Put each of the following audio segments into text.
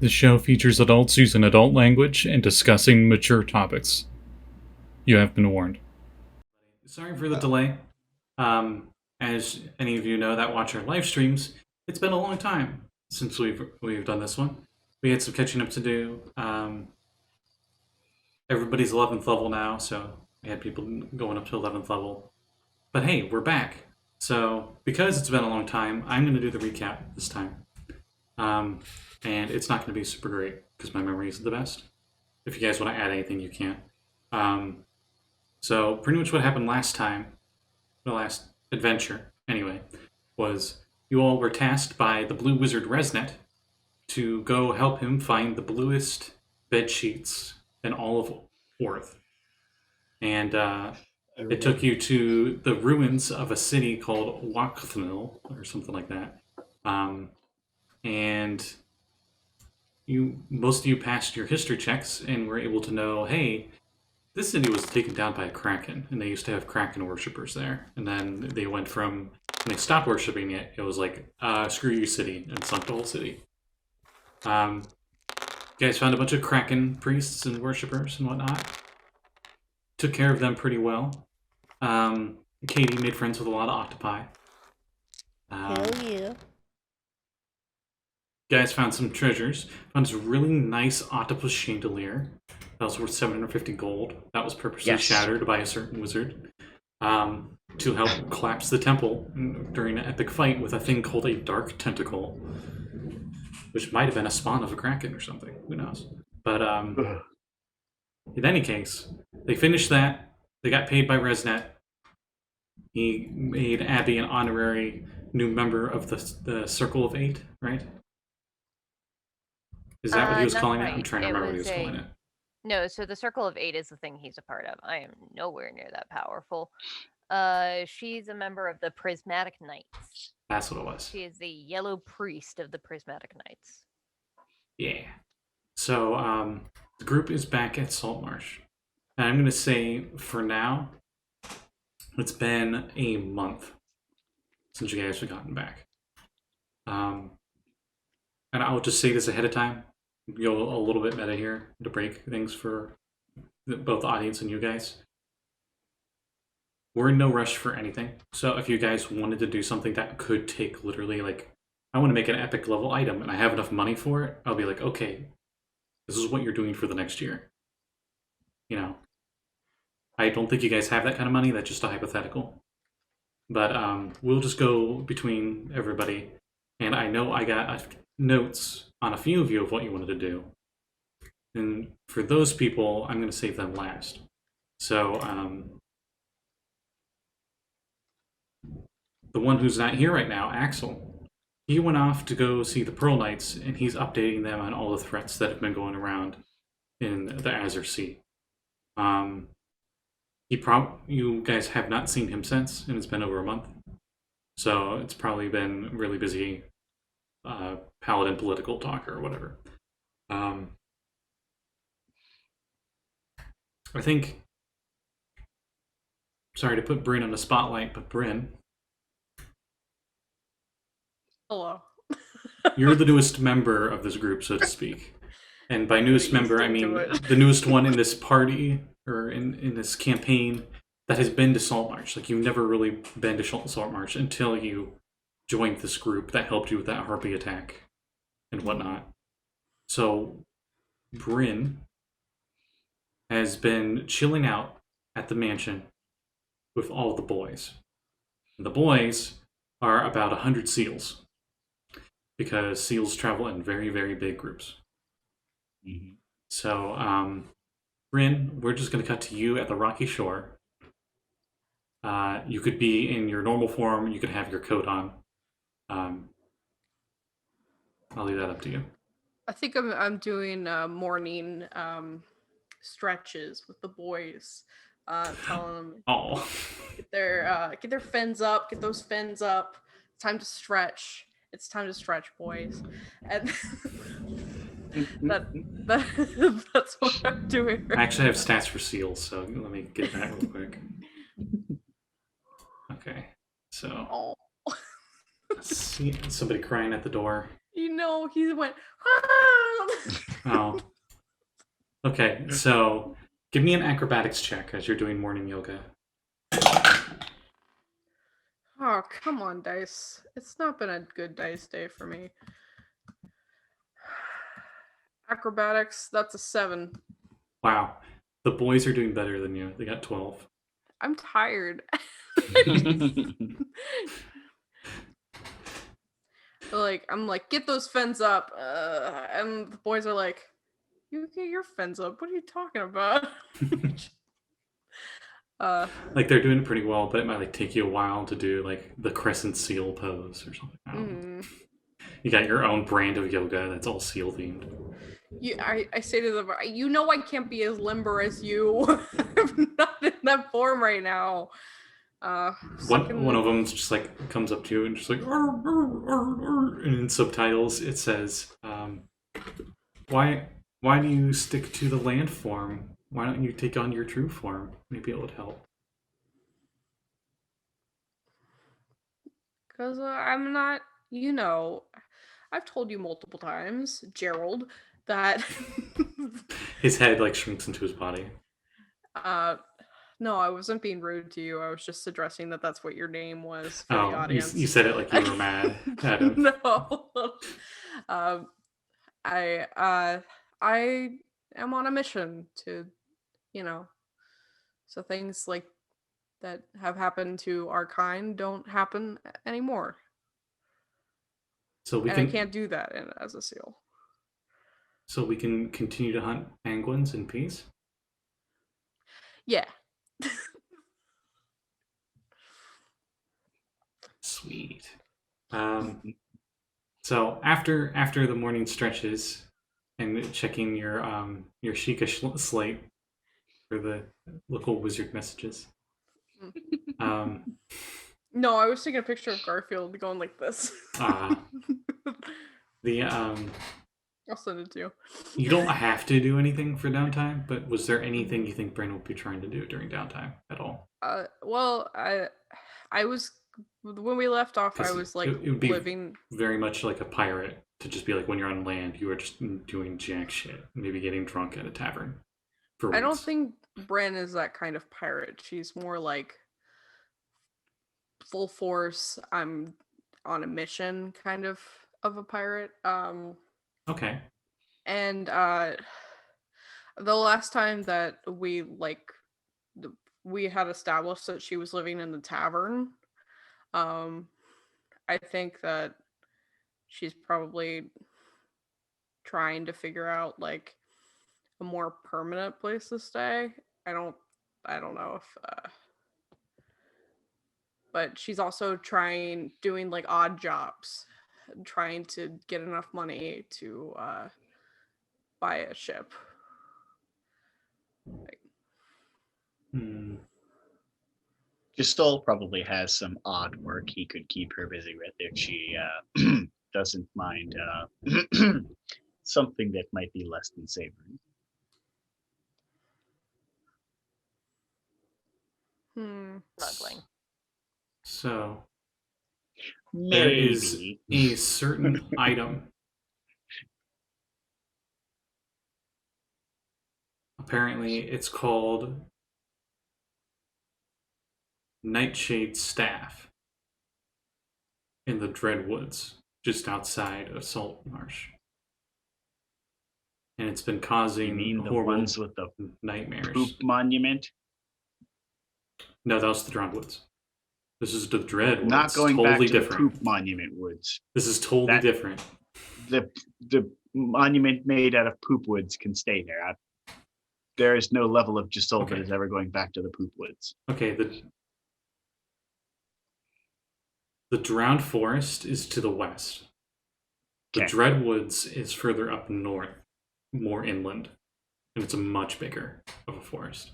The show features adults using adult language and discussing mature topics. You have been warned. Sorry for the delay. As any of you know that watch our live streams, it's been a long time since we've done this one. We had some catching up to do. Everybody's 11th level now, so we had people going up to 11th level. But hey, we're back. So because it's been a long time, I'm going to do the recap this time. And it's not going to be super great because my memory isn't the best. If you guys want to add anything, you can. So pretty much what happened last time, the last adventure, anyway, was you all were tasked by the blue wizard Resnet to go help him find the bluest bed sheets in all of Orth. And it took you to the ruins of a city called Wakathnil, or something like that. And most of you passed your history checks and were able to know, hey, this city was taken down by a kraken, and they used to have kraken worshippers there. And then they went from, when they stopped worshipping it, it was like, screw you, city, and sunk the whole city. You guys found a bunch of kraken priests and worshippers and whatnot. Took care of them pretty well. Katie made friends with a lot of octopi. Hell yeah. Guys found some treasures. Found this really nice octopus chandelier. That was worth 750 gold. That was purposely shattered by a certain wizard to help collapse the temple during an epic fight with a thing called a dark tentacle, which might have been a spawn of a kraken or something. Who knows? But in any case, they finished that. They got paid by Resnet. He made Abby an honorary new member of the Circle of Eight, right? Is that what he was calling it? I'm trying to remember what he was calling it. No, so the Circle of Eight is the thing he's a part of. I am nowhere near that powerful. She's a member of the Prismatic Knights. That's what it was. She is the Yellow Priest of the Prismatic Knights. Yeah. So, the group is back at Saltmarsh. And I'm going to say, for now, it's been a month since you guys have gotten back. And I'll just say this ahead of time. Go a little bit meta here to break things for both the audience and you guys. We're in no rush for anything. So if you guys wanted to do something that could take literally, like, I want to make an epic level item and I have enough money for it, I'll be like, okay, this is what you're doing for the next year. You know, I don't think you guys have that kind of money. That's just a hypothetical. But we'll just go between everybody. And I know I got notes on a few of you of what you wanted to do. And for those people, I'm going to save them last. So, the one who's not here right now, Axel, he went off to go see the Pearl Knights, and he's updating them on all the threats that have been going around in the Azure Sea. You guys have not seen him since, and it's been over a month. So it's probably been really busy paladin political talk or whatever. I think, sorry to put Bryn on the spotlight, but Bryn, Hello. you're the newest member of this group, so to speak. And by newest member, I mean the newest one in this party, or in this campaign, that has been to Saltmarsh. Like, you've never really been to Saltmarsh until you joined this group that helped you with that harpy attack and whatnot. So, Bryn has been chilling out at the mansion with all the boys. And the boys are about 100 seals, because seals travel in very, very big groups. Mm-hmm. So, Bryn, we're just going to cut to you at the rocky shore. You could be in your normal form. You could have your coat on. I'll leave that up to you. I think I'm doing morning stretches with the boys, telling them get their fins up, get those fins up. It's time to stretch. It's time to stretch, boys. And that's what I'm doing. I actually have stats for seals, so let me get that real quick. Okay, so Oh. see somebody crying at the door. You No, he went. Ah! Oh. Okay, so give me an acrobatics check as you're doing morning yoga. Oh, come on, dice. It's not been a good dice day for me. Acrobatics, that's a 7. Wow. The boys are doing better than you. They got 12. I'm tired. I'm like, get those fens up. And the boys are like, you get your fens up. What are you talking about? Like they're doing pretty well, but it might like take you a while to do like the crescent seal pose or something. I don't know. You got your own brand of yoga that's all seal themed. I say to them, you know I can't be as limber as you. I'm not in that form right now. One of them just like comes up to you and just like, "Arr, arr, arr, arr," and in subtitles it says, why do you stick to the land form? Why don't you take on your true form? Maybe it would help. Because I'm not, I've told you multiple times, Gerald, that His head like shrinks into his body. No, I wasn't being rude to you. I was just addressing that that's what your name was for the audience. You said it like you were mad at him. No. I am on a mission to, so things like that have happened to our kind don't happen anymore. So I can't do that as a seal. So we can continue to hunt penguins in peace? Yeah. Sweet. So after the morning stretches and checking your Sheikah slate for the local wizard messages. No, I was taking a picture of Garfield going like this. I'll send it to you. You don't have to do anything for downtime, but was there anything you think Bryn would be trying to do during downtime at all? Well, I was when we left off. I was like, it would be living very much like a pirate to just be like when you're on land, you are just doing jack shit, maybe getting drunk at a tavern. I don't think Bryn is that kind of pirate. She's more like full force. I'm on a mission, kind of a pirate. Okay. And the last time that we had established that she was living in the tavern, I think that she's probably trying to figure out like a more permanent place to stay. I don't know if but she's also doing like odd jobs, trying to get enough money to buy a ship. Josul probably has some odd work he could keep her busy with if she doesn't mind something that might be less than savory. Smuggling. So Maybe. there is a certain item. Apparently, it's called Nightshade Staff in the Dreadwoods, just outside of Saltmarsh. And it's been causing the horrible ones with the nightmares. Poop monument? No, that was the Dreadwoods. This is the Dreadwoods. Not going totally back to different. the Poop Monument Woods. This is totally different. The monument made out of poop woods can stay there. There is no level of Josul that is ever going back to the Poop Woods. Okay, the Drowned Forest is to the west. The Dreadwoods is further up north, more inland, and it's a much bigger of a forest.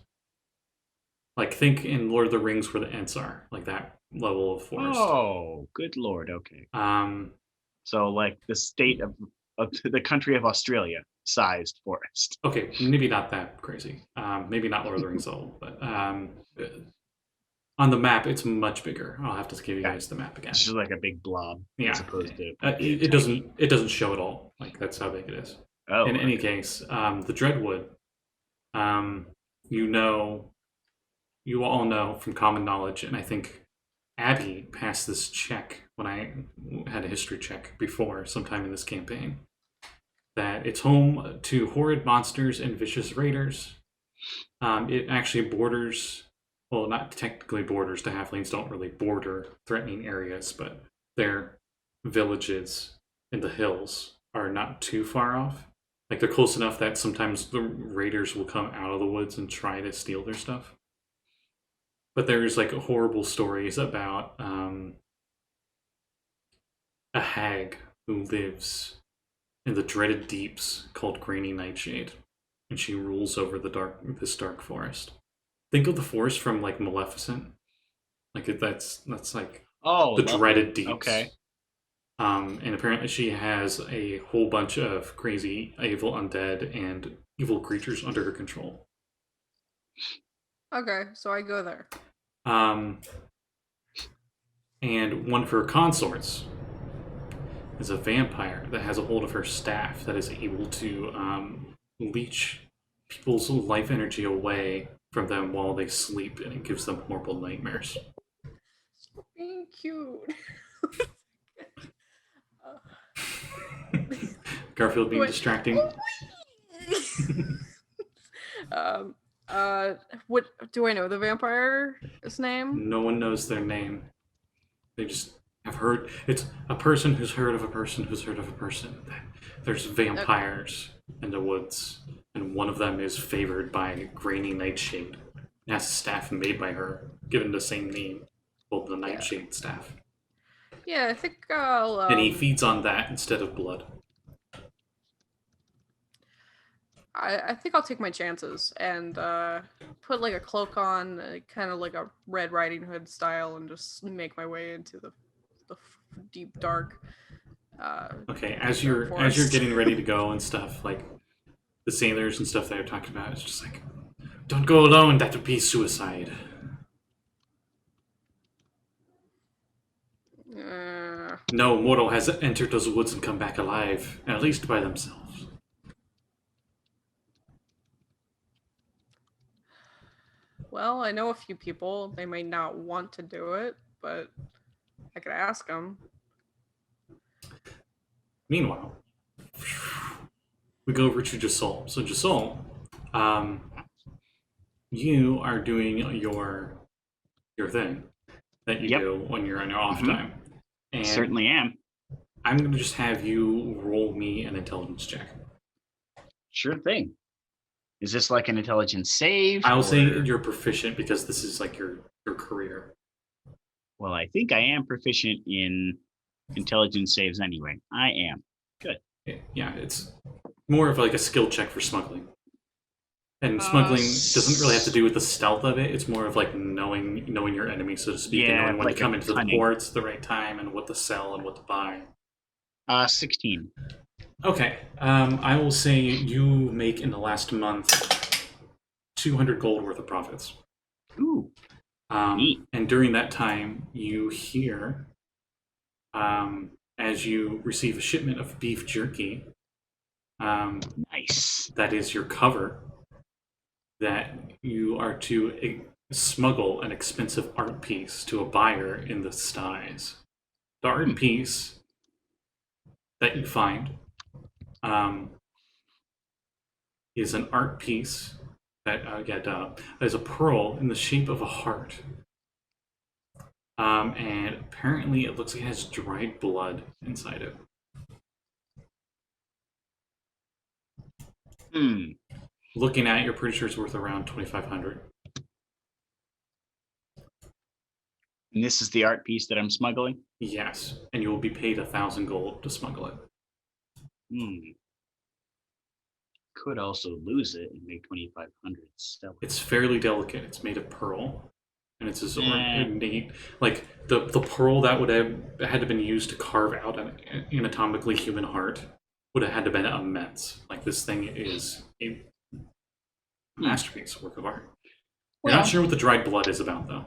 Like, think in Lord of the Rings where the Ents are, like that level of forest. Oh, good lord, okay. So, like, the state of the country of Australia sized forest. Okay, maybe not that crazy. Maybe not Lord of the Rings level, but On the map, it's much bigger. I'll have to give you guys the map again. It's just like a big blob, Yeah. as opposed to it doesn't show at all. Like that's how big it is. Oh, in any case, the Dreadwood, you all know from common knowledge, and I think Abby passed this check when I had a history check before, sometime in this campaign, that it's home to horrid monsters and vicious raiders. It actually borders, well, not technically borders, the halflings don't really border threatening areas, but their villages in the hills are not too far off. Like, they're close enough that sometimes the raiders will come out of the woods and try to steal their stuff. But there's, like, horrible stories about a hag who lives in the dreaded deeps called Granny Nightshade. And she rules over this dark forest. Think of the forest from, like, Maleficent. Like, that's like the dreaded deeps. Okay. And apparently she has a whole bunch of crazy evil undead and evil creatures under her control. Okay, so I go there. And one of her consorts is a vampire that has a hold of her staff that is able to leech people's life energy away from them while they sleep, and it gives them horrible nightmares. So being cute. Garfield being distracting. What do I know the vampire's name? No one knows their name. They just have heard. It's a person who's heard of a person who's heard of a person. There's vampires in the woods, and one of them is favored by Granny Nightshade. It has a staff made by her, given the same name, called the Nightshade staff. Yeah, I think I'll. And he feeds on that instead of blood. I think I'll take my chances and put like a cloak on, kind of like a Red Riding Hood style, and just make my way into the deep dark. Okay, as you're getting ready to go and stuff, like the sailors and stuff that you're talking about, it's just like, don't go alone. That would be suicide. No mortal has entered those woods and come back alive, at least by themselves. Well, I know a few people. They might not want to do it, but I could ask them. Meanwhile, we go over to Josul. So Josul, you are doing your thing that you do when you're on your off time. And certainly am. I'm going to just have you roll me an intelligence check. Sure thing. Is this like an intelligence save? I'll say you're proficient because this is like your career. Well, I think I am proficient in intelligence saves anyway. I am. Good. Yeah, it's more of like a skill check for smuggling. And smuggling doesn't really have to do with the stealth of it. It's more of like knowing your enemy, so to speak, and knowing when to come into the ports at the right time and what to sell and what to buy. 16. Okay. I will say you make in the last month 200 gold worth of profits. Ooh. And during that time, you hear, as you receive a shipment of beef jerky, nice. That is your cover, that you are to smuggle an expensive art piece to a buyer in the styes. The art piece that you find is an art piece that is a pearl in the shape of a heart. And apparently it looks like it has dried blood inside it. Looking at it, you're pretty sure it's worth around 2,500. And this is the art piece that I'm smuggling? Yes, and you will be paid 1,000 gold to smuggle it. Could also lose it and make 2,500 sell it. It's fairly delicate. It's made of pearl, and it's this ornate, like the pearl that would have had to been used to carve out an anatomically human heart would have had to been immense. Like, this thing is a masterpiece, work of art. You're not sure what the dried blood is about, though.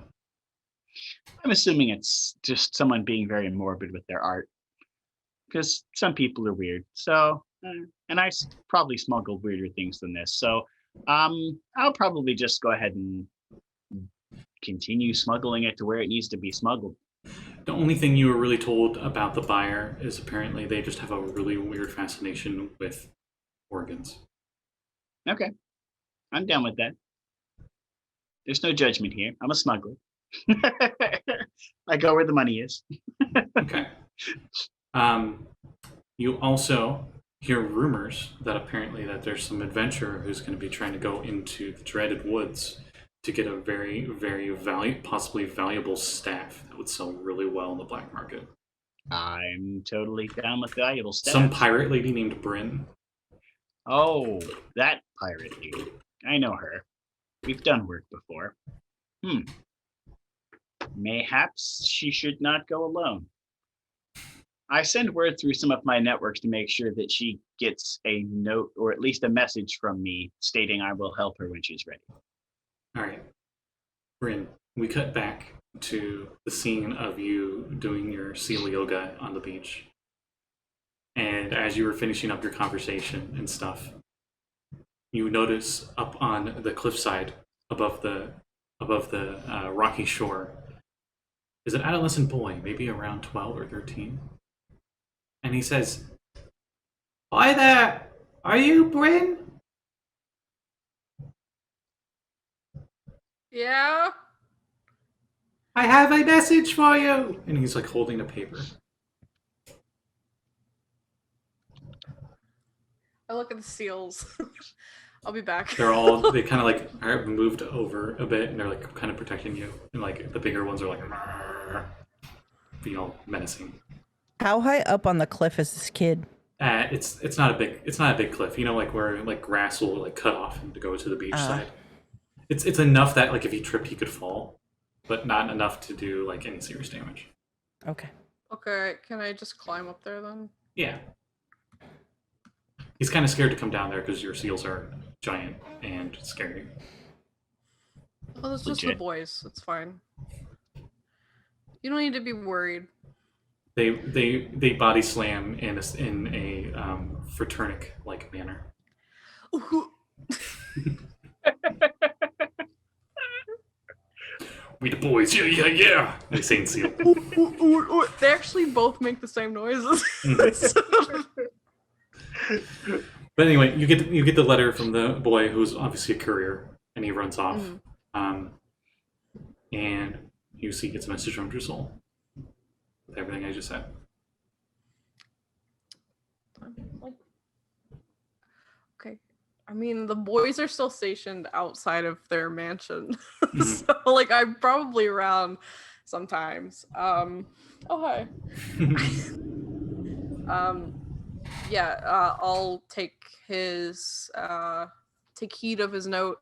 I'm assuming it's just someone being very morbid with their art. Because some people are weird. So, and probably smuggled weirder things than this. So, I'll probably just go ahead and continue smuggling it to where it needs to be smuggled. The only thing you were really told about the buyer is apparently they just have a really weird fascination with organs. Okay. I'm down with that. There's no judgment here. I'm a smuggler. I go where the money is. Okay. You also hear rumors that apparently that there's some adventurer who's going to be trying to go into the dreaded woods to get a very, very possibly valuable staff that would sell really well in the black market. I'm totally down with valuable staff. Some pirate lady named Bryn. Oh, that pirate lady. I know her. We've done work before. Mayhaps she should not go alone. I send word through some of my networks to make sure that she gets a note or at least a message from me stating I will help her when she's ready. All right. Bryn, we cut back to the scene of you doing your seal yoga on the beach. And as you were finishing up your conversation and stuff, you notice up on the cliffside above the rocky shore is an adolescent boy, maybe around 12 or 13. And he says, "Hi there! Are you Bryn?" Yeah? "I have a message for you!" And he's like holding a paper. I look at the seals. I'll be back. They kind of like are moved over a bit and they're like kind of protecting you. And like the bigger ones are like, being all menacing. How high up on the cliff is this kid? It's not a big cliff. You know, like where like grass will like cut off and to go to the beach side. It's enough that like if he tripped he could fall, but not enough to do like any serious damage. Okay. Okay, can I just climb up there then? Yeah. He's kind of scared to come down there because your seals are giant and scary. Oh, it's just the boys. It's fine. You don't need to be worried. They body slam in a fraternic like manner. We the boys, yeah. They say in seal. They actually both make the same noises. But anyway, you get the letter from the boy who's obviously a courier, and he runs off. And you see he gets a message from Josul with everything I just said. Okay. I mean, the boys are still stationed outside of their mansion. So, like, I'm probably around sometimes. Oh, hi. I'll take heed of his note,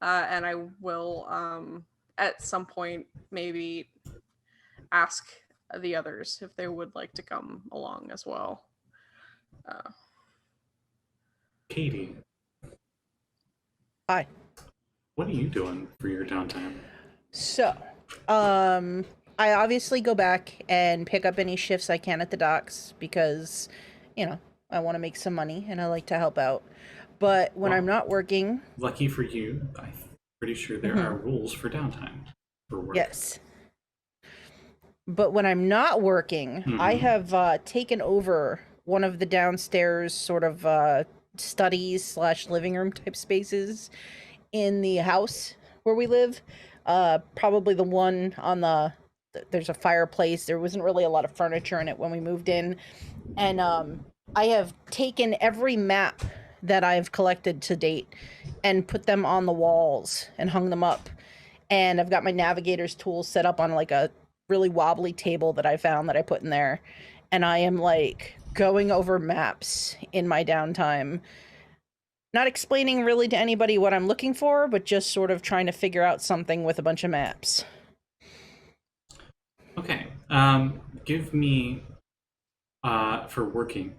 and I will, at some point, maybe ask the others if they would like to come along as well. Kade. Hi. What are you doing for your downtime? So, I obviously go back and pick up any shifts I can at the docks because, I want to make some money and I like to help out. But when I'm not working... Lucky for you, I'm pretty sure there are rules for downtime for work. Yes. But when I'm not working, I have taken over one of the downstairs sort of studies / living room type spaces in the house where we live. Probably the one on there's a fireplace. There wasn't really a lot of furniture in it when we moved in. And I have taken every map that I've collected to date and put them on the walls and hung them up. And I've got my navigator's tools set up on like a really wobbly table that I found that I put in there. And I am like going over maps in my downtime. Not explaining really to anybody what I'm looking for, but just sort of trying to figure out something with a bunch of maps. Okay. Give me, for working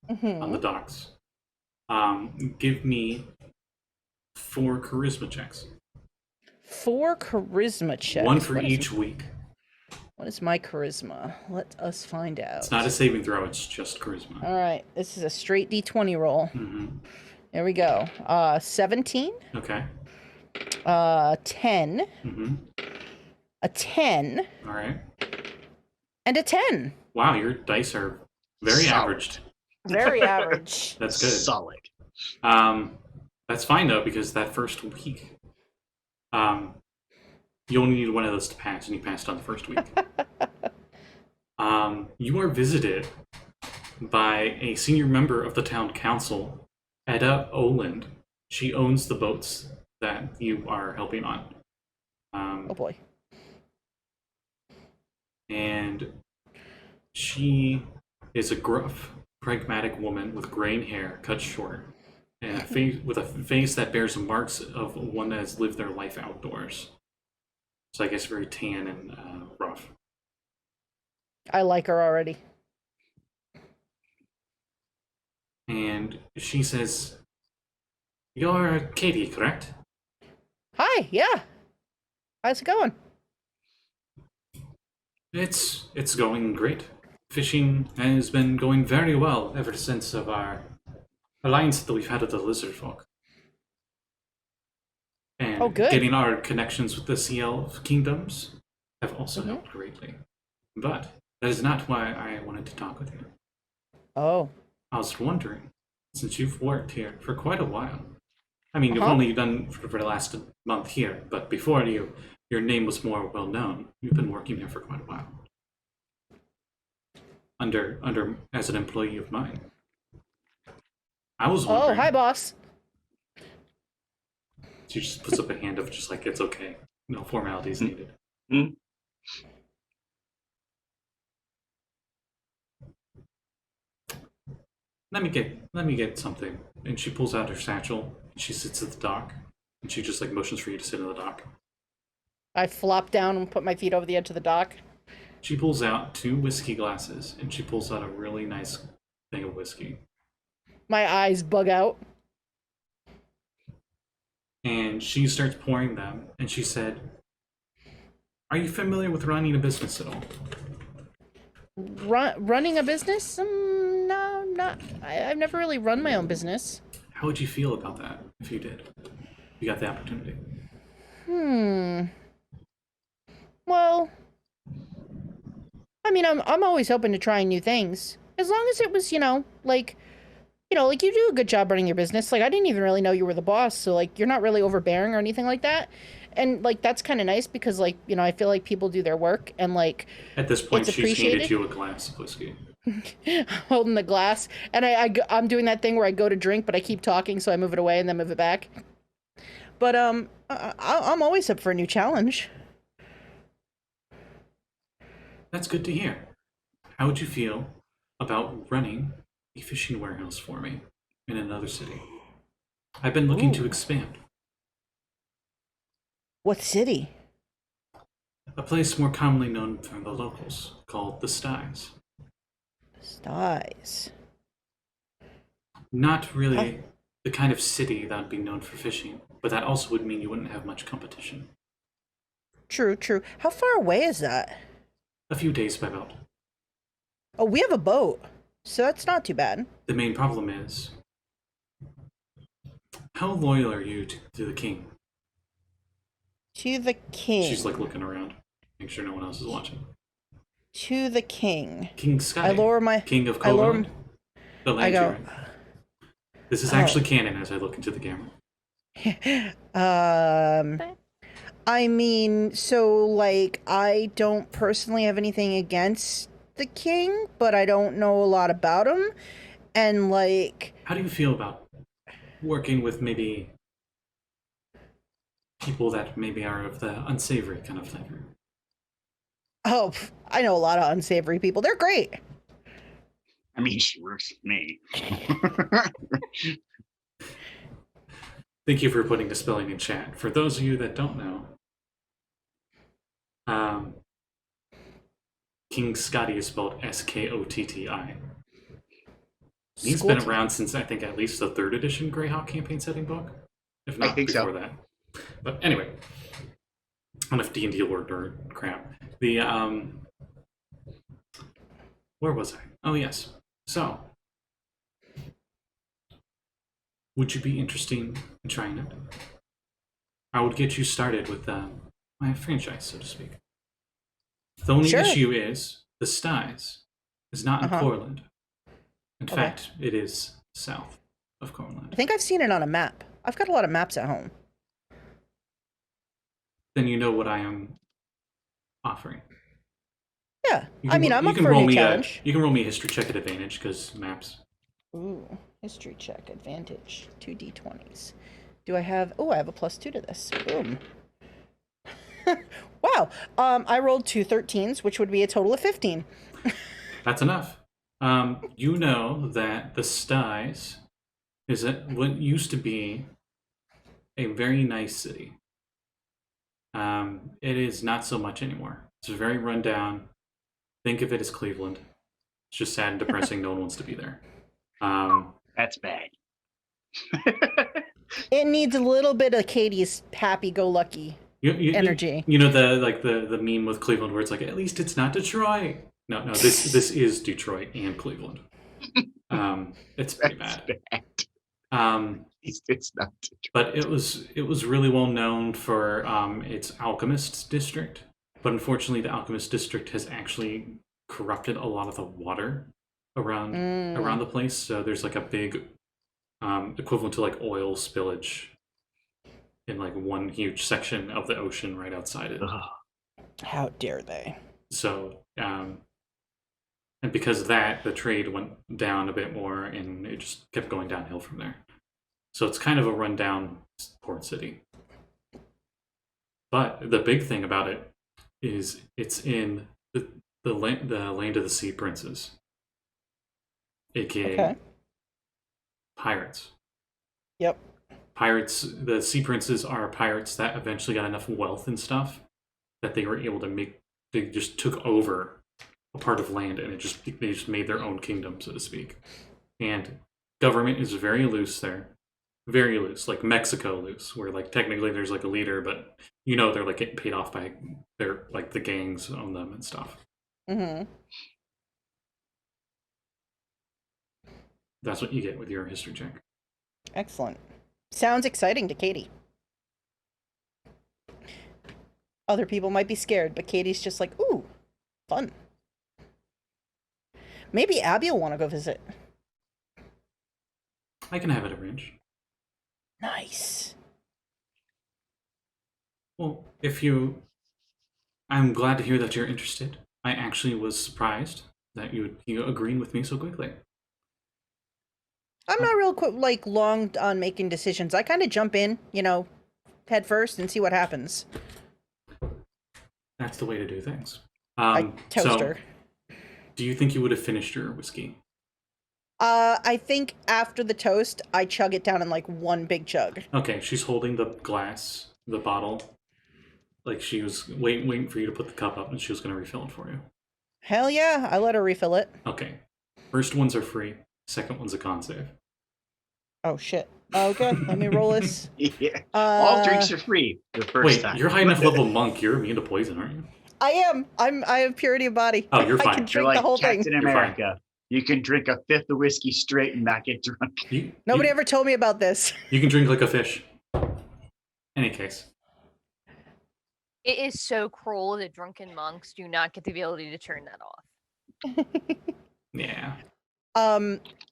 on the docks, give me 4 charisma checks. 4 charisma checks? One for each week. What is my charisma? Let us find out. It's not a saving throw, it's just charisma. All right, this is a straight D20 roll. Mm-hmm. There we go. 17. Okay. 10. Mm-hmm. A 10. All right. And a 10. Wow, your dice are very Solid. averaged. Very average. That's good. Solid. That's fine though, because that first week, you only need one of those to pass, and you passed on the first week. You are visited by a senior member of the town council, Edda Oland. She owns the boats that you are helping on. Oh boy. And she is a gruff, pragmatic woman with graying hair, cut short, and a face that bears marks of one that has lived their life outdoors. So I guess very tan and rough. I like her already. And she says, "You're Kade, correct?" Hi, yeah. How's it going? It's going great. Fishing has been going very well ever since of our alliance that we've had with the lizard folk. And Oh, good. getting our connections with the Sea Elf kingdoms have also helped greatly. But that is not why I wanted to talk with you. Oh. I was wondering, since you've worked here for quite a while. I mean, you've only done for the last month here, but before your name was more well known. You've been working here for quite a while. Under as an employee of mine. I was wondering. Oh, hi, boss. She just puts up a hand of just like, it's okay. No formalities needed. Mm. Let me get something. And she pulls out her satchel. She sits at the dock. And she just like motions for you to sit on the dock. I flop down and put my feet over the edge of the dock. She pulls out 2 whiskey glasses, and she pulls out a really nice thing of whiskey. My eyes bug out. And she starts pouring them, and she said, "Are you familiar with running a business at all?" Running a business? No, not. I've never really run my own business. How would you feel about that if you did? You got the opportunity. Well, I mean, I'm always open to trying new things. As long as it was, like you do a good job running your business. Like, I didn't even really know you were the boss, so, like, you're not really overbearing or anything like that. And, like, that's kind of nice because, like, I feel like people do their work and, like, at this point, it's she's handed you a glass of whiskey. Holding the glass. And I'm doing that thing where I go to drink, but I keep talking, so I move it away and then move it back. But, I'm always up for a new challenge. That's good to hear. How would you feel about running a fishing warehouse for me in another city? I've been looking to expand. What city? A place more commonly known from the locals, called the Styes. Styes. Not really the kind of city that would be known for fishing, but that also would mean you wouldn't have much competition. True. How far away is that? A few days by boat. Oh, we have a boat, so that's not too bad. The main problem is, how loyal are you to the king? To the king. She's like looking around, make sure no one else is watching. To the king. King Sky. I lower my. King of I lower. Covenant. The land I go. you're in. This is actually canon as I look into the camera. I mean, so, like, I don't personally have anything against the king, but I don't know a lot about him. And, like... How do you feel about working with maybe people that maybe are of the unsavory kind of flavor? Oh, I know a lot of unsavory people. They're great. I mean, she works with me. Thank you for putting the spelling in chat. For those of you that don't know, King Scotty is spelled S-K-O-T-T-I. He's been around since, I think, at least the 3rd edition Greyhawk campaign setting book. If not before that. But anyway, enough D&D lore or crap. The Where was I? Oh, yes. So, would you be interested in trying it? I would get you started with my franchise, so to speak. The only Sure. issue is the Styes is not in Uh-huh. Borland. In Okay. fact, it is south of Borland. I think I've seen it on a map. I've got a lot of maps at home. Then you know what I am offering. Yeah. You I mean, I'm you up can for a roll new me challenge. you can roll me a history check at advantage because maps. Ooh, history check, advantage, 2d20s. Do I have... Oh, I have a +2 to this. Boom. Wow. I rolled 2 13s, which would be a total of 15. That's enough. You know that the Styes is what used to be a very nice city. It is not so much anymore. It's very run down. Think of it as Cleveland. It's just sad and depressing. No one wants to be there. That's bad. It needs a little bit of Katie's happy-go-lucky energy. You know the meme with Cleveland where it's like, at least it's not Detroit. No, this is Detroit and Cleveland. It's pretty bad. At least it's not Detroit. But it was really well known for its alchemist district. But unfortunately, the alchemist district has actually corrupted a lot of the water around the place. So there's like a big equivalent to like oil spillage in like one huge section of the ocean right outside it. Ugh. How dare they? So and because of that, the trade went down a bit more, and it just kept going downhill from there. So it's kind of a rundown port city. But the big thing about it is it's in the land of the sea princes, aka pirates. Yep. Pirates. The sea princes are pirates that eventually got enough wealth and stuff that they were able to make. They just took over a part of land, and they just made their own kingdom, so to speak. And government is very loose there. Very loose, like Mexico loose, where like technically there's like a leader, but you know they're like getting paid off by their like the gangs on them and stuff. Mm-hmm. That's what you get with your history check. Excellent. Sounds exciting to Katie. Other people might be scared, but Katie's just like, ooh, fun. Maybe Abby will want to go visit. I can have it arranged. Nice. Well, I'm glad to hear that you're interested. I actually was surprised that you agreeing with me so quickly. I'm not real long on making decisions. I kind of jump in, head first and see what happens. That's the way to do things. I toast her. Do you think you would have finished your whiskey? I think after the toast, I chug it down in one big chug. Okay, she's holding the glass, the bottle, like she was waiting for you to put the cup up, and she was going to refill it for you. Hell yeah, I let her refill it. Okay, first ones are free. Second one's a con save. Oh shit. Okay, let me roll this. Yeah. All drinks are free the first time. Wait, you're high enough level monk. You're immune to poison, aren't you? I am. I have purity of body. Oh, you're fine. I can You're drink like the whole Captain thing. America. You can drink a fifth of whiskey straight and not get drunk. Nobody ever told me about this. You can drink like a fish. Any case. It is so cruel that drunken monks do not get the ability to turn that off. Yeah.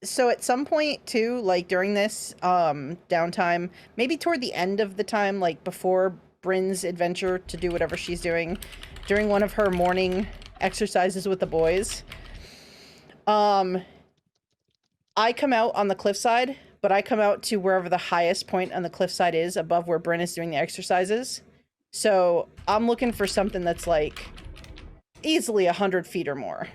So at some point too, during this downtime, maybe toward the end of the time, before Bryn's adventure to do whatever she's doing, during one of her morning exercises with the boys, I come out on the cliffside, but I come out to wherever the highest point on the cliffside is above where Bryn is doing the exercises. So I'm looking for something that's easily 100 feet or more.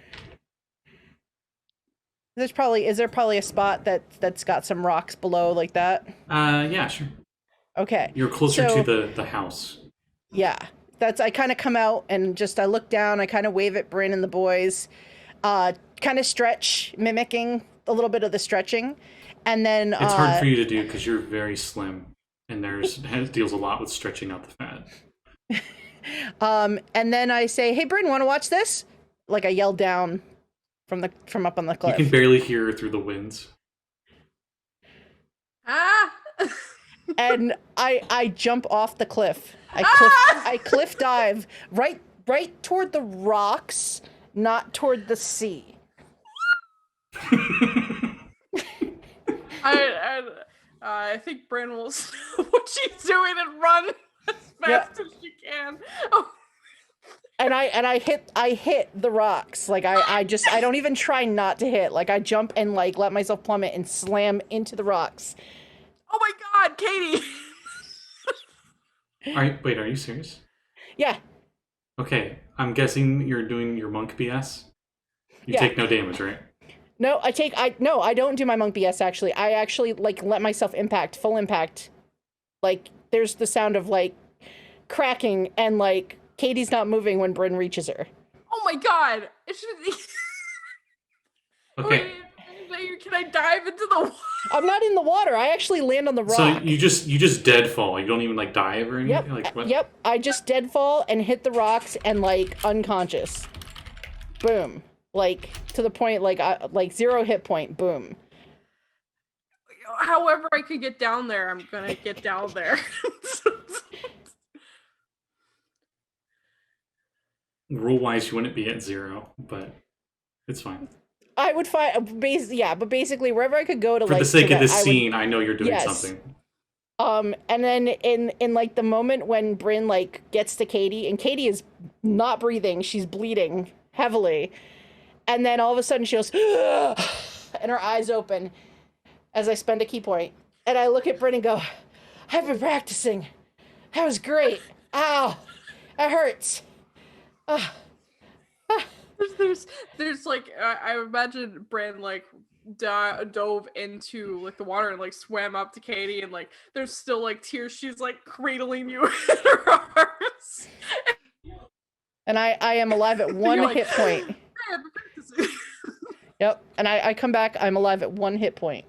Is there probably a spot that's got some rocks below like that? Yeah, sure. Okay. You're closer to the house. Yeah. I kind of come out and I look down, I kind of wave at Bryn and the boys, kind of stretch, mimicking a little bit of the stretching. And then it's hard for you to do because you're very slim, and deals a lot with stretching out the fat. And then I say, "Hey Bryn, want to watch this?" I yell down from up on the cliff. You can barely hear her through the winds. Ah! And I jump off the cliff. I cliff dive right toward the rocks, not toward the sea. I think Bryn will know what she's doing and run as fast as she can. Oh. And I hit the rocks. Like I don't even try not to hit. Like I jump and like let myself plummet and slam into the rocks. Oh my God, Katie! Wait, are you serious? Yeah. Okay, I'm guessing you're doing your monk BS. You Yeah. take no damage, right? No, I don't do my monk BS actually. I actually like let myself impact, full impact. Like there's the sound of like cracking and like Katie's not moving when Bryn reaches her. Oh my God! Okay. Wait, can I dive into the water? I'm not in the water. I actually land on the rock. So you just dead fall. You don't even like dive or anything. Like what? Yep. I just dead fall and hit the rocks and like unconscious. Boom. Like to the point like 0 hit point. Boom. However I can get down there, I'm gonna get down there. Rule wise, you wouldn't be at 0, but it's fine. I would find but basically wherever I could go to For like the sake of this I scene, I know you're doing something. And then in like the moment when Bryn like gets to Katie and Katie is not breathing, she's bleeding heavily, and then all of a sudden she goes and her eyes open as I spend a key point, and I look at Bryn and go, "I've been practicing. That was great. Ow, that hurts." There's like I imagine Bryn like dove into like the water and like swam up to Katie, and like there's still like tears. She's like cradling you in her arms. And I am alive at 1 like, hit point. Yep. And I come back. I'm alive at 1 hit point.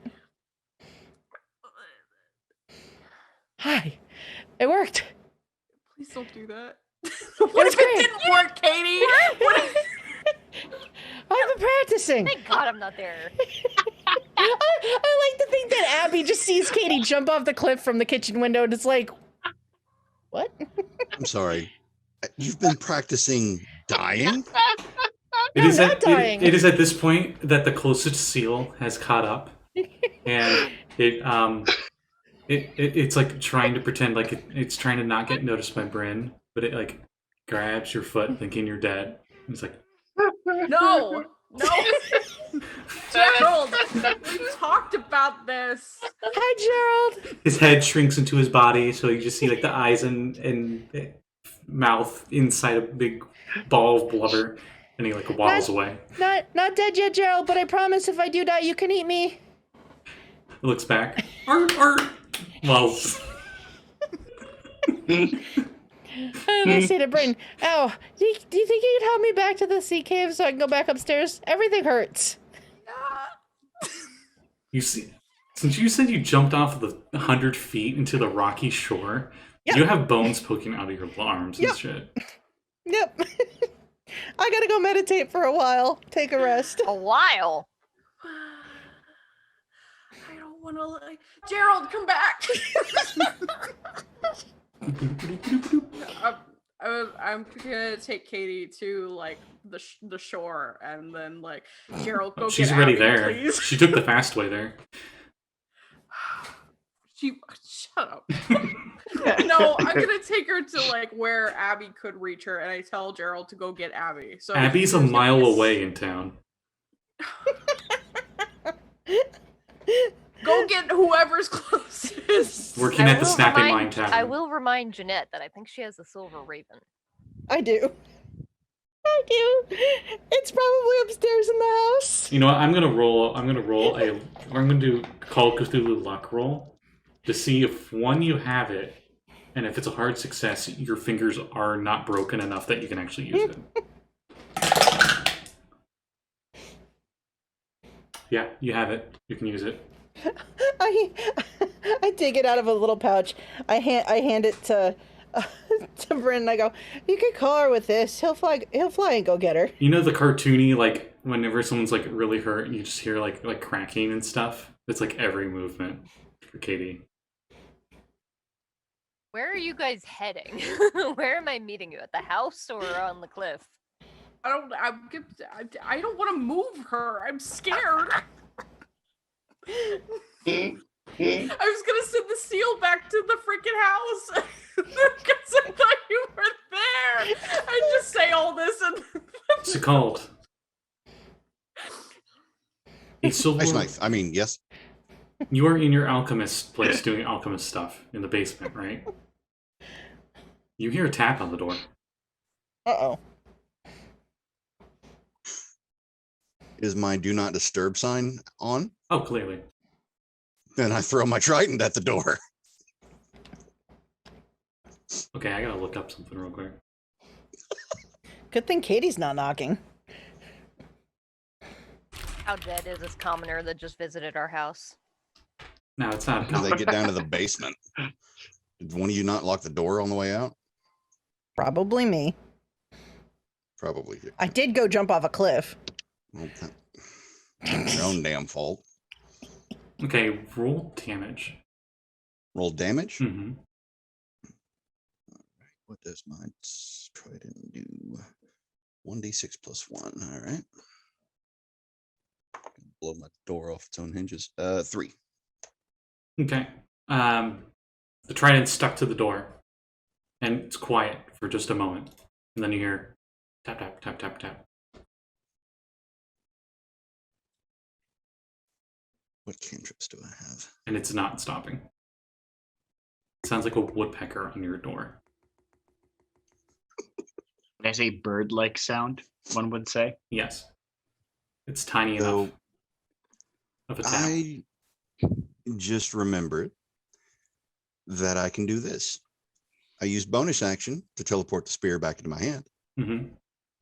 Hi. It worked. Please don't do that. What if it didn't work, Katie? What if... I've been practicing. Thank God I'm not there. I like to think that Abby just sees Katie jump off the cliff from the kitchen window and it's like, what? I'm sorry. You've been practicing dying? It is not dying. It is at this point that the closest seal has caught up, and it's like trying to pretend like it's trying to not get noticed by Bryn, but it like grabs your foot thinking you're dead. It's like, No! Gerald! We talked about this! Hi, Gerald! his head shrinks into his body, so you just see like the eyes and mouth inside a big ball of blubber, and he like waddles away. Not dead yet, Gerald, but I promise if I do die, you can eat me. He looks back. Well, And I say to Bryn, "Oh, do you think you could help me back to the sea cave so I can go back upstairs? Everything hurts." you see, since you said you jumped off of the 100 feet into the rocky shore, Yep. you have bones poking out of your arms and shit. Yep. I gotta go meditate for a while. Take a rest. A while. I don't want to like... Gerald, come back! I'm gonna take Katie to like the shore, and then like Gerald, go She's get already Abby, there. please. She took the fast way there. Shut up. No, I'm gonna take her to like where Abby could reach her, and I tell Gerald to go get Abby. So Abby's a mile away in town. Go get whoever's closest. Working at the Snapping Mine Tavern. I will remind Jeanette that I think she has a silver raven. I do. It's probably upstairs in the house. You know what? I'm gonna do Call Cthulhu luck roll to see if one, you have it, and if it's a hard success, your fingers are not broken enough that you can actually use it. Yeah, you have it. You can use it. I take it out of a little pouch. I hand it to to Bryn. I go, you can call her with this. He'll fly and go get her. You know the cartoony, like, whenever someone's, like, really hurt, you just hear, like cracking and stuff? It's, like, every movement for Katie. Where are you guys heading? Where am I meeting you? At the house or on the cliff? I don't want to move her. I'm scared. I was gonna send the seal back to the freaking house because I thought you were there. I just say all this and Sekald. A silver. Nice knife. I mean, yes. You are in your alchemist place doing alchemist stuff in the basement, right? You hear a tap on the door. Uh-oh. Is my do not disturb sign on? Oh, clearly. Then I throw my trident at the door. Okay, I gotta look up something real quick. Good thing Katie's not knocking. How dead is this commoner that just visited our house? No, it's not a As common. they get down to the basement. Did one of you not lock the door on the way out? Probably me. Probably. I did go jump off a cliff. Well, your own damn fault. Okay, roll damage. Roll damage? Mm-hmm. What does my trident do? 1d6 plus 1. All right. Blow my door off its own hinges. 3. Okay. The trident's stuck to the door, and it's quiet for just a moment, and then you hear tap, tap, tap, tap, tap. What cantrips do I have? And it's not stopping. It sounds like a woodpecker on your door. There's a bird-like sound, one would say. Yes. It's tiny So, enough of a tap. I just remembered that I can do this. I use bonus action to teleport the spear back into my hand. Mm-hmm.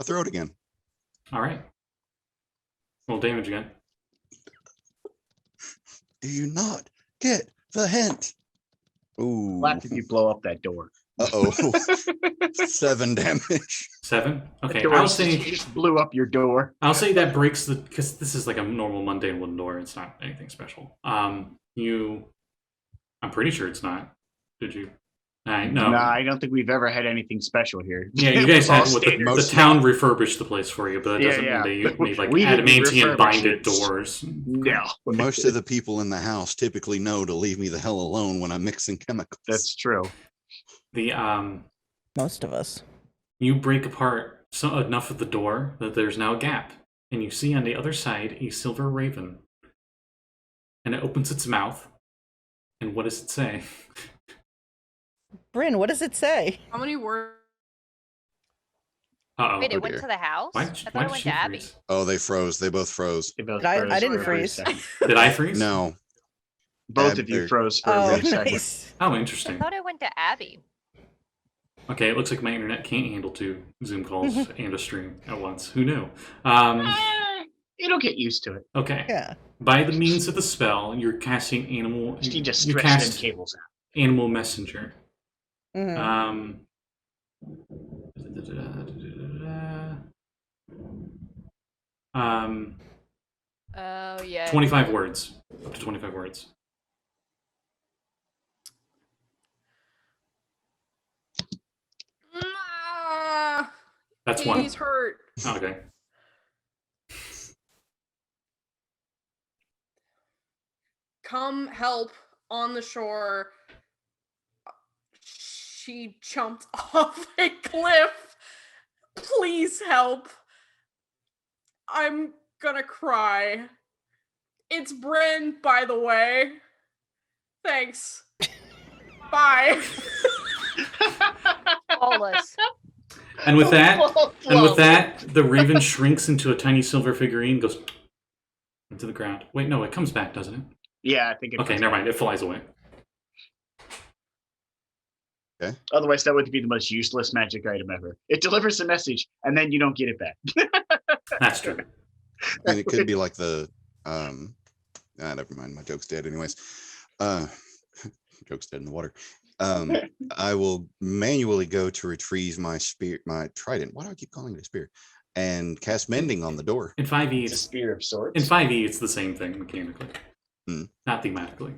I throw it again. All right. Roll damage again. Do you not get the hint? Ooh. Laugh if you blow up that door. Uh-oh. 7 damage. 7? Okay, Door I'll just- say... you just blew up your door. I'll say that breaks the, because this is like a normal mundane wooden door. It's not anything special. I'm pretty sure it's not. Did you? No. No, I don't think we've ever had anything special here. Yeah, you guys had All what standard. the town refurbished the place for you, but that doesn't Yeah, mean yeah. they made like We didn't adamantium refurbish binded it. doors. No, Most of the people in the house typically know to leave me the hell alone when I'm mixing chemicals. that's true. The Most of us. you break apart enough of the door that there's now a gap, and you see on the other side a silver raven, and it opens its mouth, and what does it say? Bryn, what does it say? how many words? Uh-oh. Wait, oh it went dear. to the house? I Why thought did it went she to Abby. freeze? Oh, they froze. They both froze. They both I froze didn't for a brief freeze. second. Did I freeze? No. Both of you Abby- froze for a Oh, brief second. nice. Oh, I interesting. thought it went to Abby. Okay, it looks like my internet can't handle 2 Zoom calls and a stream at once. Who knew? It'll get used to it. Okay. Yeah. By the means of the spell, you're casting animal. You just you stretch them cast cables out. animal messenger. Mhm. Oh, yeah. 25 words. Up to 25 words. That's one. He's hurt. Okay. Come help on the shore. She jumped off a cliff. Please help. I'm gonna cry. It's Bryn, by the way. Thanks. Bye. Flawless. And with that, the raven shrinks into a tiny silver figurine, goes into the ground. Wait, no, it comes back, doesn't it? Yeah, I think it Okay, comes never back. mind. It flies away. Otherwise, that would be the most useless magic item ever. It delivers a message, and then you don't get it back. That's true. I mean, it could be like the never mind, my joke's dead anyways. Joke's dead in the water. I will manually go to retrieve my spear, my trident. Why do I keep calling it a spear? And cast mending on the door. In 5e, It's a spear of sorts. in 5e, it's the same thing mechanically, not thematically.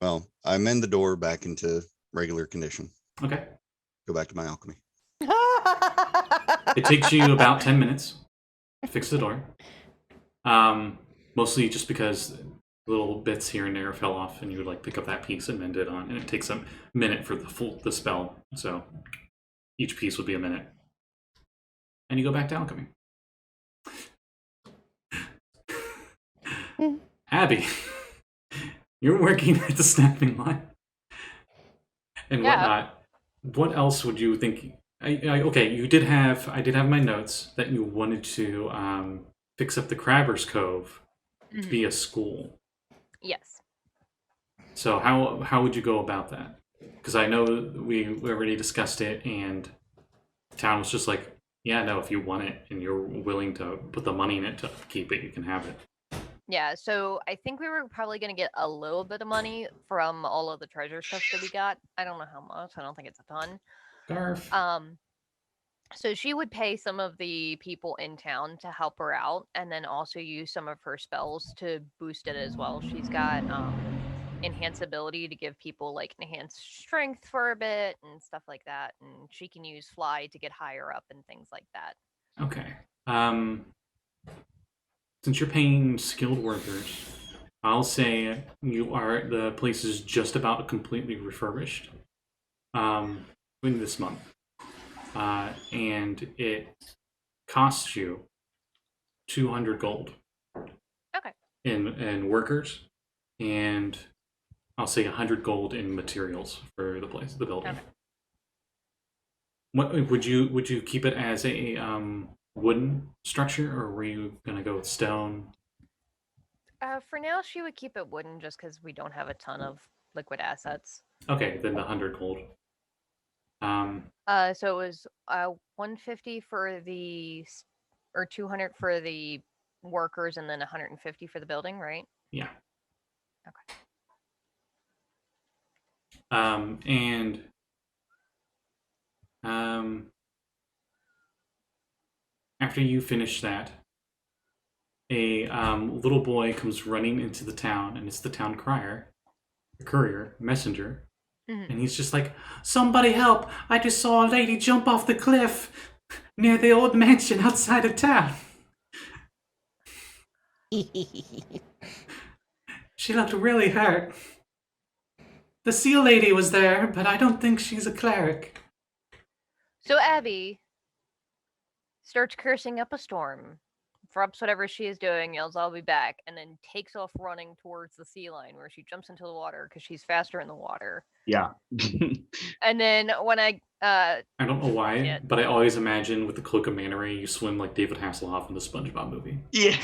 Well, I mend the door back into regular condition. Okay. Go back to my alchemy. It takes you about 10 minutes to fix the door. Mostly just because little bits here and there fell off, and you would like pick up that piece and mend it on, and it takes a minute for the spell. So each piece would be a minute, and you go back to alchemy. Abby, you're working at the snapping line and whatnot. What else would you think? Okay, I did have my notes that you wanted to fix up the Crabber's Cove to be a school. Yes. So how would you go about that? Because I know we already discussed it, and the town was just like, yeah, no, if you want it and you're willing to put the money in it to keep it, you can have it. Yeah, so I think we were probably going to get a little bit of money from all of the treasure stuff that we got. I don't know how much. I don't think it's a ton. Garf. So she would pay some of the people in town to help her out, and then also use some of her spells to boost it as well. She's got enhance ability to give people like enhanced strength for a bit and stuff like that, and she can use fly to get higher up and things like that. Okay. Since you're paying skilled workers, I'll say the place is just about completely refurbished in this month. And it costs you 200 gold. Okay. In workers, and I'll say 100 gold in materials for the building. Okay. What would you keep it as a wooden structure, or were you gonna go with stone? For now, she would keep it wooden just because we don't have a ton of liquid assets. Okay, then the 100 gold. So it was 150 for or 200 for the workers, and then 150 for the building, right? Yeah. Okay. After you finish that, a little boy comes running into the town, and it's the town courier, messenger. Mm-hmm. And he's just like, somebody help! I just saw a lady jump off the cliff near the old mansion outside of town. She looked really hurt. The seal lady was there, but I don't think she's a cleric. So Abby starts cursing up a storm, interrupts whatever she is doing, yells, "I'll be back," and then takes off running towards the sea line where she jumps into the water because she's faster in the water. Yeah. And then when I don't know why, but I always imagine with the Cloak of Manta Ray, you swim like David Hasselhoff in the SpongeBob movie. Yeah.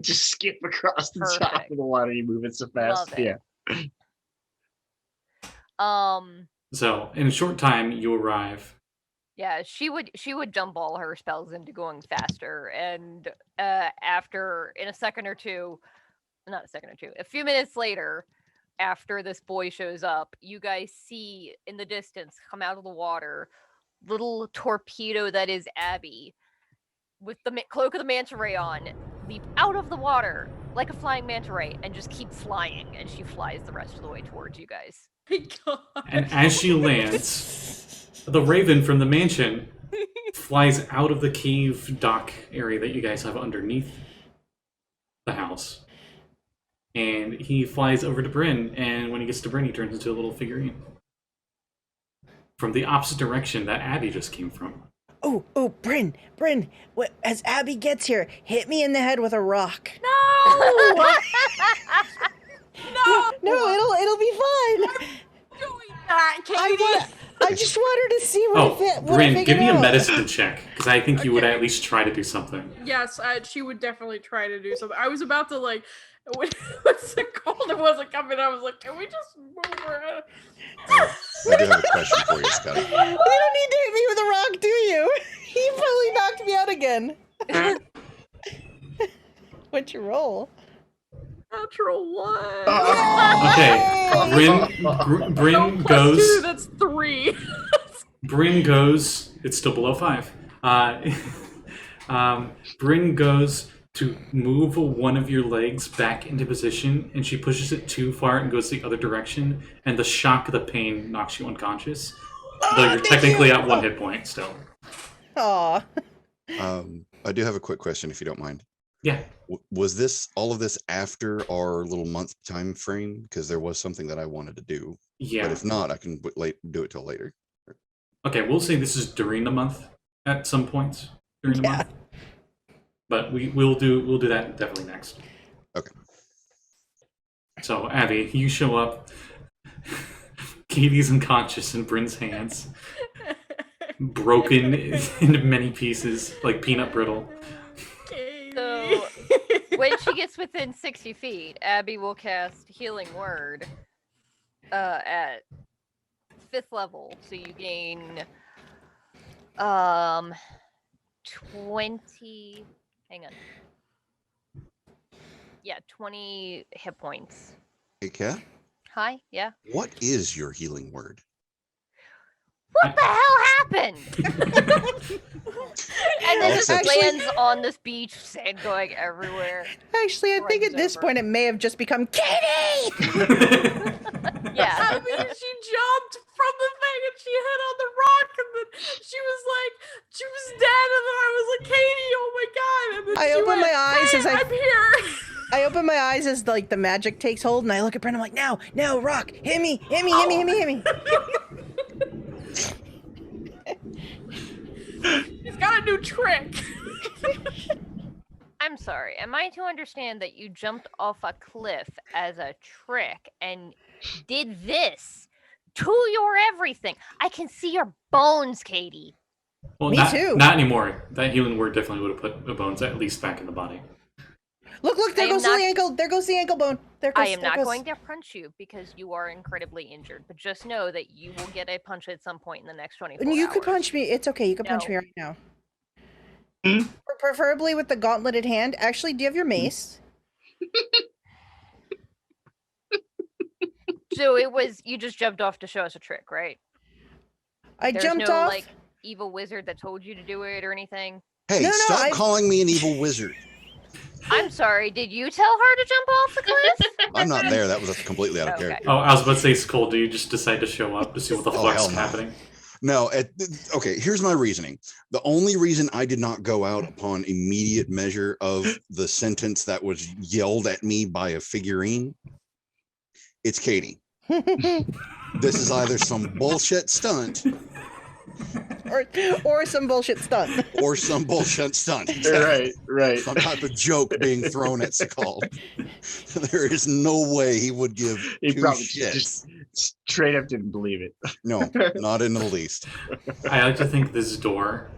Just skip across the top of the water. You move it so fast. Love it. Yeah. So in a short time, you arrive. Yeah, she would dump all her spells into going faster, and after a few minutes later, after this boy shows up, you guys see in the distance come out of the water little torpedo that is Abby with the cloak of the manta ray on, leap out of the water like a flying manta ray and just keep flying, and she flies the rest of the way towards you guys. And as she lands, the raven from the mansion flies out of the cave dock area that you guys have underneath the house. And he flies over to Bryn, and when he gets to Bryn, he turns into a little figurine. From the opposite direction that Abby just came from. Oh, Bryn, as Abby gets here, hit me in the head with a rock. No! No, it'll be fun. I just want her to see what Bryn, give me a medicine check, because I think you would at least try to do something. Yes, she would definitely try to do something. I was about to what's it called? It wasn't coming. I was like, can we just move her out? I do have a question for you, Scott. You don't need to hit me with a rock, do you? He probably knocked me out again. What'd you roll? Natural 1. Okay. Bryn Plus goes. 2, that's 3. Bryn goes. It's still below 5. Bryn goes to move one of your legs back into position, and she pushes it too far and goes the other direction, and the shock of the pain knocks you unconscious. Though you're technically at 1 hit point still. Aw. I do have a quick question, if you don't mind. Yeah. Was all of this after our little month time frame? Because there was something that I wanted to do. Yeah. But if not, I can do it till later. Okay, we'll say this is during the month at some points during the month. But we'll do that definitely next. Okay. So Abby, you show up. Katie's unconscious in Bryn's hands, broken into many pieces like peanut brittle. So when she gets within 60 feet, Abby will cast Healing Word at 5th level. So you gain 20. Hang on. Yeah, 20 hit points. Hey, Kat, Hi, yeah. what is your healing word? What the hell happened? And then just Actually- lands on this beach, sand going everywhere. Actually, I think at this Runs point it may have just become Katie! Yeah. I mean, she jumped from the thing and she hit on the rock, and then she was dead, and then I was like, Katie, oh my god! And then I she opened went, my eyes hey, as I'm here. I open my eyes as like the magic takes hold, and I look at Bryn. I'm like, now, rock, hit me. He's got a new trick. I'm sorry. Am I to understand that you jumped off a cliff as a trick and did this to your everything? I can see your bones, Katie. Well, Me too. Not anymore. That healing word definitely would have put the bones at least back in the body. Look, there I am goes not- the ankle. There goes the ankle bone. I am not going to punch you because you are incredibly injured, but just know that you will get a punch at some point in the next 24 hours. You could punch me. It's okay. You can punch No. me right now. Hmm? Or preferably with the gauntleted hand. Actually, do you have your mace? So you just jumped off to show us a trick, right? I There's jumped no, off. like, evil wizard that told you to do it or anything? Hey, No, stop calling me an evil wizard. I'm sorry, did you tell her to jump off the cliff? I'm not there. That was completely out of Okay. character. Oh, I was about to say, Sekald, do you just decide to show up to see what the Oh, fuck's hell no. happening? No, okay, here's my reasoning. The only reason I did not go out upon immediate measure of the sentence that was yelled at me by a figurine, it's Katie. This is either some bullshit stunt or some bullshit stunt. or some bullshit stunt. Right. Some type of joke being thrown at Sekald. There is no way he would give He two probably shits. just straight up didn't believe it. No, not in the least. I like to think this door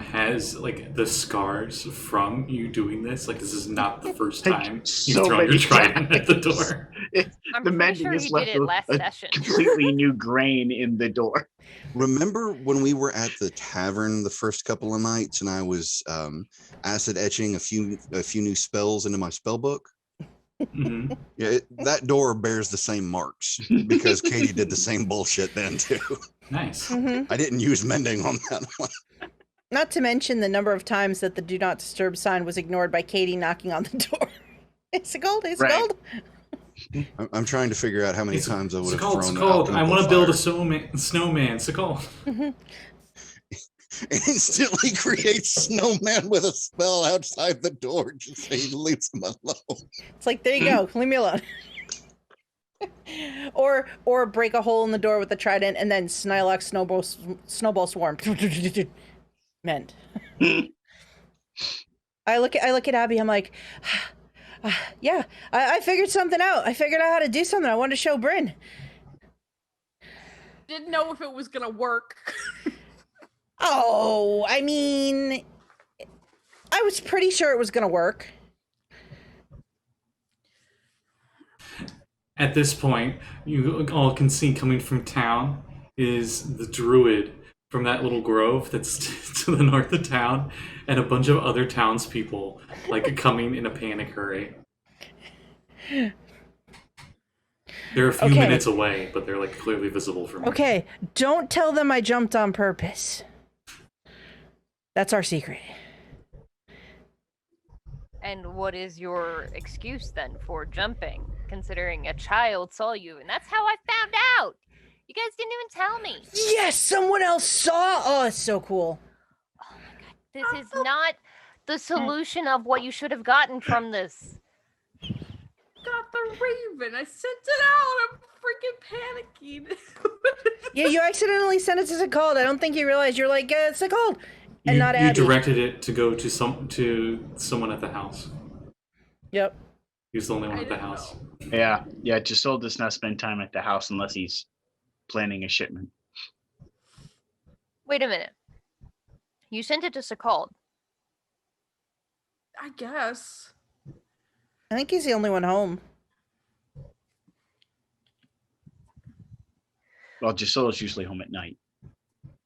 has like the scars from you doing this. Like this is not the first Like, time so you've thrown many your trident at the times. door. I'm The pretty mending sure has he left did it last a session. completely new grain in the door. Remember when we were at the tavern the first couple of nights and I was acid etching a few new spells into my spell book? Mhm. Yeah, that door bears the same marks because Katie did the same bullshit then too. Nice. Mhm. I didn't use mending on that one. Not to mention the number of times that the do not disturb sign was ignored by Katie knocking on the door. It's a gold. It's Right. gold. I'm trying to figure out how many times I would have thrown Sekald, I want to build a fire. snowman. Sekald. Instantly creates snowman with a spell outside the door just so he leaves him alone. It's like, there you go. Leave me alone. or break a hole in the door with the trident and then Snylock snowball swarm. Meant. I look at Abby. I'm like, yeah, I figured something out. I figured out how to do something. I wanted to show Bryn. Didn't know if it was gonna work. Oh, I mean, I was pretty sure it was gonna work. At this point, you all can see coming from town is the druid from that little grove that's to the north of town, and a bunch of other townspeople like coming in a panic hurry. They're a few Okay. minutes away, but they're like clearly visible from me. Okay, don't tell them I jumped on purpose. That's our secret. And what is your excuse then for jumping, considering a child saw you? And that's how I found out. You guys didn't even tell me. Yes, someone else saw. Oh, it's so cool. Oh my god, this is not the solution of what you should have gotten from this. Got the raven. I sent it out. I'm freaking panicking. Yeah, you accidentally sent it to Sekald. I don't think you realized. You're like, Sekald, and not You Abby. directed it to go to someone at the house. Yep. He's the only one I at the didn't house. Yeah. Josul does not spend time at the house unless he's planning a shipment. Wait a minute. You sent it to Sekald. I guess. I think he's the only one home. Well, Josul is usually home at night.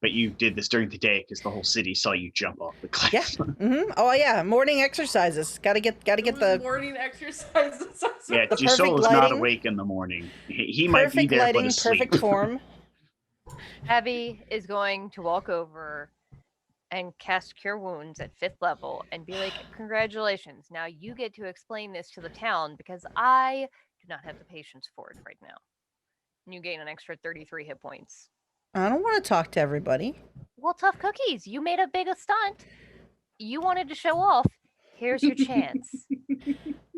But you did this during the day because the whole city saw you jump off the cliff. Yeah. Oh yeah, morning exercises. Gotta get It was the morning exercises. Yeah, The Josul perfect is not lighting. awake in the morning. He might be perfect there, lighting, but asleep. perfect form. Abby is going to walk over and cast Cure Wounds at 5th level and be like, congratulations. Now you get to explain this to the town because I do not have the patience for it right now. And you gain an extra 33 hit points. I don't want to talk to everybody. Well, tough cookies. You made a big stunt. You wanted to show off. Here's your chance.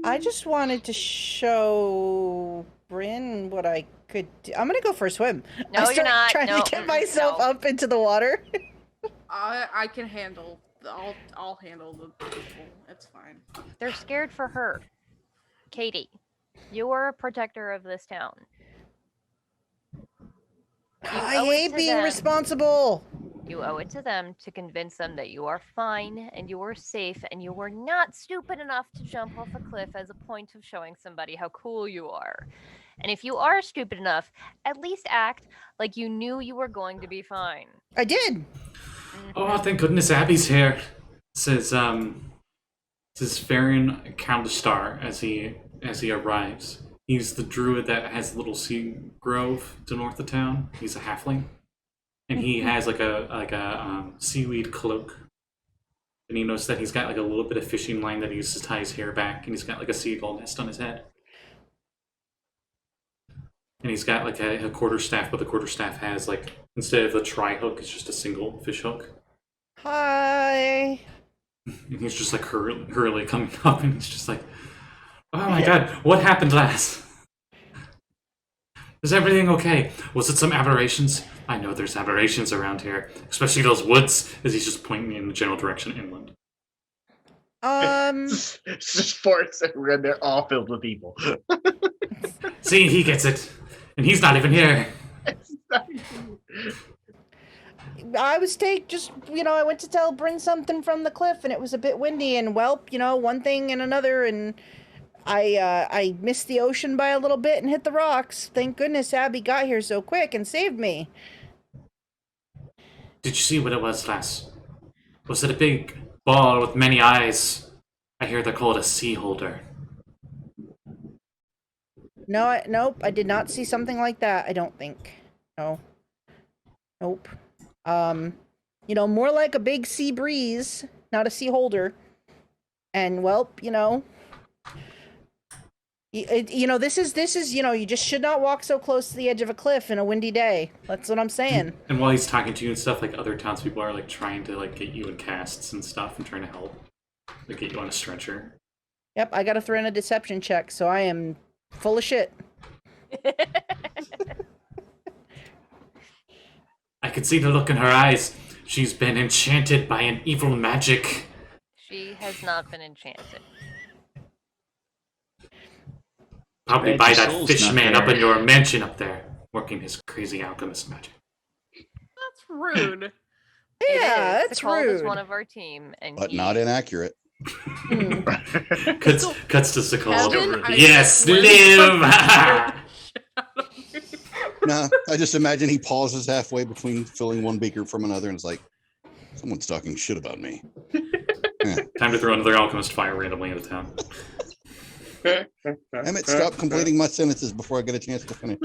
I just wanted to show Bryn what I could do. I'm gonna go for a swim. No, I you're start not. trying No, to get myself no. up into the water. I can handle. I'll handle the people. It's fine. They're scared for her. Katie, you're a protector of this town. I owe it hate to being them. responsible. You owe it to them to convince them that you are fine and you are safe and you were not stupid enough to jump off a cliff as a point of showing somebody how cool you are. And if you are stupid enough, at least act like you knew you were going to be fine. I did. Oh, thank goodness Abby's here. Says Farron Countestar as he arrives. He's the druid that has a little sea grove to north of town. He's a halfling, and he has like a seaweed cloak. And you notice that he's got like a little bit of fishing line that he uses to tie his hair back, and he's got like a seagull nest on his head. And he's got like a quarterstaff, but the quarterstaff has like, instead of the tri-hook, it's just a single fish hook. Hi. And he's just like hurriedly coming up, and he's just like, "Oh my god, what happened last? Is everything okay? Was it some aberrations? I know there's aberrations around here, especially those woods," as he's just pointing in the general direction inland. It's just forests everywhere. They're all filled with people. See, he gets it. And he's not even here. I was I went to bring something from the cliff, and it was a bit windy, and one thing and another, and I missed the ocean by a little bit and hit the rocks. Thank goodness Abby got here so quick and saved me. Did you see what it was, lass? Was it a big ball with many eyes? I hear they're called a sea holder. No, nope, I did not see something like that. I don't think. No. Nope. More like a big sea breeze, not a sea holder. And this is you just should not walk so close to the edge of a cliff in a windy day. That's what I'm saying. And while he's talking to you and stuff, like other townspeople are like trying to like get you in casts and stuff and trying to help, like get you on a stretcher. Yep, I gotta throw in a deception check, so I am full of shit. I could see the look in her eyes. She's been enchanted by an evil magic. She has not been enchanted. Probably Red by that Soul's fish not man there. up in your mansion up there, working his crazy alchemist magic. That's rude. Yeah, It is. that's Sekald is rude. one of our team, and But he- not inaccurate. Cuts to Sekald. Kevin, I Yes, swear live! Nah, I just imagine he pauses halfway between filling one beaker from another and is like, someone's talking shit about me. Time to throw another alchemist fire randomly into town. Emmett, stop completing my sentences before I get a chance to finish.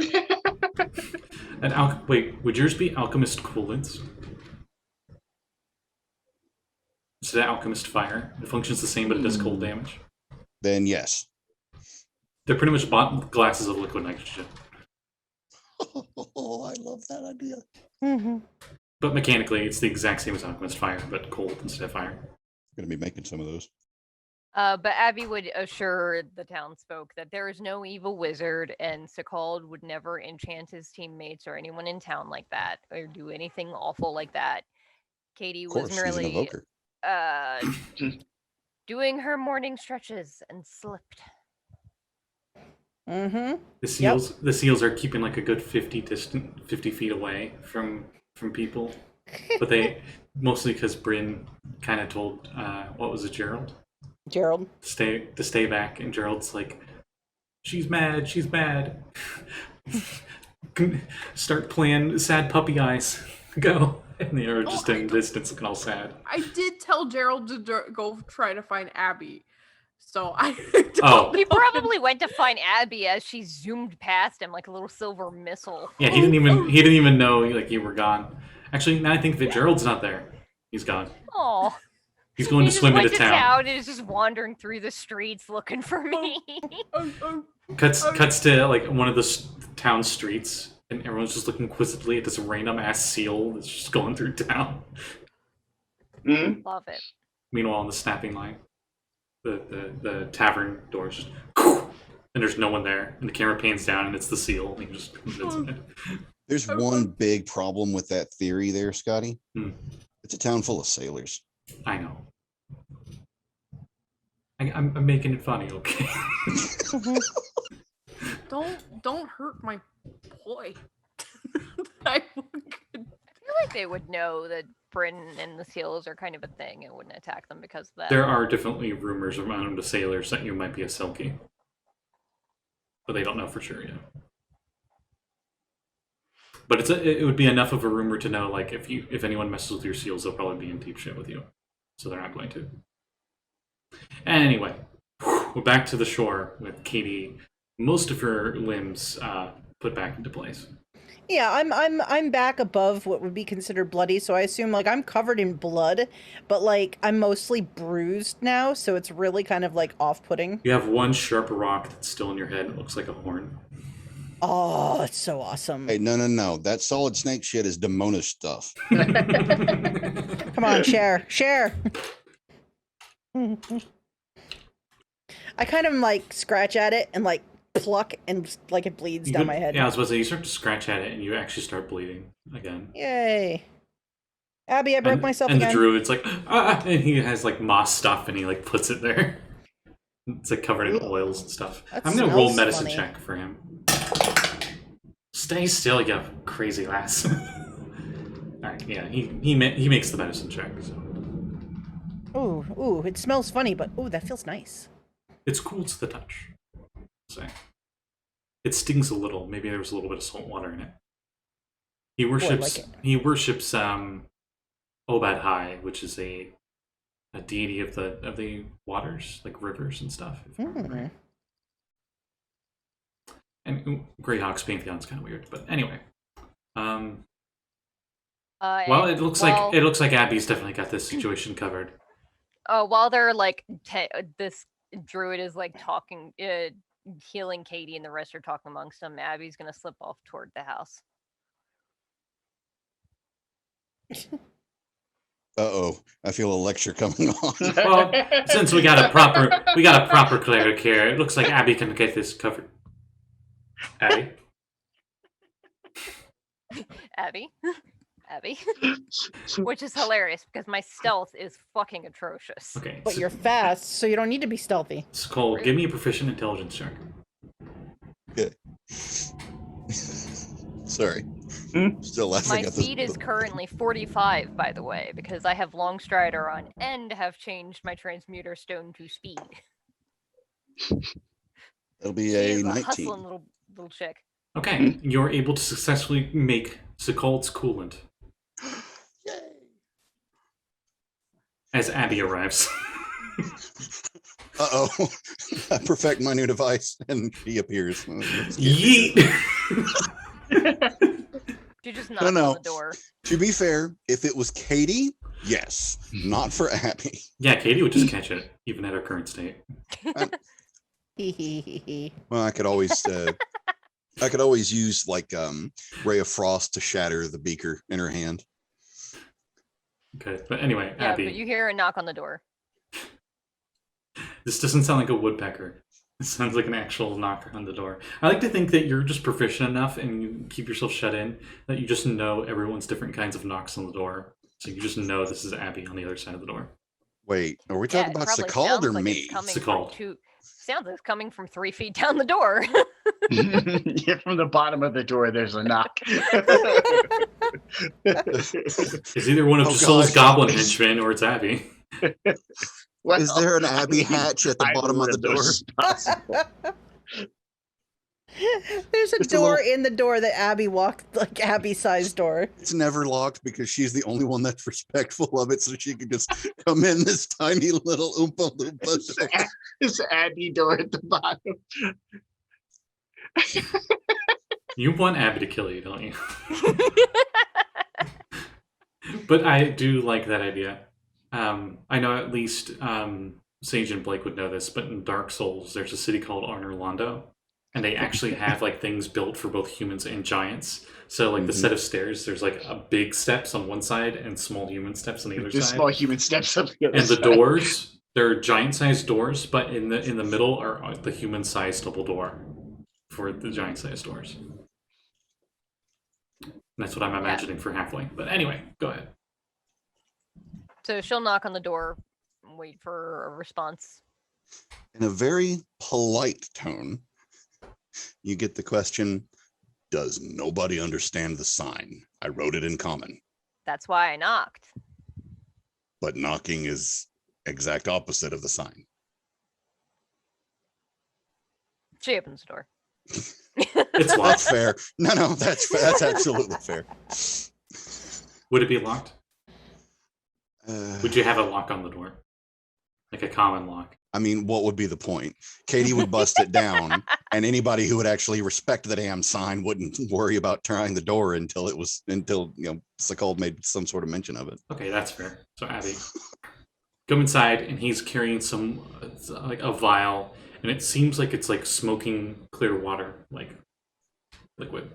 And wait, would yours be Alchemist Coolants? Instead of Alchemist Fire. It functions the same, but it does cold damage. Then yes. They're pretty much glasses of liquid nitrogen. Oh, I love that idea. Mm-hmm. But mechanically, it's the exact same as Alchemist Fire, but cold instead of fire. I'm going to be making some of those. But Abby would assure the townsfolk that there is no evil wizard, and Sekald would never enchant his teammates or anyone in town like that, or do anything awful like that. Kade Of course, was she's an merely evoker. doing her morning stretches and slipped. Mm-hmm. The seals are keeping like a good 50 feet away from people, but they mostly because Bryn kind of told what was it, Gerald to stay back, and Gerald's like, she's mad, start playing sad puppy eyes, go. And they are just in the distance looking all sad. I did tell Gerald to go try to find Abby. So I He probably went to find Abby as she zoomed past him like a little silver missile. Yeah, he didn't even know like you were gone. Actually, now I think that Gerald's not there. He's gone. Oh. He's going to swim into town. And is just wandering through the streets looking for me. Cuts to like one of the town streets, and everyone's just looking quizzically at this random ass seal that's just going through town. Mm-hmm. Love it. Meanwhile, on the snapping line, the tavern doors just, and there's no one there, and the camera pans down, and it's the seal. And he just There's one big problem with that theory there, Scotty. Hmm. It's a town full of sailors. I know. I'm making it funny, okay? Don't hurt my boy. I feel like they would know that Bryn and the seals are kind of a thing and wouldn't attack them because of that. There are definitely rumors around the sailors that you might be a Selkie, but they don't know for sure yet. But it would be enough of a rumor to know, like, if anyone messes with your seals, they'll probably be in deep shit with you. So they're not going to. Anyway, we're back to the shore with Kade. Most of her limbs put back into place. Yeah, I'm back above what would be considered bloody, so I assume like I'm covered in blood, but like I'm mostly bruised now, so it's really kind of like off-putting. You have one sharp rock that's still in your head. It looks like a horn. Oh, it's so awesome. Hey, no. That solid snake shit is demonish stuff. Come on, share. I kind of like scratch at it and like pluck and like it bleeds down my head. Yeah, I was supposed to say, you start to scratch at it and you actually start bleeding again. Yay. Abby, I broke myself again. And the druid's like, and he has like moss stuff and he like puts it there. It's like covered in oils and stuff. I'm gonna roll medicine check for him. Stay still, you crazy lass. Alright, yeah, he makes the medicine check. So. Ooh, it smells funny, but ooh, that feels nice. It's cool to the touch. Say. It stings a little. Maybe there was a little bit of salt water in it. He worships Obad High, which is a deity of the waters, like rivers and stuff. Right? And Greyhawk's Pantheon's kind of weird, but anyway. Well, it looks like Abby's definitely got this situation covered. While they're like this druid is like talking, healing Kade, and the rest are talking amongst them, Abby's gonna slip off toward the house. Uh-oh, I feel a lecture coming on. Well, since we got a proper cleric here, it looks like Abby can get this covered. Abby, which is hilarious because my stealth is fucking atrocious. Okay, but you're fast, so you don't need to be stealthy. Cole, give me a proficient intelligence check. Good. Sorry. Still laughing My at this. speed is currently 45, by the way, because I have long strider on and have changed my transmuter stone to speed. It'll be a 19. Hustling little chick. Okay, you're able to successfully make Sekald's coolant. Yay! As Abby arrives. Uh-oh. I perfect my new device, and he appears. Yeet. You just knocked on the door. To be fair, if it was Katie, yes. Not for Abby. Yeah, Katie would just catch it, even at her current state. Well, I could always use like Ray of Frost to shatter the beaker in her hand. Okay, but anyway, Yeah, Abby. but you hear a knock on the door. This doesn't sound like a woodpecker. It sounds like an actual knock on the door. I like to think that you're just proficient enough and you keep yourself shut in that you just know everyone's different kinds of knocks on the door. So you just know this is Abby on the other side of the door. Wait, are we talking about Sekald or me? Sekald. Sounds like it's coming from 3 feet down the door. Yeah, from the bottom of the door, there's a knock. It's either one of Josul's goblin henchmen or it's Abby. Well, is there an Abby hatch at the bottom of the door? There's a door in the door that Abby walked, like Abby-sized door. It's never locked because she's the only one that's respectful of it, so she can just come in this tiny little oompa loompa. It's Abby door at the bottom. You want Abby to kill you, don't you? But I do like that idea. I know at least Saege and Blake would know this, but in Dark Souls, there's a city called Arnorlando, and they actually have like things built for both humans and giants. So like the set of stairs, there's like a big steps on one side and small human steps on the other side. Small human steps on the other and side. the doors, they're giant-sized doors, but in the middle are the human-sized double door for the giant-sized doors. And that's what I'm imagining for Halfling. But anyway, go ahead. So she'll knock on the door and wait for a response. In a very polite tone, you get the question, does nobody understand the sign? I wrote it in common. That's why I knocked. But knocking is exact opposite of the sign. She opens the door. It's locked. That's fair. No, that's absolutely fair. Would it be locked? Would you have a Uh, lock on the door? Like a common lock? I mean, what would be the point? Katie would bust it down, and anybody who would actually respect the damn sign wouldn't worry about trying the door until Sekald made some sort of mention of it. Okay, that's fair. So Abby, come inside, and he's carrying some like a vial, and it seems like it's like smoking clear water, like liquid.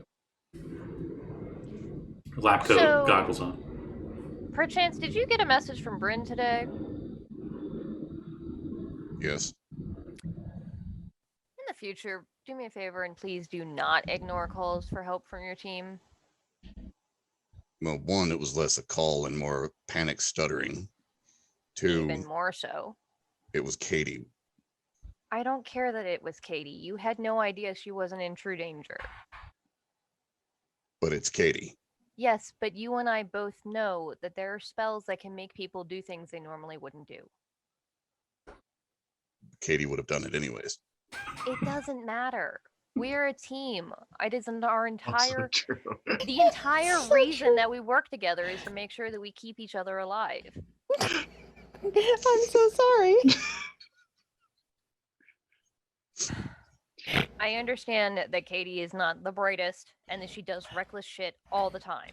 Lab coat, goggles on. Perchance, did you get a message from Bryn today? Yes. In the future, do me a favor and please do not ignore calls for help from your team. Well, one, it was less a call and more panic stuttering. Two, Even more so. it was Katie. I don't care that it was Katie. You had no idea she wasn't in true danger. But it's Katie. Yes, but you and I both know that there are spells that can make people do things they normally wouldn't do. Katie would have done it anyways. It doesn't matter. We're a team. It isn't our entire... True. The entire reason that we work together is to make sure that we keep each other alive. I'm so sorry. I understand that Katie is not the brightest and that she does reckless shit all the time.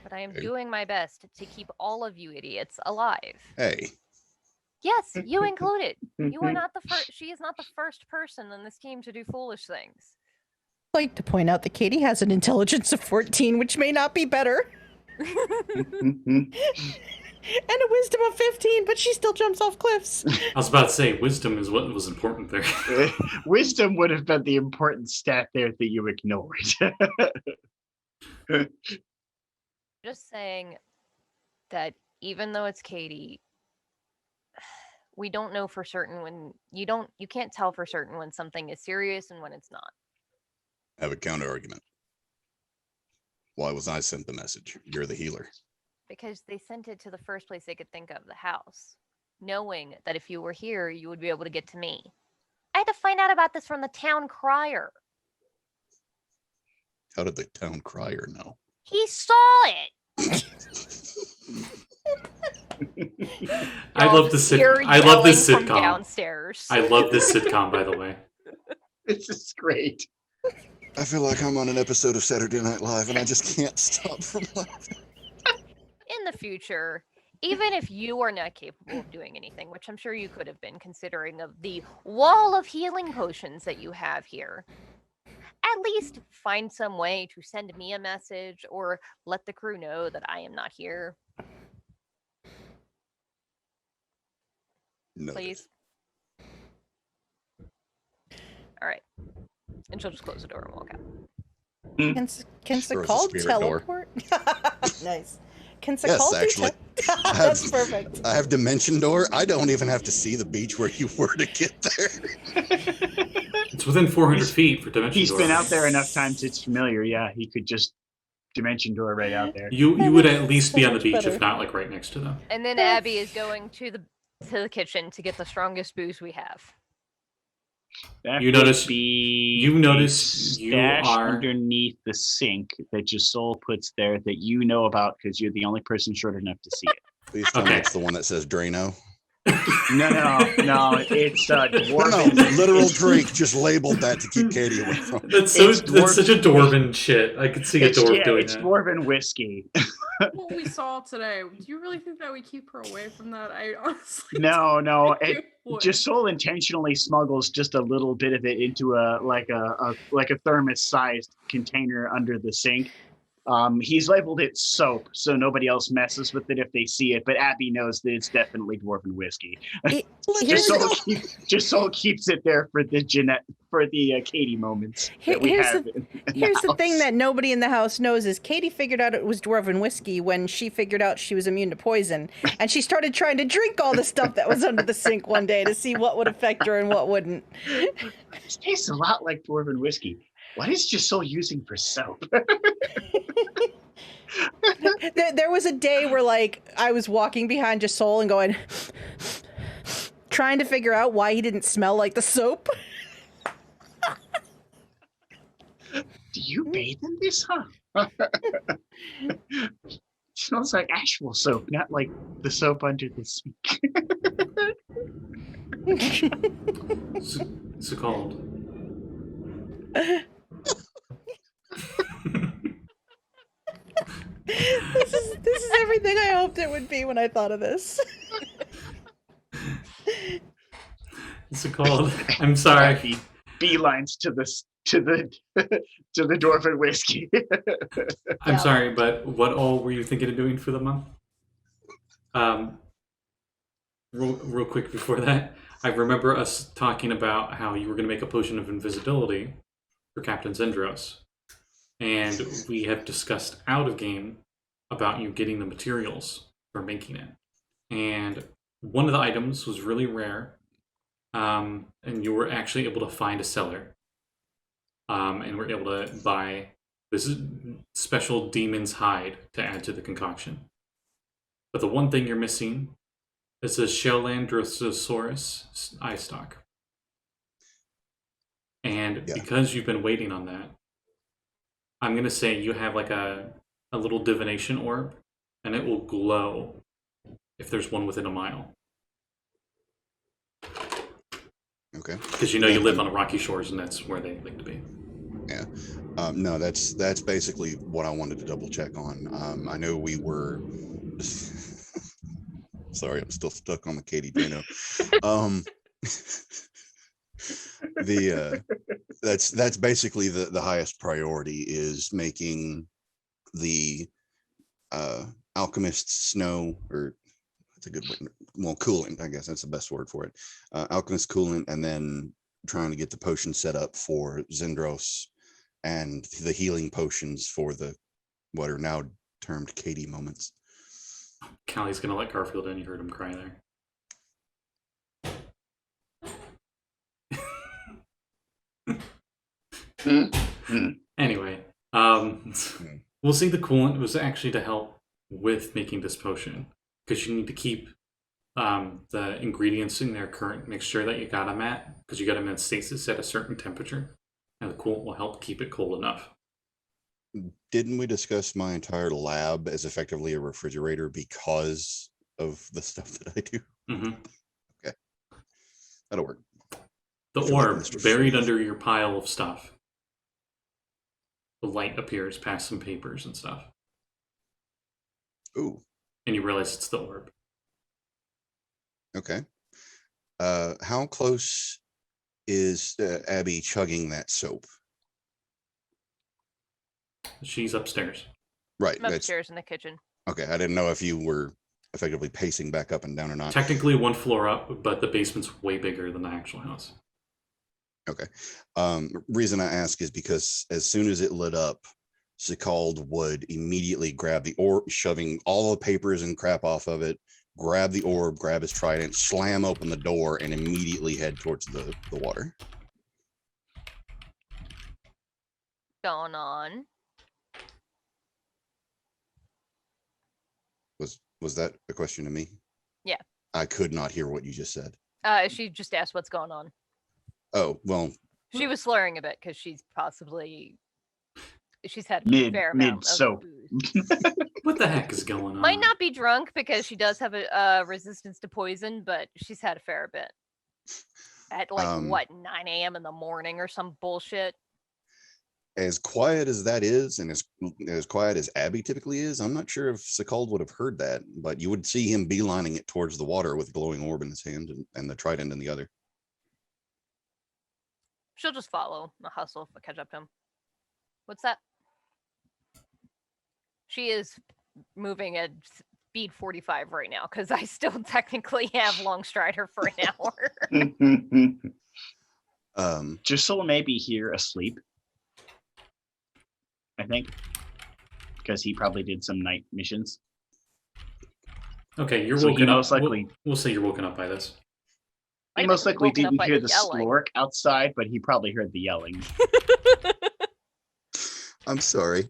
But I am doing my best to keep all of you idiots alive. Hey, Yes, you included. You are not the first. She is not the first person in this team to do foolish things. I'd like to point out that Katie has an intelligence of 14, which may not be better, and a wisdom of 15, but she still jumps off cliffs. I was about to say, wisdom is what was important there. Wisdom would have been the important stat there that you ignored. Just saying that even though it's Katie, we don't know for certain when you can't tell for certain when something is serious and when it's not. I have a counter argument. Why was I sent the message? You're the healer. Because they sent it to the first place they could think of, the house, knowing that if you were here, you would be able to get to me. I had to find out about this from the town crier. How did the town crier know? He saw it. I Y'all love just this. hear I love this yelling from sitcom. downstairs. I love this sitcom, by the way. This is great. I feel like I'm on an episode of Saturday Night Live, and I just can't stop from laughing. In the future, even if you are not capable of doing anything, which I'm sure you could have been considering of the wall of healing potions that you have here, at least find some way to send me a message or let the crew know that I am not here. No, Please. All right. And she'll just close the door and walk out. Can Throws the Sekald spirit door. teleport? Nice. Can Yes, Sekald do actually. That's perfect. I have Dimension Door. I don't even have to see the beach where you were to get there. It's within 400 feet for Dimension He's Door. been out there enough times it's familiar. Yeah, he could just Dimension Door right out there. You That would makes at it least so be on the much beach, better. if not like right next to them. And then Abby is going to the kitchen to get the strongest booze we have. That You would notice- be you a notice you stash are- underneath the sink that Josul puts there that you know about because you're the only person short enough to see it. Please tell me Okay. it's the one that says Drano. No, it's No, dwarven. literal it's- Drake just labeled that to keep Kade away from it. That's such a dwarven shit. I could see a dwarf doing it's that. dwarven whiskey. What we saw today, do you really think that we keep her away from that? I honestly No, think you would. Josul intentionally smuggles just a little bit of it into a thermos-sized container under the sink. He's labeled it soap, so nobody else messes with it if they see it. But Abby knows that it's definitely dwarven whiskey. Here's Josul keeps it there for the Jeanette, for the Katie moments that we Here's have. Here's the thing that nobody in the house knows is Katie figured out it was dwarven whiskey when she figured out she was immune to poison, and she started trying to drink all the stuff that was under the sink one day to see what would affect her and what wouldn't. This tastes a lot like dwarven whiskey. What is Josul using for soap? There was a day where, like, I was walking behind Josul and going, trying to figure out why he didn't smell like the soap. Do you bathe in this, huh? Smells like actual soap, not like the soap under the sink. It's called. This is everything I hoped it would be when I thought of this. It's called. I'm sorry. Abby beelines to the dwarven whiskey. I'm sorry, but what all were you thinking of doing for the month? Real quick before that, I remember us talking about how you were going to make a potion of invisibility for Captain Zendros. And we have discussed out of game about you getting the materials for making it. And one of the items was really rare, and you were actually able to find a seller. And were able to buy this special demon's hide to add to the concoction. But the one thing you're missing is a Shellandrosaurus eye stalk. And because you've been waiting on that, I'm going to say you have like a little divination orb, and it will glow if there's one within a mile. Okay. Because you know you live on the rocky shores, and that's where they like to be. Yeah. No, that's basically what I wanted to double check on. I know we were. Sorry, I'm still stuck on the Katie Dano. That's basically the highest priority is making the alchemist snow, or that's a good word. Well, coolant, I guess that's the best word for it. Alchemist coolant, and then trying to get the potion set up for Zendros and the healing potions for the what are now termed Katie moments. Callie's gonna let Garfield in. You heard him cry there. Anyway, we'll see. The coolant was actually to help with making this potion, because you need to keep the ingredients in their current mixture that you got them at, because you got them in stasis at a certain temperature, and the coolant will help keep it cold enough. Didn't we discuss my entire lab as effectively a refrigerator because of the stuff that I do. Mm-hmm. Okay, that'll work. The I feel like orb Mr. buried Freeze. under your pile of stuff. The light appears past some papers and stuff, Ooh, and you realize it's the orb. okay. How close is Abby chugging that soap? She's upstairs. Right. I'm upstairs in the kitchen. Okay. I didn't know if you were effectively pacing back up and down or not. Technically one floor up, but the basement's way bigger than the actual house. Okay. Reason I ask is because as soon as it lit up, Sekald would immediately grab the orb, shoving all the papers and crap off of it, grab the orb, grab his trident, slam open the door, and immediately head towards the water. Going on. Was that a question to me? Yeah. I could not hear what you just said. She just asked what's going on. Oh, well, She was slurring a bit because she's had a fair amount of soap. booze. What the heck is going on? Might not be drunk because she does have a resistance to poison, but she's had a fair bit. At like 9 a.m. in the morning or some bullshit. as quiet as that is, and as quiet as Abby typically is, I'm not sure if Sekald would have heard that, but you would see him beelining it towards the water with a glowing orb in his hand and the trident in the other. She'll just follow the hustle if I catch up to him. What's that? She is moving at speed 45 right now because I still technically have long strider for an hour. Josul may be here asleep, I think, because he probably did some night missions. Okay, you're So he woken up. most likely- We'll say you're woken up by this. He Might most have been likely woken up didn't by hear the the yelling. slork outside, but he probably heard the yelling. I'm sorry.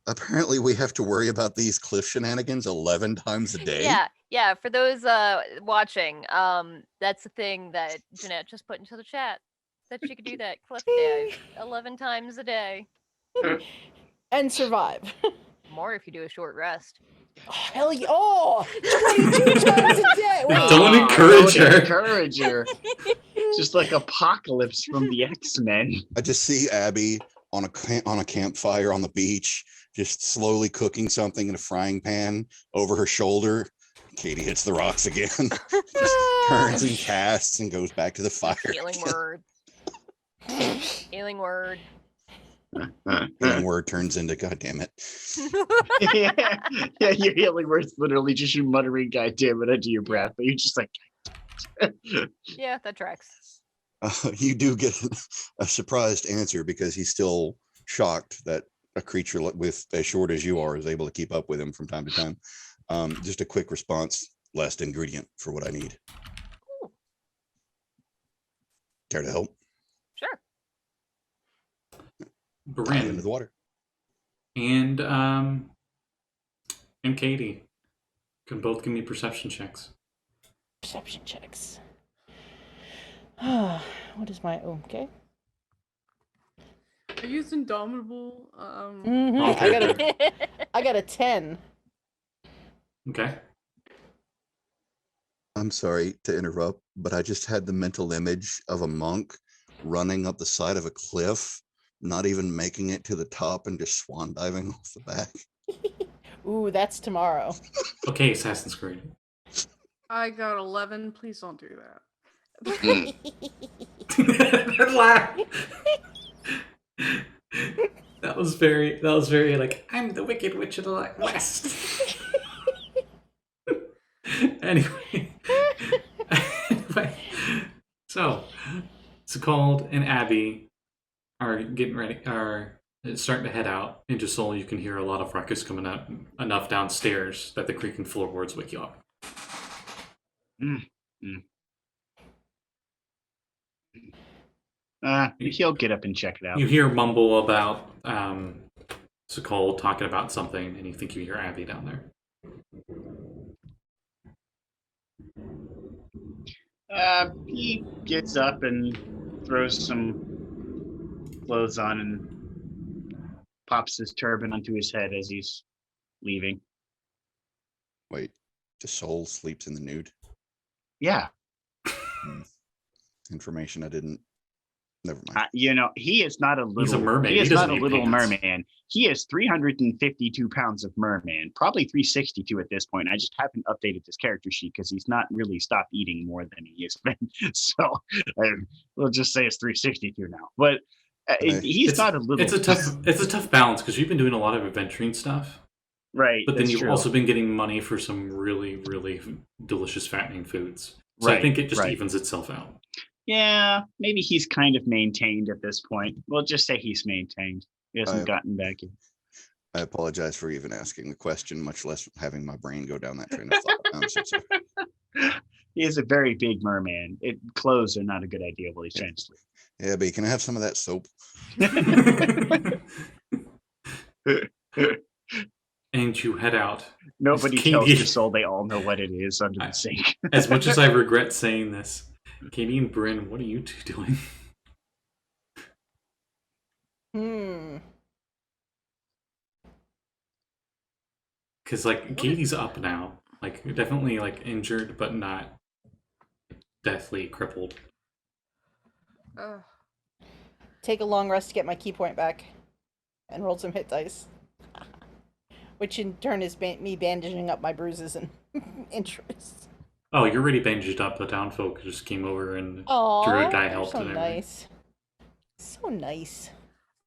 Apparently we have to worry about these cliff shenanigans 11 times a day. Yeah. For those watching, that's the thing that Jeanette just put into the chat. That she could do that cliff dive 11 times a day. And survive. More if you do a short rest. Oh, hell yeah. Oh, 22 times a day. Wait. Don't encourage Don't her. Encourage her. Just like Apocalypse from the X-Men. I just see Abby on a campfire on the beach, just slowly cooking something in a frying pan over her shoulder. Katie hits the rocks again, just turns and casts and goes back to the fire. Healing word. Healing word. Healing word turns into God damn it. yeah, your healing word's literally just you muttering "God damn it" under your breath, but you're just like. Yeah, that tracks. You do get a surprised answer because he's still shocked that a creature with as short as you are is able to keep up with him from time to time. Just a quick response, last ingredient for what I need. Ooh. Care to help? Sure. Dive into Bryn the water. and Katie can both give me perception checks. Perception checks. What is my okay? I used Indomitable. Okay. I got a 10. Okay. I'm sorry to interrupt, but I just had the mental image of a monk running up the side of a cliff, not even making it to the top and just swan diving off the back. Ooh, that's tomorrow. Okay, Assassin's Creed. I got 11. Please don't do that. That laugh. That was very like, I'm the Wicked Witch of the West. Anyway. So Sekald and Abby are getting ready, are starting to head out. In Josul, you can hear a lot of ruckus coming out enough downstairs that the creaking floorboards wake you up. He'll get up and check it out. You hear mumble about Sekald talking about something, and you think you hear Abby down there. He gets up and throws some clothes on and pops his turban onto his head as he's leaving. Wait, The soul sleeps in the nude. Yeah. Information I didn't. Never mind. He is not a little. He's a mermaid. He is He doesn't not a need little pants. merman. He is 352 pounds of merman, probably 362 at this point. I just haven't updated this character sheet because he's not really stopped eating more than he has been. So we'll just say it's 362 now. But he's not a little. It's a tough balance because you've been doing a lot of adventuring stuff, right? But then you've true. also been getting money for some really, really delicious fattening foods. So Right, I think it just right. evens itself out. Yeah, maybe he's kind of maintained at this point. We'll just say he's maintained. He hasn't gotten back in. I apologize for even asking the question, much less having my brain go down that train of thought. I'm so sorry. He is a very big merman. Clothes are not a good idea while he's trying to sleep. Yeah, but can I have some of that soap? And you head out. Nobody Kade. tells your soul they all know what it is under the sink. As much as I regret saying this, Kade and Bryn, what are you two doing? Because, like, Kade's up now. Like, definitely, like, injured, but not deathly crippled. Take a long rest to get my key point back. And roll some hit dice. Which in turn is me bandaging up my bruises and injuries. Oh, you're already bandaged up. The townfolk just came over and Aww, Druid guy helped. so and everything. nice. So nice.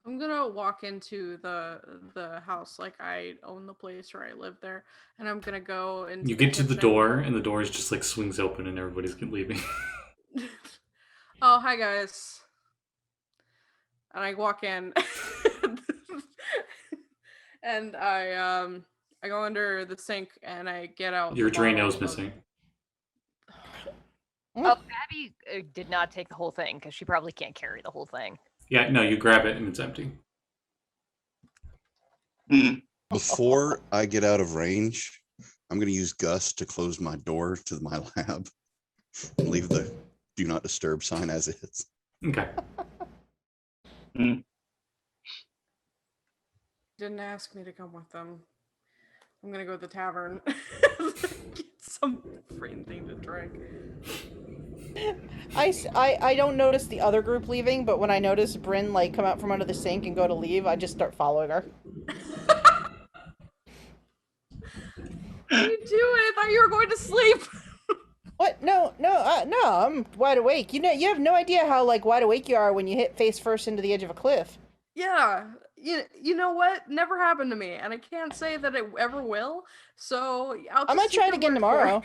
I'm gonna walk into the house like I own the place or I live there, and I'm gonna go and You get to the door, and the door is just like swings open, and everybody's leaving. Oh, hi guys. And I walk in, and I go under the sink and I get out. Your the bottle Drano's of- missing. Oh, Abby did not take the whole thing because she probably can't carry the whole thing. Yeah, no, you grab it and it's empty. Before I get out of range, I'm going to use Gus to close my door to my lab and leave the do not disturb sign as is. Okay. Didn't ask me to come with them. I'm gonna go to the tavern. Get some freaking thing to drink. I don't notice the other group leaving, but when I notice Bryn like come out from under the sink and go to leave, I just start following her. What are you doing? I thought you were going to sleep. What? No, I'm wide awake. You have no idea how like wide awake you are when you hit face first into the edge of a cliff. Yeah, you know what? Never happened to me, and I can't say that it ever will. So I might try it again tomorrow.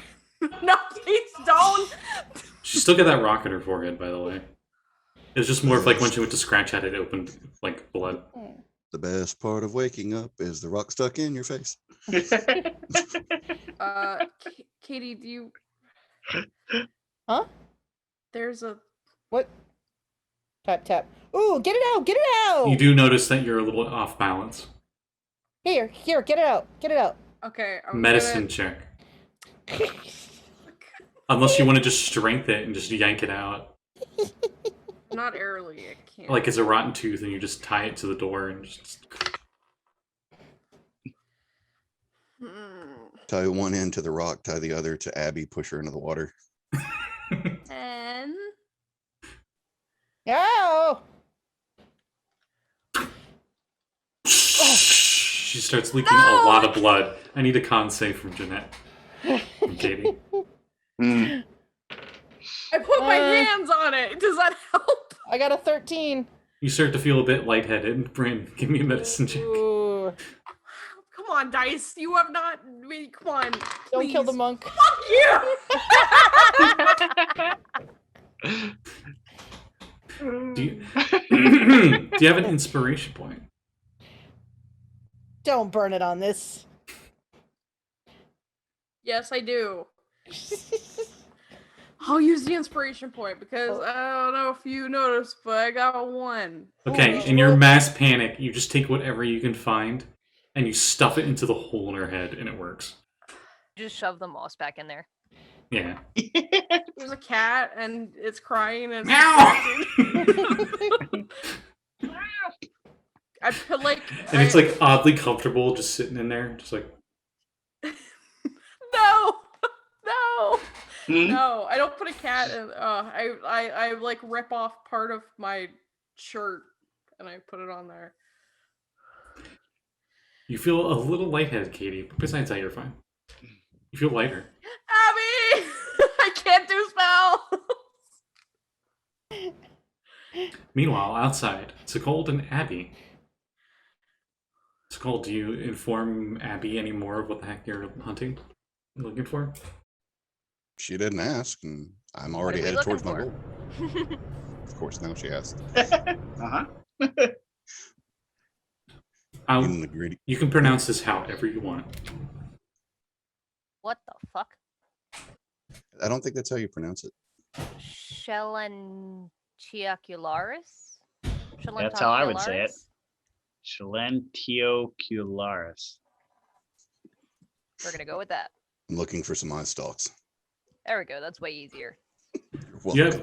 No, please don't. She still got that rock in her forehead, by the way. It was just more of like when she went to scratch at it, it opened like blood. The best part of waking up is the rock stuck in your face. Katie, do you? Huh? There's a What? Tap tap. Ooh, get it out! Get it out! You do notice that you're a little off balance. Here, get it out! Get it out! okay. I'm Medicine check. Unless you want to just strength it and just yank it out. Not early. I can't. Like it's a rotten tooth and you just tie it to the door and just... Tie one end to the rock, tie the other to Abby, push her into the water. 10. Ow! She starts leaking a lot of blood. I need a con save from Jeanette. From Katie. I put my hands on it. Does that help? I got a 13. You start to feel a bit lightheaded. Bryn, give me a medicine check. Ooh. Come on, dice. You have not. Come on. Don't kill the please. monk. Fuck you. Do you have an inspiration point? Don't burn it on this. Yes, I do. I'll use the inspiration point because I don't know if you noticed, but I got one. Okay, in your mass panic, you just take whatever you can find and you stuff it into the hole in her head and it works. Just shove the moss back in there. Yeah. There's a cat and it's crying and Meow! I put like And it's like oddly comfortable just sitting in there, just like... no. No, I don't put a cat in. I like rip off part of my shirt and I put it on there. You feel a little lightheaded, Katie, but besides that, you're fine. You feel lighter. Abby! I can't do spells! Meanwhile, outside, Sekald and Abby. Sekald, do you inform Abby any more of what the heck you're hunting? Looking for? She didn't ask, and I'm already headed towards my goal. Of course, now she asked. Uh-huh. You can pronounce this however you want. What the fuck? I don't think that's how you pronounce it. Shalentiocularis? That's how I would say it. Shalentiocularis. We're gonna go with that. I'm looking for some eye stalks. There we go. That's way easier. Yeah,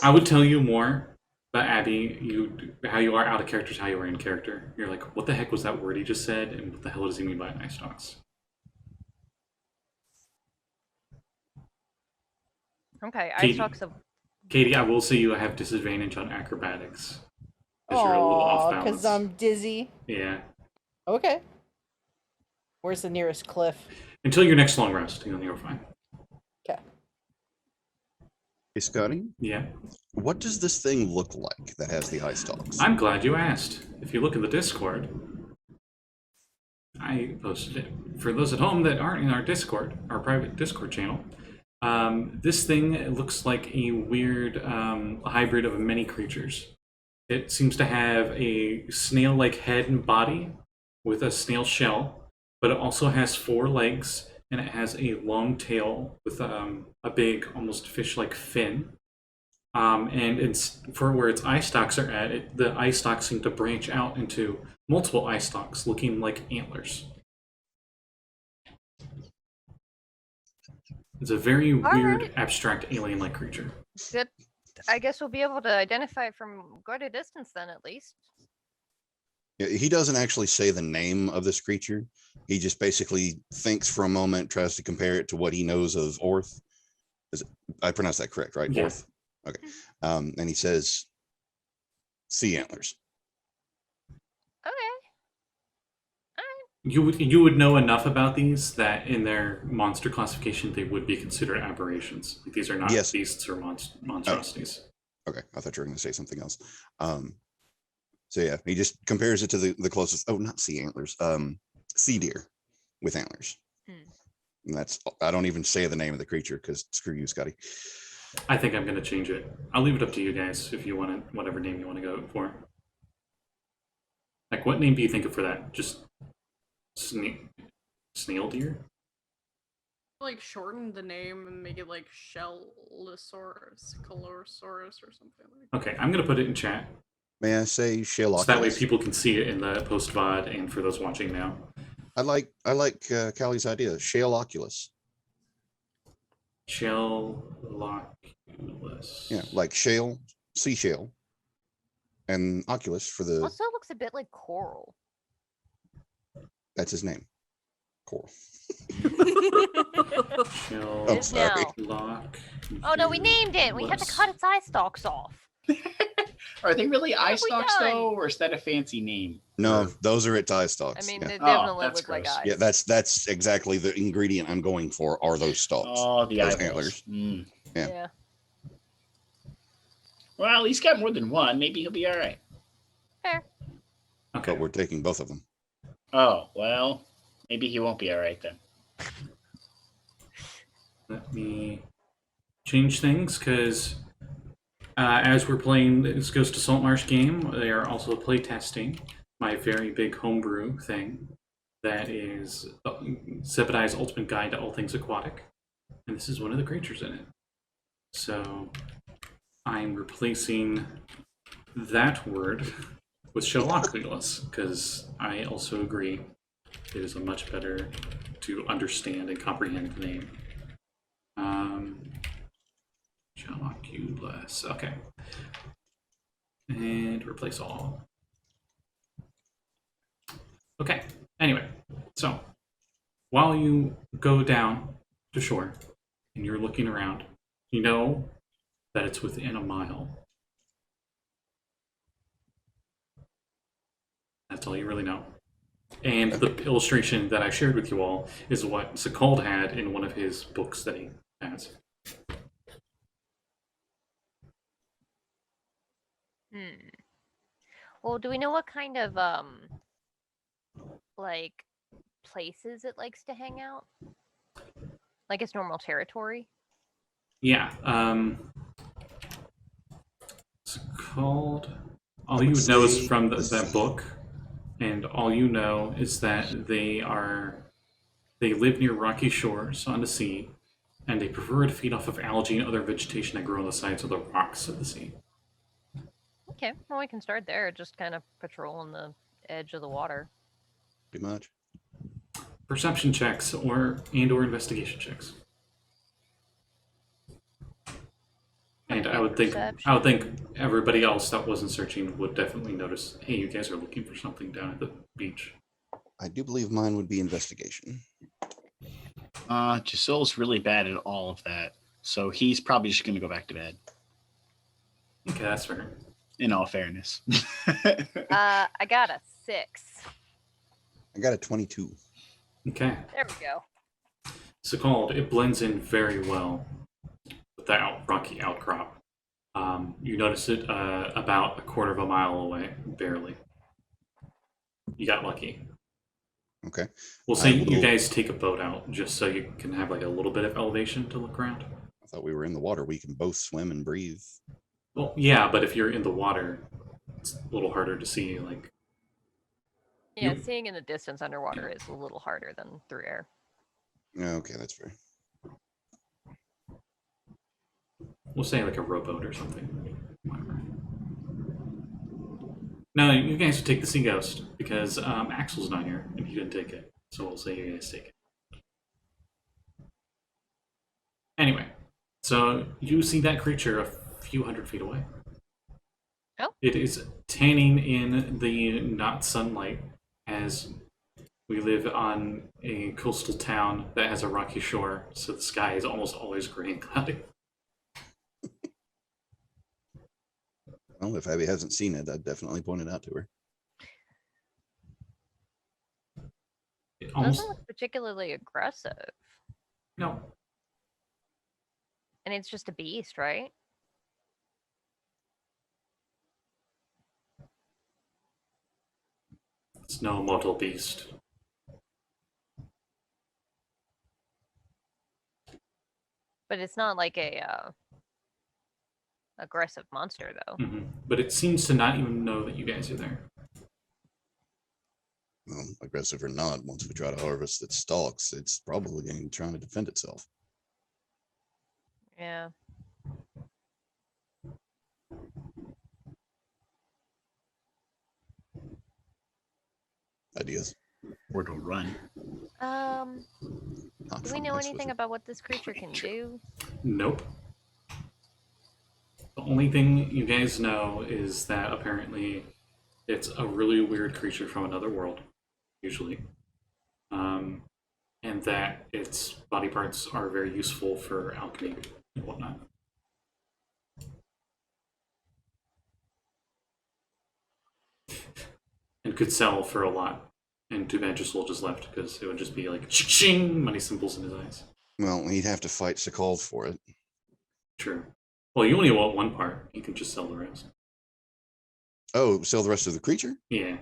I would tell you more, but Abby, how you are out of character is how you are in character. You're like, what the heck was that word he just said, and what the hell does he mean by eye stalks? Okay, eye stalks of. Katie, I will say you have disadvantage on acrobatics. Because you're a little off balance. Because I'm dizzy. Yeah. Okay. Where's the nearest cliff? Until your next long rest, and then you're fine. Okay. Hey, Scotty? Yeah? What does this thing look like that has the eye stalks? I'm glad you asked. If you look at the Discord, I posted it. For those at home that aren't in our Discord, our private Discord channel, this thing looks like a weird hybrid of many creatures. It seems to have a snail-like head and body with a snail shell, but it also has 4 legs, and it has a long tail with a big, almost fish-like fin. And it's, for where its eye stalks are at, the eye stalks seem to branch out into multiple eye stalks, looking like antlers. It's a very weird, abstract, alien-like creature. Good. I guess we'll be able to identify it from quite a distance then, at least. Yeah, he doesn't actually say the name of this creature. He just basically thinks for a moment, tries to compare it to what he knows of Orth. I pronounced that correct, right? Yeah. Orth. Okay. And he says, sea antlers. Okay. You would know enough about these that in their monster classification they would be considered aberrations. Like, these are not beasts or monstrosities. Oh. Okay, I thought you were going to say something else. So yeah, he just compares it to the closest. Oh, not sea antlers. Sea deer with antlers. And that's. I don't even say the name of the creature because screw you, Scotty. I think I'm going to change it. I'll leave it up to you guys if you want it, whatever name you want to go for. Like, what name do you think of for that? Just snail deer? Like shorten the name and make it like Shellosaurus, Calorosaurus or something like that. Okay, I'm going to put it in chat. May I say Shaloculus? So that way people can see it in the post VOD and for those watching now. I like Callie's idea. Shaloculus. Shelloculus. Yeah, like shale, seashell, and oculus for the. Also looks a bit like coral. That's his name. Coral. I'm sorry. Oh no, we named it. We had to cut its eye stalks off. Are they really eye have we stalks done? though, or is that a fancy name? No, those are its eye stalks. I mean, yeah. they definitely that's look like gross. eyes. Yeah, that's exactly the ingredient I'm going for. Are those stalks? Oh, the Those eyeballs. antlers. Mm. Yeah. Well, he's got more than one. Maybe he'll be all right. Fair. Okay. But we're taking both of them. Oh, well, maybe he won't be all right then. Let me change things, because as we're playing this Ghost of Saltmarsh game, they are also play testing my very big homebrew thing that is Zebediah's Ultimate Guide to All Things Aquatic. And this is one of the creatures in it. So I'm replacing that word with Shelloculus, because I also agree it is a much better to understand and comprehend name. Shelloculus. Okay. And replace all. Okay. Anyway, so while you go down to shore and you're looking around. You know that it's within a mile. That's all you really know. And the illustration that I shared with you all is what Sekald had in one of his books that he has. Well, do we know what kind of like places it likes to hang out? Like its normal territory? Yeah. Sekald. All you would know is from that book, and all you know is that they live near rocky shores on the sea, and they prefer to feed off of algae and other vegetation that grow on the sides of the rocks of the sea. Okay, well, we can start there. Just kind of patrolling the edge of the water. Pretty much. Perception checks or investigation checks. And I would think everybody else that wasn't searching would definitely notice, hey, you guys are looking for something down at the beach. I do believe mine would be investigation. Josul's really bad at all of that, so he's probably just going to go back to bed. Okay, that's fair. In all fairness. I got a 6. I got a 22. There Okay. we go. Sekald, it blends in very well with that rocky outcrop. You notice it about a quarter of a mile away, barely. You got lucky. Okay. We'll say you guys take a boat out just so you can have like a little bit of elevation to look around. I thought we were in the water. We can both swim and breathe. Well, yeah, but if you're in the water, it's a little harder to see. Like, Yeah, seeing in the distance underwater is a little harder than through air. Okay, that's fair. We'll say like a rowboat or something. No, you guys would take the Sea Ghost because Axel's not here and he didn't take it. So we'll say you guys take it. Anyway, so you see that creature a few hundred feet away. Oh. It is tanning in the not sunlight as we live on a coastal town that has a rocky shore, so the sky is almost always gray and cloudy. Well, if Abby hasn't seen it, I'd definitely point it out to her. It almost Doesn't look particularly aggressive. no. And it's just a beast, right? It's no mortal beast. But it's not like a aggressive monster, though. Mm-hmm. But it seems to not even know that you guys are there. Well, aggressive or not, once we try to harvest its stalks, it's probably going to be trying to defend itself. Yeah. Ideas? Or to run. Not Do we from know this anything wizard. about what this creature can do? Nope. The only thing you guys know is that apparently it's a really weird creature from another world, usually. And that its body parts are very useful for alchemy and whatnot. And could sell for a lot. And too bad Josul just left because it would just be like ching money symbols in his eyes. Well, he'd have to fight Sekald for it. True. Well, you only want one part. You can just sell the rest. Oh, sell the rest of the creature? Yeah.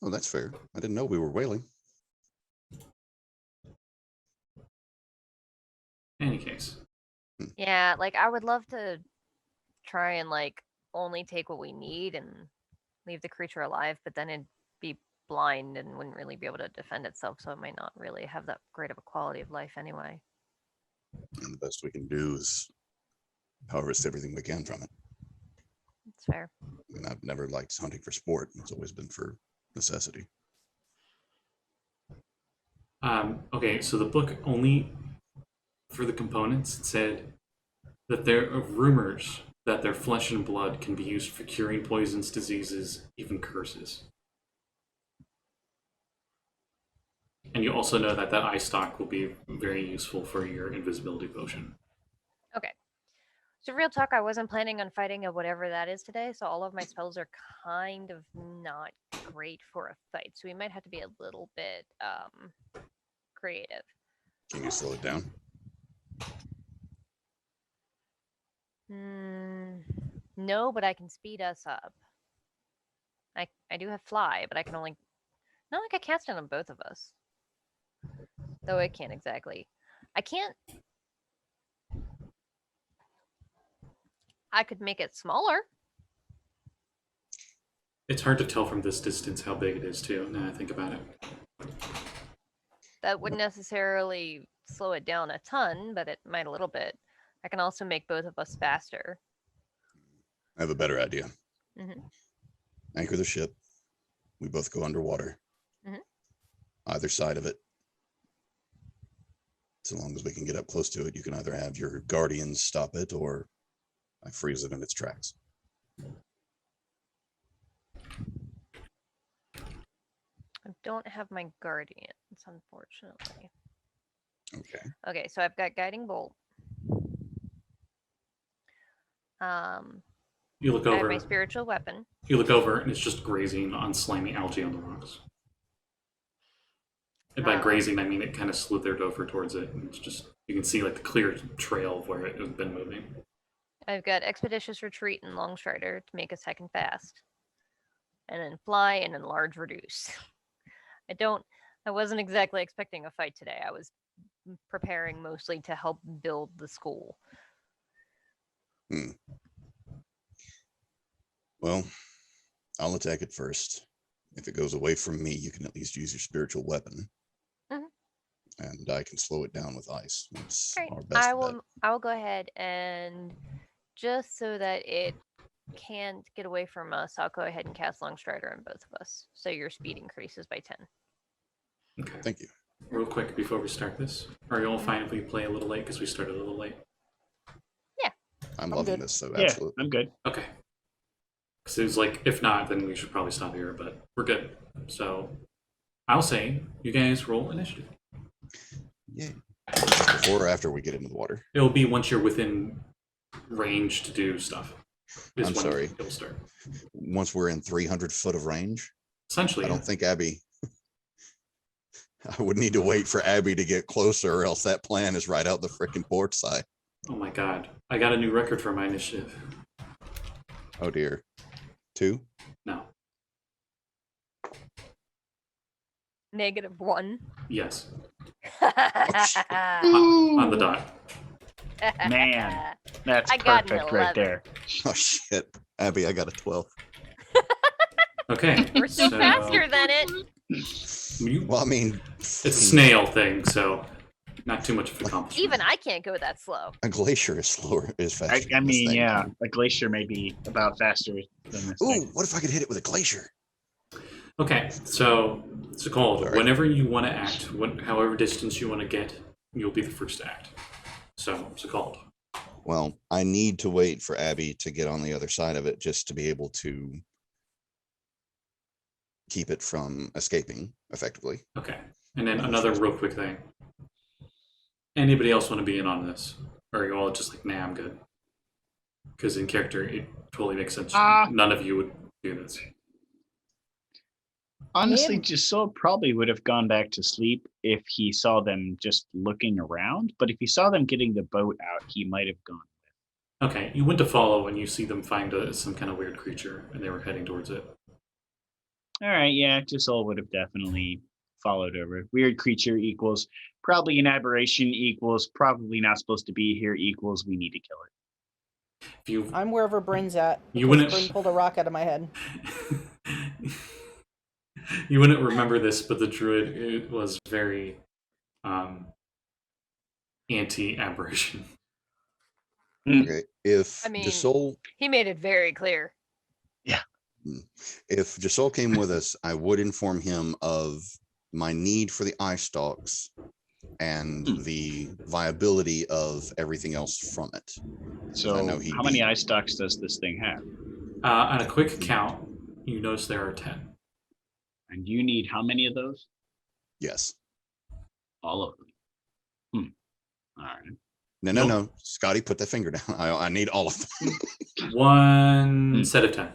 Oh, that's fair. I didn't know we were whaling. Any case. Yeah, like I would love to try and like only take what we need and leave the creature alive, but then it'd be blind and wouldn't really be able to defend itself, so it might not really have that great of a quality of life anyway. And the best we can do is harvest everything we can from it. It's fair. I mean, I've never liked hunting for sport. It's always been for necessity. Okay, so the book only, for the components, it said that there are rumors that their flesh and blood can be used for curing poisons, diseases, even curses. And you also know that that eye stock will be very useful for your invisibility potion. Okay. So real talk, I wasn't planning on fighting a whatever that is today, so all of my spells are kind of not great for a fight. So we might have to be a little bit creative. Can you slow it down? No, but I can speed us up. I do have fly, but I can only... Not like I cast it on both of us. Though I can't exactly. I can't... I could make it smaller. It's hard to tell from this distance how big it is, too, now I think about it. That wouldn't necessarily slow it down a ton, but it might a little bit. I can also make both of us faster. I have a better idea. Mm-hmm. Anchor the ship. We both go underwater. Mm-hmm. Either side of it. So long as we can get up close to it, you can either have your guardians stop it or I freeze it in its tracks. I don't have my guardians, unfortunately. Okay. Okay, so I've got guiding bolt. You look I have over. my spiritual weapon. You look over, and it's just grazing on slimy algae on the rocks. And by grazing, I mean it kind of slithered over towards it, and it's just you can see like the clear trail of where it has been moving. I've got expeditious retreat and long strider to make a second fast, and then fly and enlarge reduce. I wasn't exactly expecting a fight today. I was preparing mostly to help build the school. Well, I'll attack it first. If it goes away from me, you can at least use your spiritual weapon. Mm-hmm. And I can slow it down with ice. That's Great. our best bet. I will go ahead and just so that it can't get away from us, I'll go ahead and cast Long Strider on both of us. So your speed increases by 10. Okay. Thank you. Real quick before we start this, are you all fine if we play a little late because we started a little late? Yeah. I'm loving this, so Yeah, absolutely. I'm good. Okay. Because it was like, if not, then we should probably stop here, but we're good. So I'll say you guys roll initiative. Yeah. Before or after we get into the water? It'll be once you're within range to do stuff. I'm sorry. It'll start. Once we're in 300 foot of range? Essentially. I don't think Abby... I would need to wait for Abby to get closer or else that plan is right out the freaking port side. Oh my god. I got a new record for my initiative. Oh dear. 2? No. -1. Yes. Oh, on the dot. Man, that's I got an perfect right 11. there. oh shit. Abby, I got a 12. Okay. We're still so faster than it. Well, I mean... It's a snail thing, so not too much of an accomplishment. Even I can't go that slow. A glacier is slower, is faster. I than this mean, thing. yeah, a glacier may be about faster than this Ooh, thing. what if I could hit it with a glacier? Okay, so it's called. Sorry. Whenever you want to act, however distance you want to get, you'll be the first to act. So it's called. Well, I need to wait for Abby to get on the other side of it just to be able to keep it from escaping effectively. Okay, and then another real quick thing. Anybody else want to be in on this? Or are you all just like, nah, I'm good? Because in character, it totally makes sense. None of you would do this. Honestly, Yeah. Josul probably would have gone back to sleep if he saw them just looking around. But if he saw them getting the boat out, he might have gone. Okay, you went to follow and you see them find some kind of weird creature and they were heading towards it. All right, yeah, Josul would have definitely followed over. Weird creature equals probably an aberration equals probably not supposed to be here equals we need to kill it. If you I'm wherever Bryn's at. You because wouldn't- Bryn pulled a rock out of my head. You wouldn't remember this, but the druid it was very anti-aberration. Okay. If I mean- Josul He made it very clear. if Josul came with us, I would inform him of my need for the eye stalks and the viability of everything else from it. So I know he'd how many be- eye stalks does this thing have? On a quick count, you notice there are 10. And you need how many of those? Yes. All of them. All right. No. Scotty, put that finger down. I need all of them. One set of 10.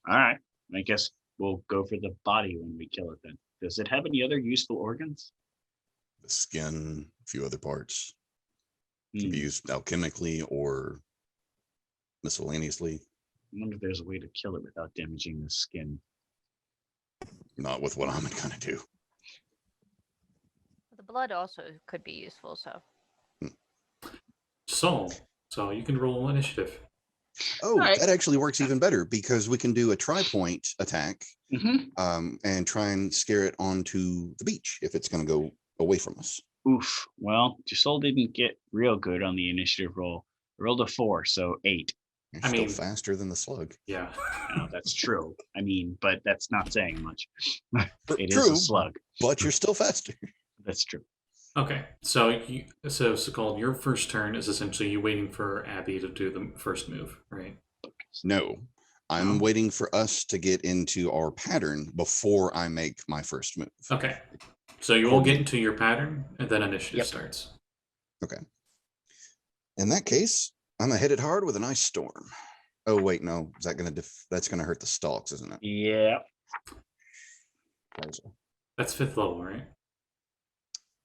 All right. I guess we'll go for the body when we kill it then. Does it have any other useful organs? The skin, a few other parts. Can be used alchemically or miscellaneously. I wonder if there's a way to kill it without damaging the skin. Not with what I'm gonna do. The blood also could be useful, so. So you can roll initiative. Oh, right. that actually works even better because we can do a tri-point attack and try and scare it onto the beach if it's going to go away from us. Oof. Well, Josul didn't get real good on the initiative roll. I rolled a 4, so 8. You're still faster than the slug. Yeah. No, that's true. I mean, but that's not saying much. It True, is a slug. But you're still faster. That's true. Okay. So Sekald, your first turn is essentially you waiting for Abby to do the first move, right? No. I'm waiting for us to get into our pattern before I make my first move. Okay. So you all get into your pattern, and then initiative starts. Okay. In that case, I'm gonna hit it hard with an ice storm. Oh wait, no. Is that gonna that's gonna hurt the stalks, isn't it? Yeah. That's 5th level, right?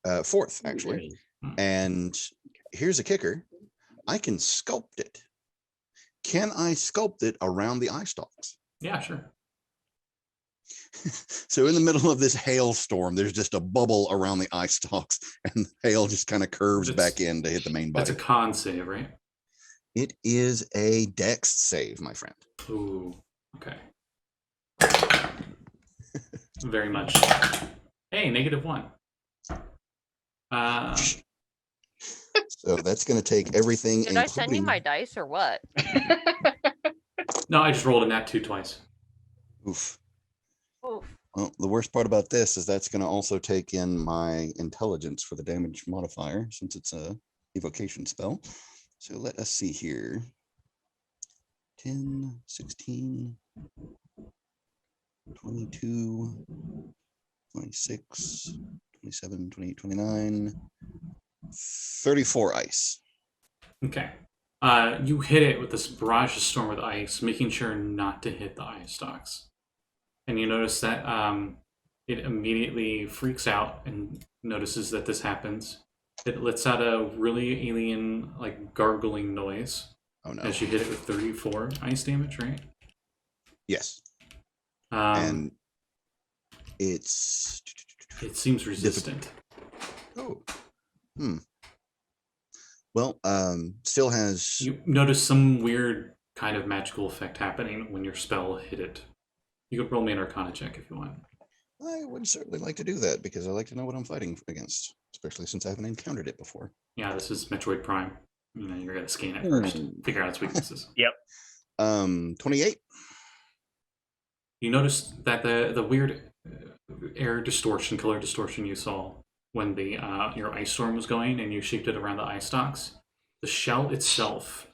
4th, actually. And here's a kicker. I can sculpt it. Can I sculpt it around the eye stalks? Yeah, sure. So in the middle of this hailstorm, there's just a bubble around the eye stalks, and the hail just kind of curves back in to hit the main body. That's a con save, right? It is a dex save, my friend. Ooh, okay. Very much. Hey, -1. So that's going to take everything. Did I send you my dice or what? No, I just rolled a nat 2 twice. Oof. Oof. Well, the worst part about this is that's going to also take in my intelligence for the damage modifier, since it's a evocation spell. So let us see here. 10, 16, 22, 26, 27, 28, 29, 34 ice. Okay. You hit it with this barrage of storm with ice, making sure not to hit the ice stalks. And you notice that it immediately freaks out and notices that this happens. It lets out a really alien, like, gargling noise. Oh no. As you hit it with 34 ice damage, right? Yes. And it seems resistant. Oh. Well, still has... You notice some weird kind of magical effect happening when your spell hit it. You could roll me an Arcana check if you want. I would certainly like to do that, because I like to know what I'm fighting against, especially since I haven't encountered it before. Yeah, this is Metroid Prime. You know, you're going to scan it first, figure out its weaknesses. Yep. 28. You notice that the weird air distortion, color distortion you saw when the your ice storm was going and you shaped it around the ice stalks, the shell itself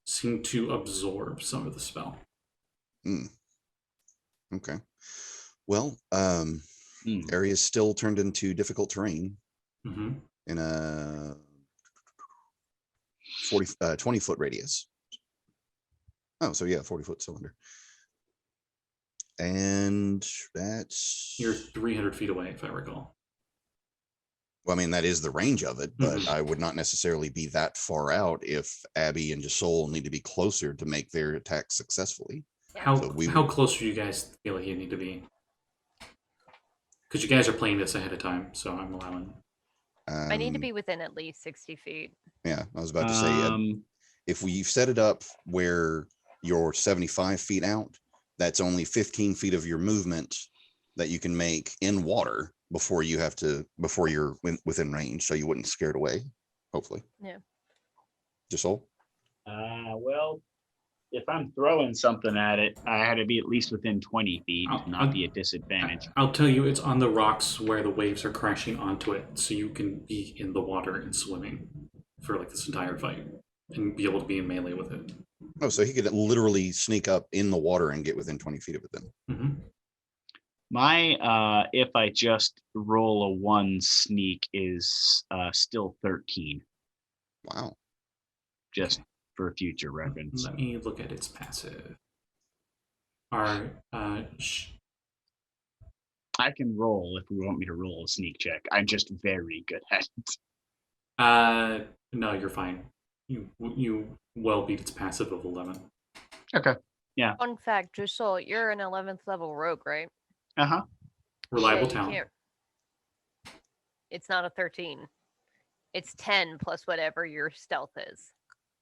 seemed to absorb some of the spell. Okay. Well, area is still turned into difficult terrain in a 20-foot radius. Oh, so yeah, 40-foot cylinder. And that's... You're 300 feet away, if I recall. Well, I mean, that is the range of it, but I would not necessarily be that far out if Abby and Josul need to be closer to make their attack successfully. How close do you guys feel like you need to be? Because you guys are playing this ahead of time, so I'm allowing. I need to be within at least 60 feet. Yeah, I was about to say, if we've set it up where you're 75 feet out, that's only 15 feet of your movement that you can make in water before you're within range, so you wouldn't scare it away, hopefully. Yeah. Josul? Well, if I'm throwing something at it, I had to be at least within 20 feet, not be at disadvantage. I'll tell you, it's on the rocks where the waves are crashing onto it, so you can be in the water and swimming for like this entire fight and be able to be in melee with it. Oh, so he could literally sneak up in the water and get within 20 feet of it then. My if I just roll a 1 sneak is still 13. Wow. Just for future reference. Let me look at its passive. Our I can roll if we want me to roll a sneak check. I'm just very good at it. no, you're fine. You well beat its passive of 11. Okay. Yeah. Fun fact, Josul, you're an 11th level rogue, right? Uh-huh. Reliable you talent. can't- It's not a 13. It's 10 plus whatever your stealth is.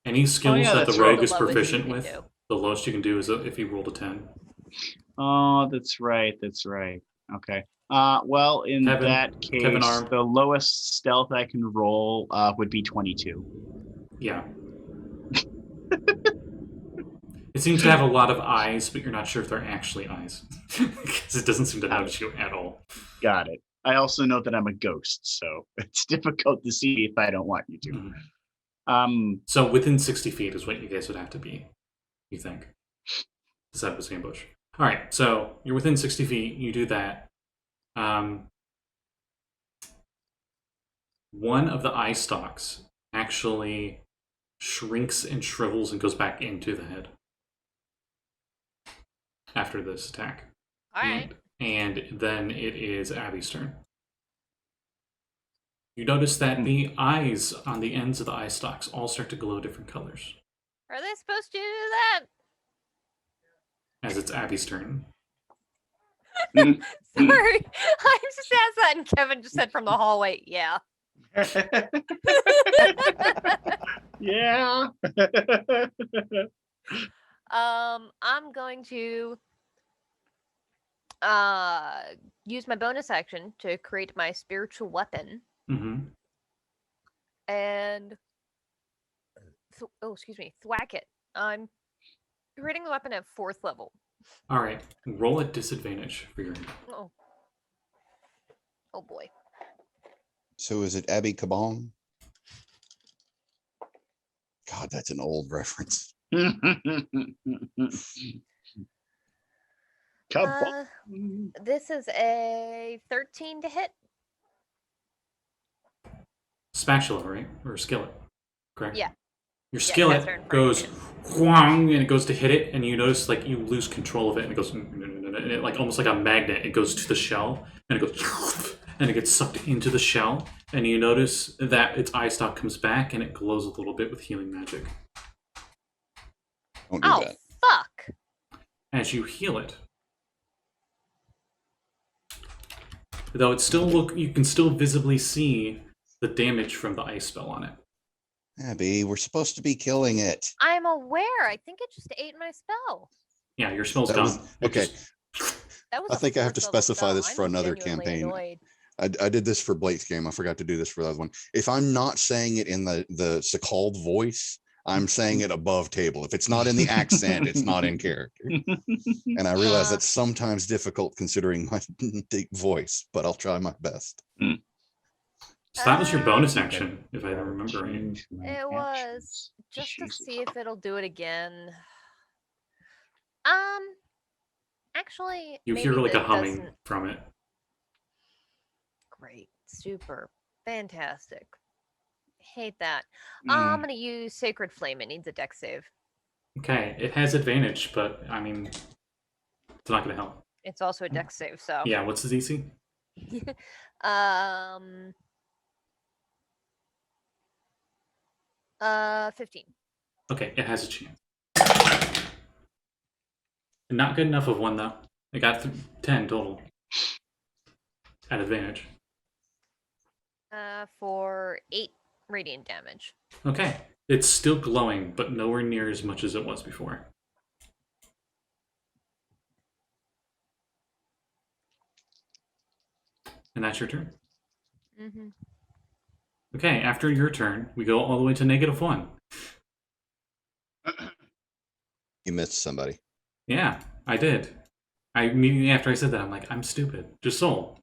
Any skills yeah, that the that's rogue right. is The lowest you proficient can with, do. the lowest you can do is if you rolled a 10. Oh, that's right. That's right. Okay. Well, in Kevin- that case, Kevin Arm. the lowest stealth I can roll would be 22. Yeah. It seems to have a lot of eyes, but you're not sure if they're actually eyes. Because it doesn't seem to notice you at all. Got it. I also know that I'm a ghost, so it's difficult to see if I don't want you to. Mhm. So within 60 feet is what you guys would have to be, you think, to set up this ambush. All right, so you're within 60 feet. You do that. One of the eye stalks actually shrinks and shrivels and goes back into the head after this attack. All right. And then it is Abby's turn. You notice that the eyes on the ends of the eye stalks all start to glow different colors Are they supposed to do that? as it's Abby's turn. Sorry. I just asked that and Kevin just said from the hallway, yeah. Yeah. I'm going to use my bonus action to create my spiritual weapon Mm-hmm. and thwack it. I'm creating the weapon at 4th level. All right, roll at disadvantage for your. Oh boy. So is it Abby Kabong? God, that's an old reference. This is a 13 to hit. Spatula, right? Or skillet, correct? Yeah. Your Yeah, skillet that's right. goes whang, and it goes to hit it, and you notice like you lose control of it, and it goes, and it, like almost like a magnet. It goes to the shell, and it goes, and it gets sucked into the shell, and you notice that its eye stalk comes back, and it glows a little bit with healing magic. Don't do Oh, that. fuck. As you heal it. Though it's still you can still visibly see the damage from the ice spell on it. Abby, we're supposed to be killing it. I'm aware. I think it just ate my spell. Yeah, your spell's That gone. was- okay. That was I a think I have to 4th level specify spell. this for I'm another genuinely campaign. annoyed. I did this for Blake's game. I forgot to do this for the other one. If I'm not saying it in the Sekald voice, I'm saying it above table. If it's not in the accent, it's not in character. And I realize that's sometimes difficult considering my deep voice, but I'll try my best. So that was your bonus action, if I remember right. Change my It was actions. just to Jesus. see if it'll do it again. Actually, You maybe hear like a that humming doesn't- from it. Great, super, fantastic. Hate that. Mm. I'm gonna use Sacred Flame. It needs a dex save. Okay, it has advantage, but I mean, it's not going to help. It's also a dex save, so Yeah, what's the DC? 15. Okay, it has a chance. Not good enough of one though. It got 10 total at advantage. For 8 radiant damage. Okay, it's still glowing, but nowhere near as much as it was before. And that's your turn. Mm-hmm. Okay, after your turn, we go all the way to -1. You missed somebody. Yeah, I did. I immediately after I said that, I'm like, I'm stupid. Josul.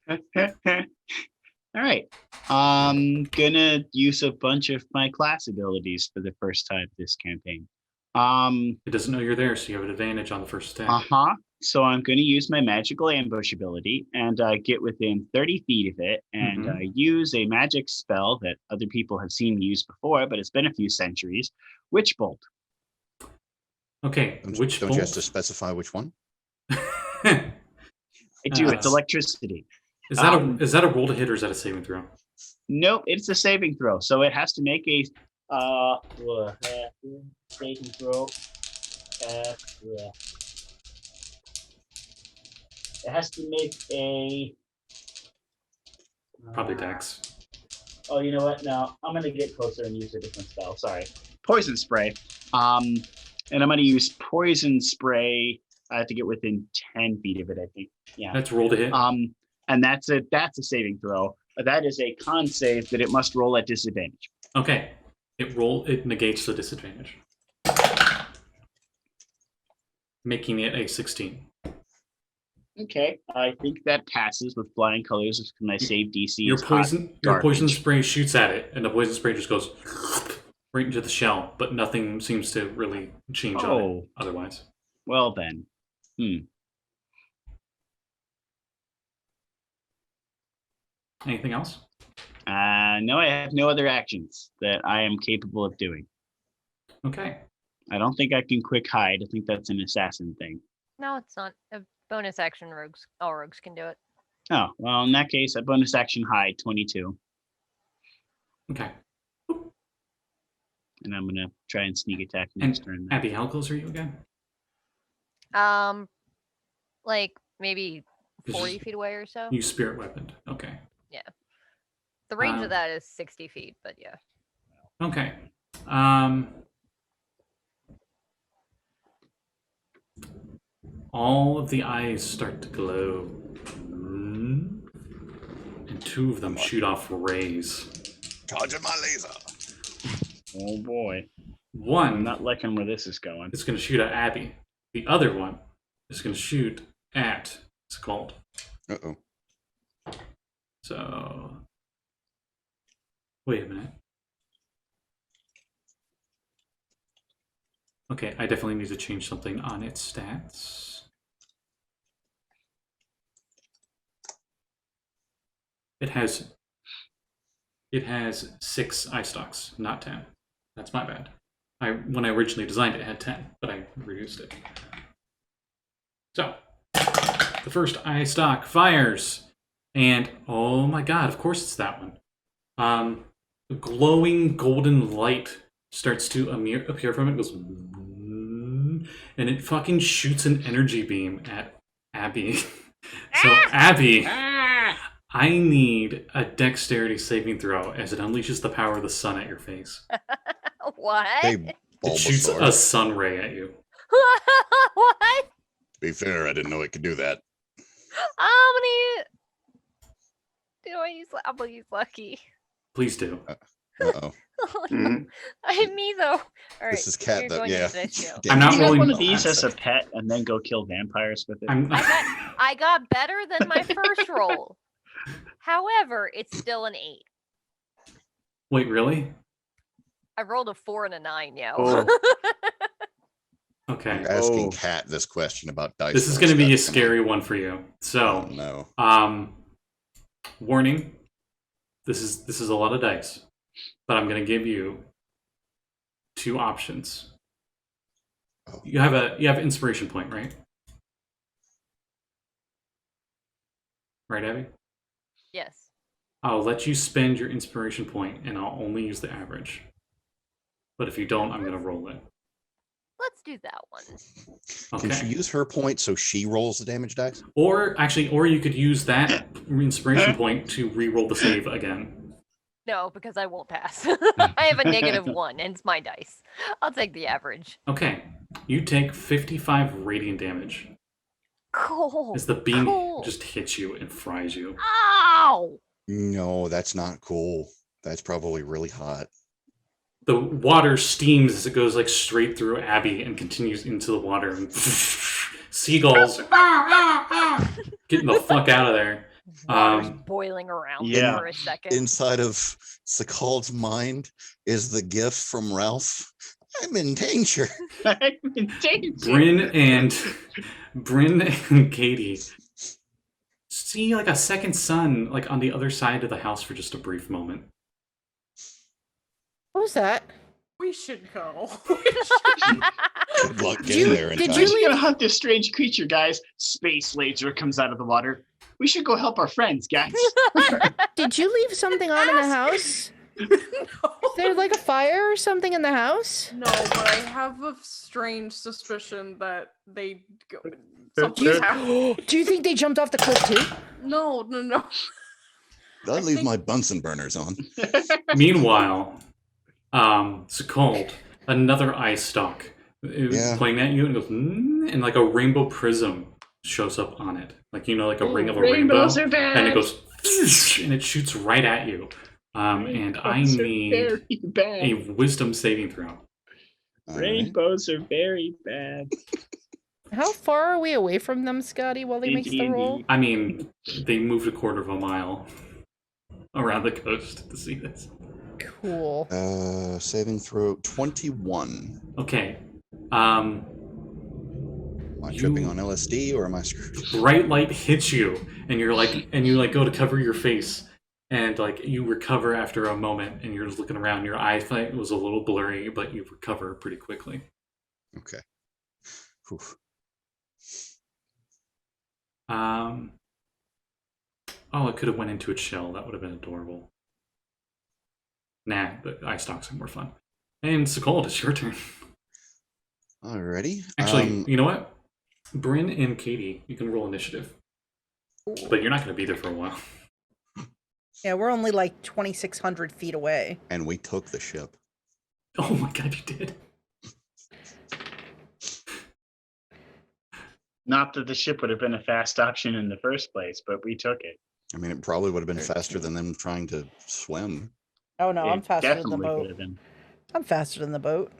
All right. I'm gonna use a bunch of my class abilities for the first time this campaign. It doesn't know you're there, so you have an advantage on the first attack. Uh-huh. So I'm going to use my magical ambush ability and get within 30 feet of it and use a magic spell that other people have seen me use before, but it's been a few centuries. Witch Bolt. Okay, Witch Don't Bolt? you have to specify which one? I do. It's electricity. Is that a roll to hit or is that a saving throw? Nope, it's a saving throw. So it has to make a saving throw. It has to make a... Probably Dex. Oh, you know what? No, I'm going to get closer and use a different spell. Sorry. Poison Spray. And I'm going to use Poison Spray. I have to get within 10 feet of it, I think. Yeah. That's roll to hit. And that's a saving throw. That is a con save that it must roll at disadvantage. Okay. It negates the disadvantage. Making it a 16. Okay, I think that passes with flying colors because my save DC Your is hot your poison garbage. spray shoots at it, and the poison spray just goes right into the shell, but nothing seems to really change on it otherwise. Well then. Anything else? No, I have no other actions that I am capable of doing. Okay. I don't think I can quick hide. I think that's an assassin thing. No, it's not. A bonus action rogues. All rogues can do it. Oh, well, in that case, a bonus action hide, 22. Okay. And I'm going to try and sneak attack And next turn. Abby, how close are you again? Like maybe 40 feet away or so. You spirit weaponed. Okay. Yeah. The range of that is 60 feet, but yeah. Okay. All of the eyes start to glow. And two of them shoot off rays. Charging my laser. Oh boy. One I'm not liking where this is going. is going to shoot at Abby. The other one is going to shoot at Sekald. Uh-oh. So, wait a minute. Okay, I definitely need to change something on its stats. It has 6 eye stalks, not 10. That's my bad. When I originally designed it, it had 10, but I reduced it. So, the first eye stalk fires, and oh my god, of course it's that one. A glowing golden light starts to appear from it. It goes, and it fucking shoots an energy beam at Abby. So Abby, I need a dexterity saving throw as it unleashes the power of the sun at your face. What? Hey, It shoots Bulbasaur. a sun ray at you. What? To be fair, I didn't know it could do that. I'm gonna use lucky. Please do. Uh-oh. I hit me though. All right, This is cat, you're though. going Yeah. into this show. I'm not Can you have rolling- one of these as a pet and then go kill vampires with it? I got better than my first roll. However, it's still an 8. Wait, really? I rolled a 4 and a 9, yo. Oh. Okay. You're asking Cat this question about dice. This is going to be a scary one for you. So, no. Warning. This is a lot of dice, but I'm going to give you 2 options. Oh. You have inspiration point, right? Right, Abby? Yes. I'll let you spend your inspiration point, and I'll only use the average. But if you don't, I'm going to roll it. Let's do that one. Can she Okay. use her point so she rolls the damage dice? Or you could use that inspiration point to re-roll the save again. No, because I won't pass. I have a -1, and it's my dice. I'll take the average. Okay. You take 55 radiant damage Cool. as the beam Cool. just hits you and fries you. Ow! No, that's not cool. That's probably really hot. The water steams as it goes like straight through Abby and continues into the water. And seagulls getting the fuck out of there. Water's boiling around me yeah. for a second. Inside of Sekald's mind is the gif from Ralph. I'm in danger. I'm in danger. Bryn and Katie see like a second sun like on the other side of the house for just a brief moment. What was that? We should go. Good luck getting there in did time. you We're gonna hunt this strange creature, guys. Space laser comes out of the water. We should go help our friends, guys. Did you leave something on in the house? No. Is there like a fire or something in the house? No, but I have a strange suspicion that they go. Something's happening. Do you think they jumped off the cliff too? No. I leave my Bunsen burners on. Meanwhile, Sekald, another eye stalk, pointing at you and goes, and like a rainbow prism shows up on it, like like a ring of a rainbow, Rainbows are bad. and it goes, and it shoots right at you. And I need a wisdom saving throw. All right. Rainbows are very bad. How far are we away from them, Scotty, while they make the roll? I mean, they moved a quarter of a mile around the coast to see this. Cool. Saving throw 21. Okay. Am I tripping on LSD or am I screwed? Bright light hits you, and you go to cover your face, and like you recover after a moment, and you're just looking around. Your eyesight was a little blurry, but you recover pretty quickly. Okay. Whew. Oh, it could have went into its shell. That would have been adorable. Nah, the eye stalks are more fun. And Sekald, it's your turn. Alrighty. Actually, you know what? Bryn and Katie, you can roll initiative. But you're not going to be there for a while. Yeah, we're only like 2,600 feet away. And we took the ship. Oh my god, you did. Not that the ship would have been a fast option in the first place, but we took it. I mean, it probably would have been faster than them trying to swim. Oh no, I'm It faster than the definitely boat. could have been. I'm faster than the boat.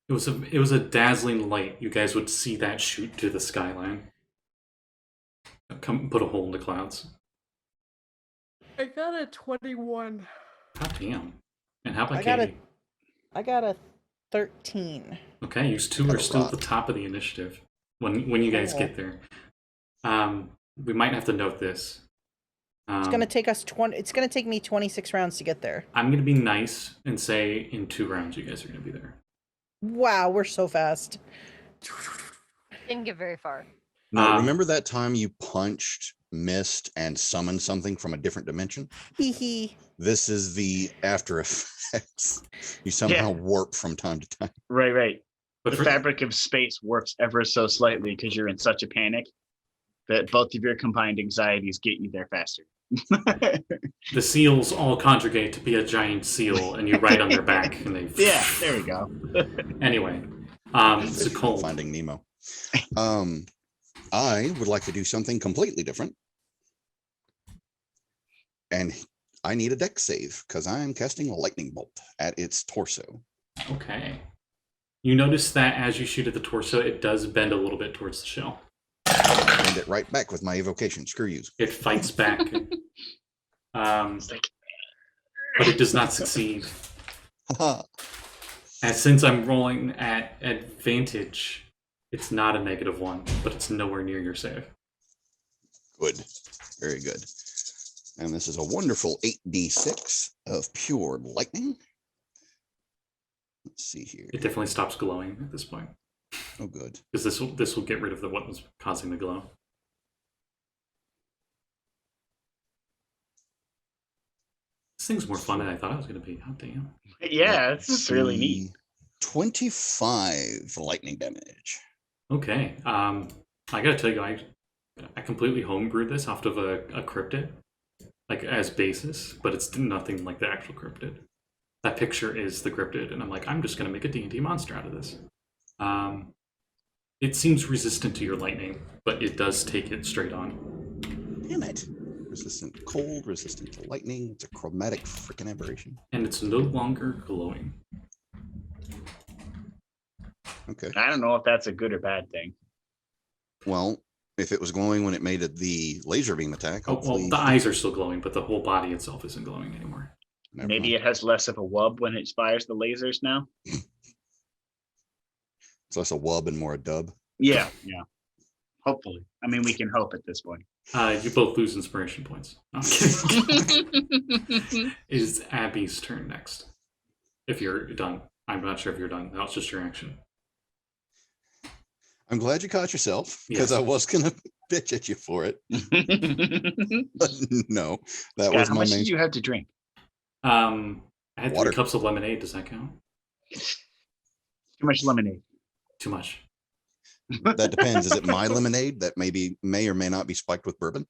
It was a dazzling light. You guys would see that shoot to the skyline. Come put a hole in the clouds. I got a 21. God damn. And how about I got Katie? I got a 13. Okay, you two are still at the top of the initiative when you guys Cool. get there. We might have to note this. It's gonna take us 20. It's gonna take me 26 rounds to get there. I'm gonna be nice and say in 2 rounds you guys are gonna be there. Wow, we're so fast. Didn't get very far. Now, remember that time you punched, missed, and summoned something from a different dimension? Hee hee. This is the after effects. You somehow warp from time to time. Right. But The fabric of space warps ever so slightly because you're in such a panic that both of your combined anxieties get you there faster. the seals all conjugate to be a giant seal, and you ride on their back, and they. Yeah, there we go. Anyway, it's cold. Finding Nemo. I would like to do something completely different. And I need a dex save because I am casting a lightning bolt at its torso. Okay. You notice that as you shoot at the torso, it does bend a little bit towards the shell. Send it right back with my evocation. Screw you. It fights back. But it does not succeed. And since I'm rolling at advantage, it's not a -1, but it's nowhere near your save. Good. Very good. And this is a wonderful 8d6 of pure lightning. Let's see here. It definitely stops glowing at this point. Oh, good. Because this will get rid of what was causing the glow. This thing's more fun than I thought it was going to be. God damn. Yeah, it's just really neat. 25 lightning damage. Okay. I gotta tell you, I completely homebrewed this off of a cryptid, like as basis, but it's nothing like the actual cryptid. That picture is the cryptid, and I'm like, I'm just gonna make a D&D monster out of this. It seems resistant to your lightning, but it does take it straight on. Damn it. Resistant to cold, resistant to lightning. It's a chromatic freaking aberration. And it's no longer glowing. Okay. I don't know if that's a good or bad thing. Well, if it was glowing when it made it the laser beam attack, Oh, hopefully... well, the eyes are still glowing, but the whole body itself isn't glowing anymore. Maybe it has less of a wub when it fires the lasers now. It's less a wub and more a dub. Yeah. Hopefully. I mean, we can hope at this point. You both lose inspiration points. No, I'm kidding. It's Abby's turn next. If you're done. I'm not sure if you're done. That was just your action. I'm glad you caught yourself, because Yes. I was going to bitch at you for it. But no, that Scott, was how my much main. did you have to drink? I had Water. 3 cups of lemonade. Does that count? Too much lemonade. Too much. That depends. Is it my lemonade that may or may not be spiked with bourbon?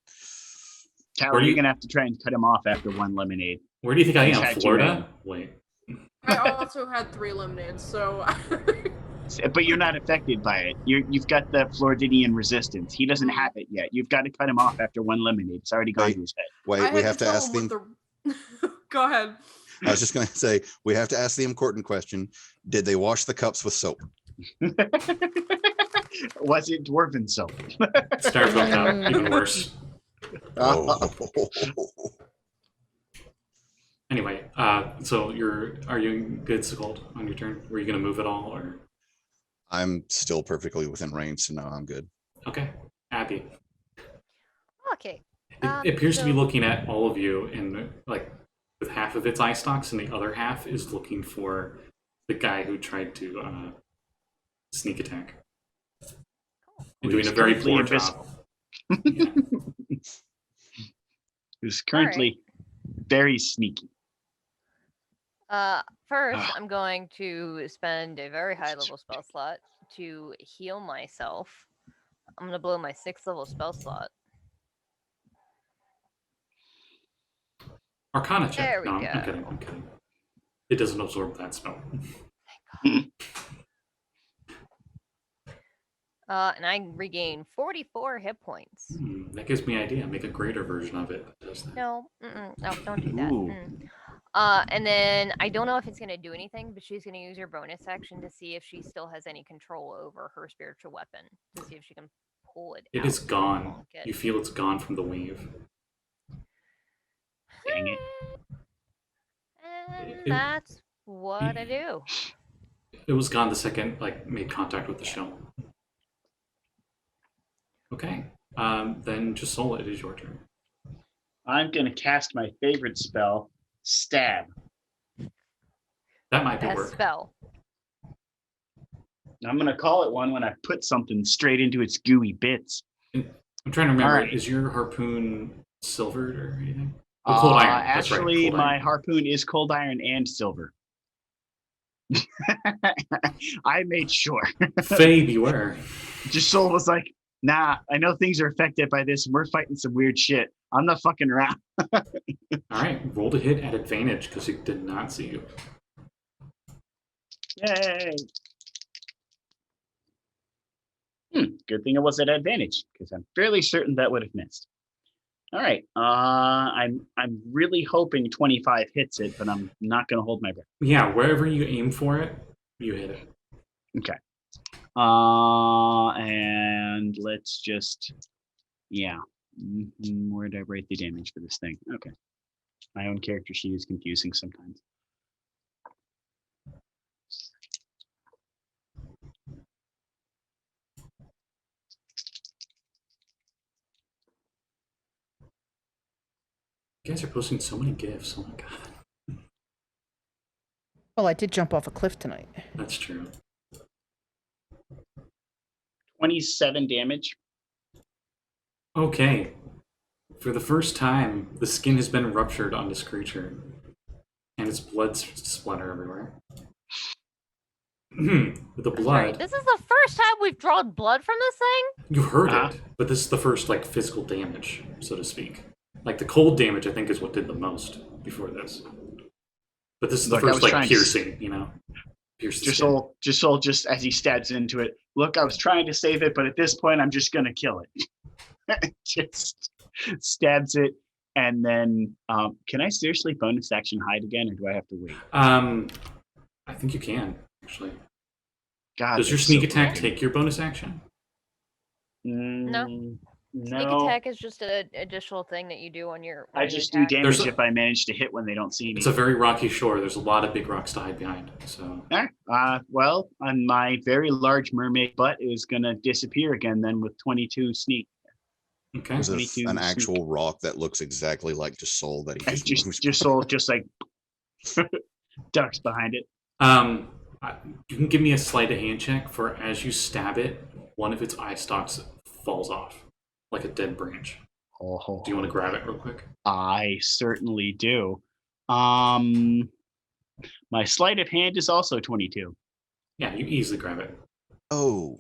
Callie, you're going to have to try and cut him off after one lemonade. Where do you think I He's am? had too Florida? Wait. I also had 3 lemonades, so But you're not affected by it. You've got the Floridian resistance. He doesn't have it yet. You've got to cut him off after one lemonade. It's already gone Wait. to his head. Wait, I we had have to tell ask him them. what the... Go ahead. I was just going to say, we have to ask the important question. Did they wash the cups with soap? Was it dwarven soap? Starfelt out. Even worse. Oh. Anyway, so are you good, Sekald, on your turn? Were you going to move at all, or? I'm still perfectly within range, so no, I'm good. Okay, Abby. Okay. It appears to be so- looking at all of you in with half of its eye stalks, and the other half is looking for the guy who tried to sneak attack. And doing a very currently poor invisible. job. Yeah. Who's currently very sneaky. First, Ah. I'm going to spend a very high level spell slot to heal myself. I'm going to blow my 6th level spell slot. Arcana check. There we No, go. I'm kidding. I'm kidding. It doesn't absorb that spell. And I regain 44 hit points. That gives me an idea. Make a greater version of it that does that. No, no, don't do that. Ooh. And then I don't know if it's going to do anything, but she's going to use her bonus action to see if she still has any control over her spiritual weapon, to see if she can pull it It out. is gone. Bonk it. You feel it's gone from the wave. Dang it. And It- that's what I do. It was gone the second made contact with the shell. Okay. Then Josul, it is your turn. I'm going to cast my favorite spell, Stab. That might be Best work. spell. I'm going to call it one when I put something straight into its gooey bits. I'm trying to remember. Alright. Is your harpoon silvered or anything? Oh, cold iron. That's right, Actually, cold my iron. harpoon is cold iron and silver. I made sure. Faye, beware. Josul was like, nah, I know things are affected by this, and we're fighting some weird shit. I'm not fucking around. All right, roll to hit at advantage because he did not see you. Yay! Good thing it was at advantage, because I'm fairly certain that would have missed. All right, I'm really hoping 25 hits it, but I'm not going to hold my breath. Yeah, wherever you aim for it, you hit it. Okay. And let's just, where did I write the damage for this thing? Okay. My own character sheet is confusing sometimes. You guys are posting so many gifs. Oh my god. Well, I did jump off a cliff tonight. That's true. 27 damage. Okay. For the first time, the skin has been ruptured on this creature. And its blood splatter everywhere. The blood. Right. This is the first time we've drawn blood from this thing? You heard it, but this is the first physical damage, so to speak. The cold damage, I think, is what did the most before this. But this is the Look, I first was trying to- piercing, pierce the skin. Josul, just as he stabs into it, look, I was trying to save it, but at this point, I'm just going to kill it. Just stabs it, and then, can I seriously bonus action hide again, or do I have to wait? I think you can, actually. God, Does your that's sneak so attack weird. take your bonus action? No. Sneak No, attack is just an additional thing that you do on your. I just do damage if I manage to hit when they don't see me. It's a very rocky shore. There's a lot of big rocks to hide behind. So Well, on my very large mermaid butt is gonna disappear again then with 22 sneak. okay. There's 22 an sneak. actual rock that looks exactly like Josul that he just moves. Josul just like ducks behind it. You can give me a sleight of hand check for as you stab it, one of its eye stalks falls off like a dead branch. Oh, Do you want to grab it real quick? I certainly do. My sleight of hand is also 22. Yeah, you easily grab it. Oh,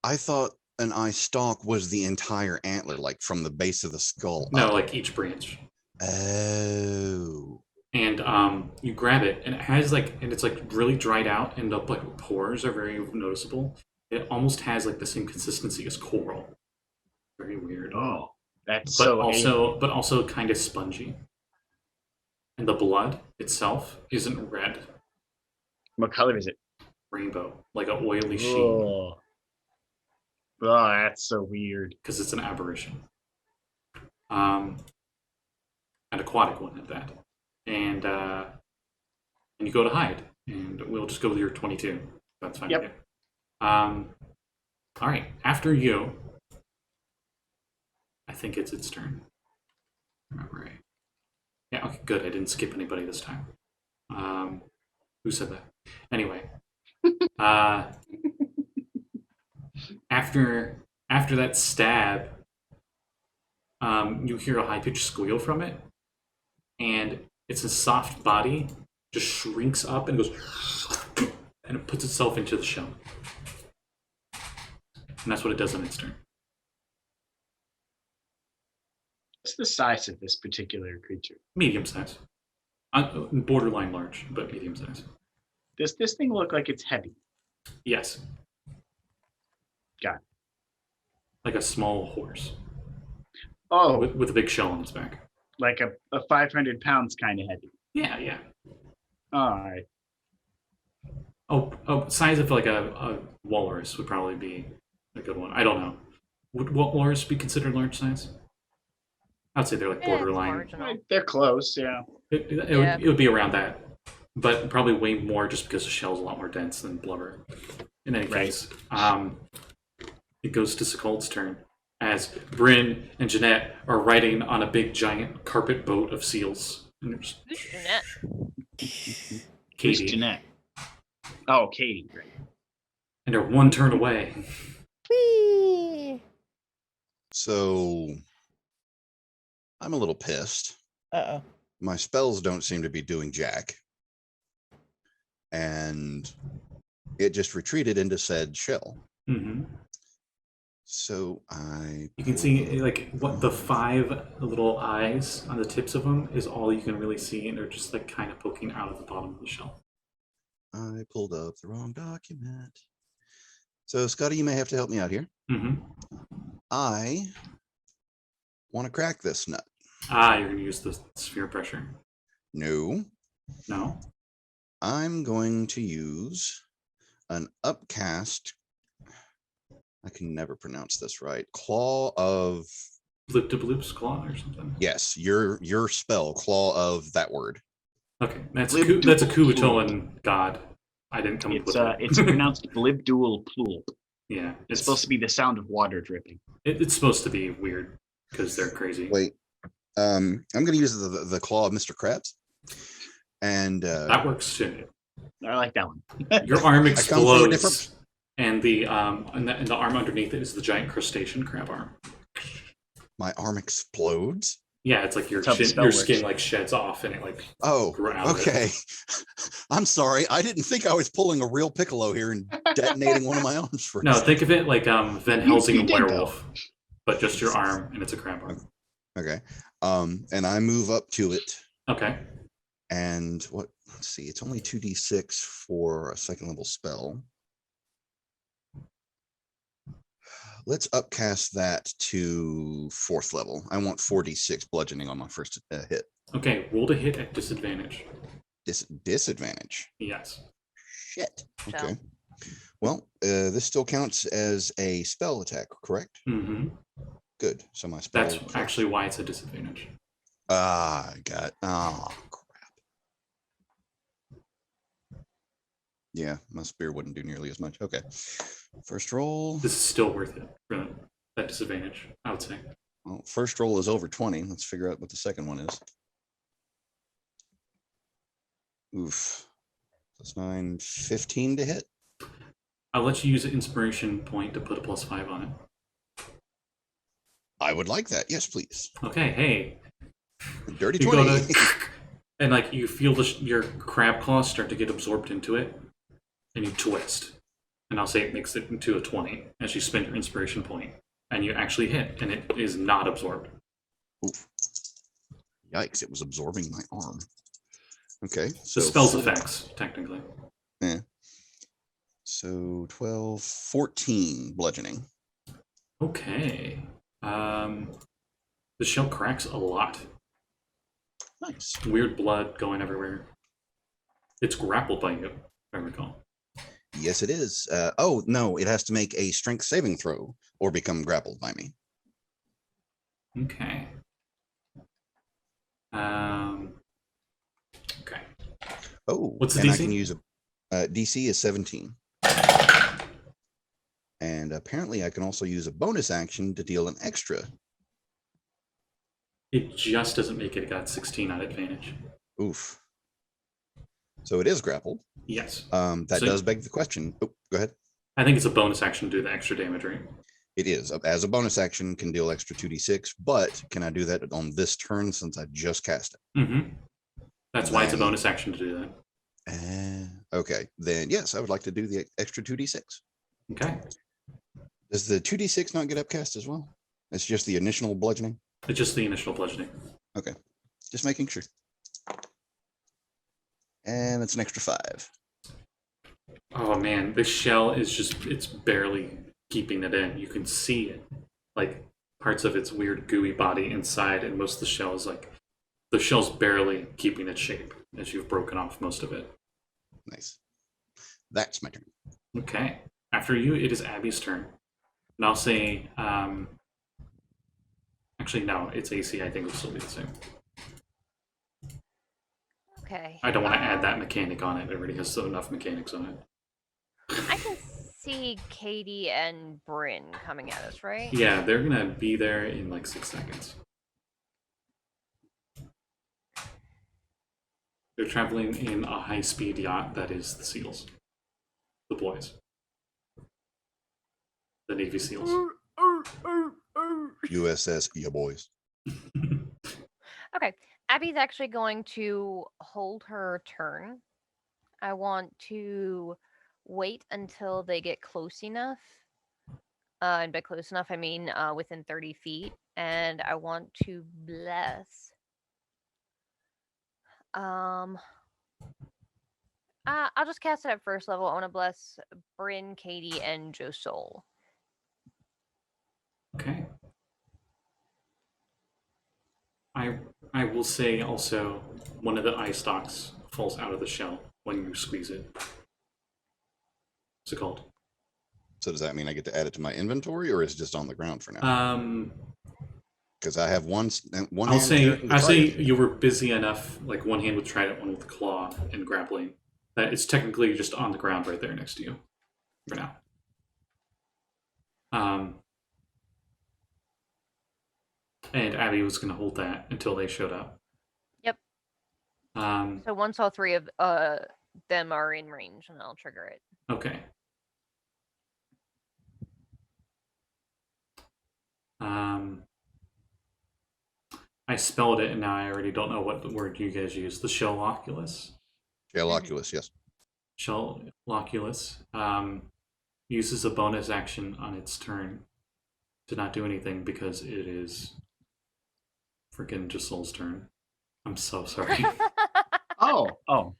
I thought an eye stalk was the entire antler, like from the base of the skull. No, up. like each branch. Oh. And you grab it, and it has it's really dried out, and the like pores are very noticeable. It almost has like the same consistency as coral. Very weird. Oh, that's but so also kind of spongy. And the blood itself isn't red. What color is it? Rainbow, like an oily sheen, Oh, that's so weird. because it's an aberration. An aquatic one at that. And you go to hide, and we'll just go with your 22. That's fine. Yep. Okay. All right. After you, I think it's its turn. Remember right? Yeah. Okay. Good. I didn't skip anybody this time. Who said that? Anyway. After that stab, you hear a high-pitched squeal from it, and it's a soft body just shrinks up and goes, and it puts itself into the shell. And that's what it does on its turn. What's the size of this particular creature? Medium size. Borderline large, but medium size. Does this thing look like it's heavy? Yes. Got it. Like a small horse. Oh, With a big shell on its back. like a 500 pounds kind of heavy. Yeah. All right. Oh, size of like a walrus would probably be a good one. I don't know. Would walrus be considered large size? I'd say they're like borderline. Marginal. They're close, yeah. It would be around that, but probably way more just because the shell's a lot more dense than blubber. In any case, it goes to Sekald's turn as Bryn and Jeanette are riding on a big giant carpet boat of seals. And there's Who's Jeanette? Who's Katie, Jeanette? Oh, Katie, right. and they're one turn away. Whee! So I'm a little pissed. Uh-oh. My spells don't seem to be doing jack. And it just retreated into said shell. Mm-hmm. So You can see like what the 5 little eyes on the tips of them is all you can really see, and they're just like kind of poking out of the bottom of the shell. I pulled up the wrong document. So Scotty, you may have to help me out here. Mm-hmm. I want to crack this nut. You're going to use the sphere pressure. No, No. I'm going to use an upcast. I can never pronounce this right. Claw of Blip to Bloop's claw or something. yes, your spell, claw of that word. Okay, that's Blip that's a Dual Kuatoan god. I didn't come up It's with it. it's pronounced blibdual plulp. Yeah, It's supposed to be the sound of water dripping. It's supposed to be weird because they're crazy. Wait, I'm going to use the claw of Mr. Krabs, and That works too. I like that one. Your arm I come from a different. explodes, and the arm underneath it is the giant crustacean crab arm. My arm explodes. Yeah, it's like your That's how the spell skin works. like sheds off, and it like Oh, grew out of it. okay. I'm sorry. I didn't think I was pulling a real Piccolo here and detonating one of my arms for. No, think of it like Van Helsing you and did, though. werewolf, but just your arm, and it's a crab arm. Okay. And I move up to it, Okay. and what? Let's see. It's only 2d6 for a second level spell. Let's upcast that to 4th level. I want 4d6 bludgeoning on my first hit. Okay, roll to hit at disadvantage. Disadvantage. Yes. Shit. So- Okay. Well, this still counts as a spell attack, correct? Mm-hmm. Good. So my spell. That's actually why it's a disadvantage. I got. Oh crap. Yeah, my spear wouldn't do nearly as much. Okay. First roll. This is still worth it for that disadvantage, I would say. Well, first roll is over 20. Let's figure out what the second one is. Oof. That's 9, 15 to hit. I'll let you use an inspiration point to put a +5 on it. I would like that. Yes, please. Okay, hey. Dirty You 20. go to, and like you feel your crab claws start to get absorbed into it, and you twist. And I'll say it makes it into a 20 as you spend your inspiration point, and you actually hit, and it is not absorbed. Oof. Yikes, it was absorbing my arm. Okay. The spell's effects, technically. Yeah. So 12, 14 bludgeoning. Okay. The shell cracks a lot. Nice. Weird blood going everywhere. It's grappled by you, if I recall. Yes, it is. Oh, no, it has to make a strength saving throw or become grappled by me. Okay. Okay. Oh, what's the and DC? I can use a DC is 17. And apparently I can also use a bonus action to deal an extra. It just doesn't make it. It got 16 on advantage. Oof. So it is grappled. Yes. That So- does beg the question. Oh, go ahead. I think it's a bonus action to do the extra damage, right? It is. As a bonus action, can deal extra 2d6, but can I do that on this turn since I just cast it? Mm-hmm. That's why it's a bonus action to do that. Okay, then yes, I would like to do the extra 2d6. Okay. Does the 2d6 not get upcast as well? It's just the initial bludgeoning? It's just the initial bludgeoning. Okay, just making sure. And it's an extra 5. Oh man, this shell is it's barely keeping it in. You can see it. Like parts of its weird gooey body inside, and most of the shell is like the shell's barely keeping its shape as you've broken off most of it. Nice. That's my turn. Okay. After you, it is Abby's turn. And I'll say, actually, no, it's AC. I think it'll still be the same. Okay. I don't want to add that mechanic on it. It already has enough mechanics on it. I can see Kade and Bryn coming at us, right? Yeah, they're going to be there in like 6 seconds. They're traveling in a high-speed yacht that is the SEALs. The boys. The Navy SEALs. USS, ya boys. Okay. Abby's actually going to hold her turn. I want to wait until they get close enough. And by close enough, I mean within 30 feet. And I want to bless. I'll just cast it at first level. I want to bless Bryn, Kade, and Josul. Okay. I will say also one of the eye stalks falls out of the shell when you squeeze it. What's it called? So does that mean I get to add it to my inventory, or is it just on the ground for now? Because I have one. I'll say trident. you were busy enough, like one hand with trident, one with claw, and grappling, that it's technically just on the ground right there next to you for now. And Abby was going to hold that until they showed up. Yep. So once all three of them are in range, and I'll trigger it. Okay. I spelled it, and now I already don't know what word you guys use. The Shelloculus? Shelloculus, yes. Shelloculus uses a bonus action on its turn to not do anything because it is freaking Josul's turn. I'm so sorry. Oh.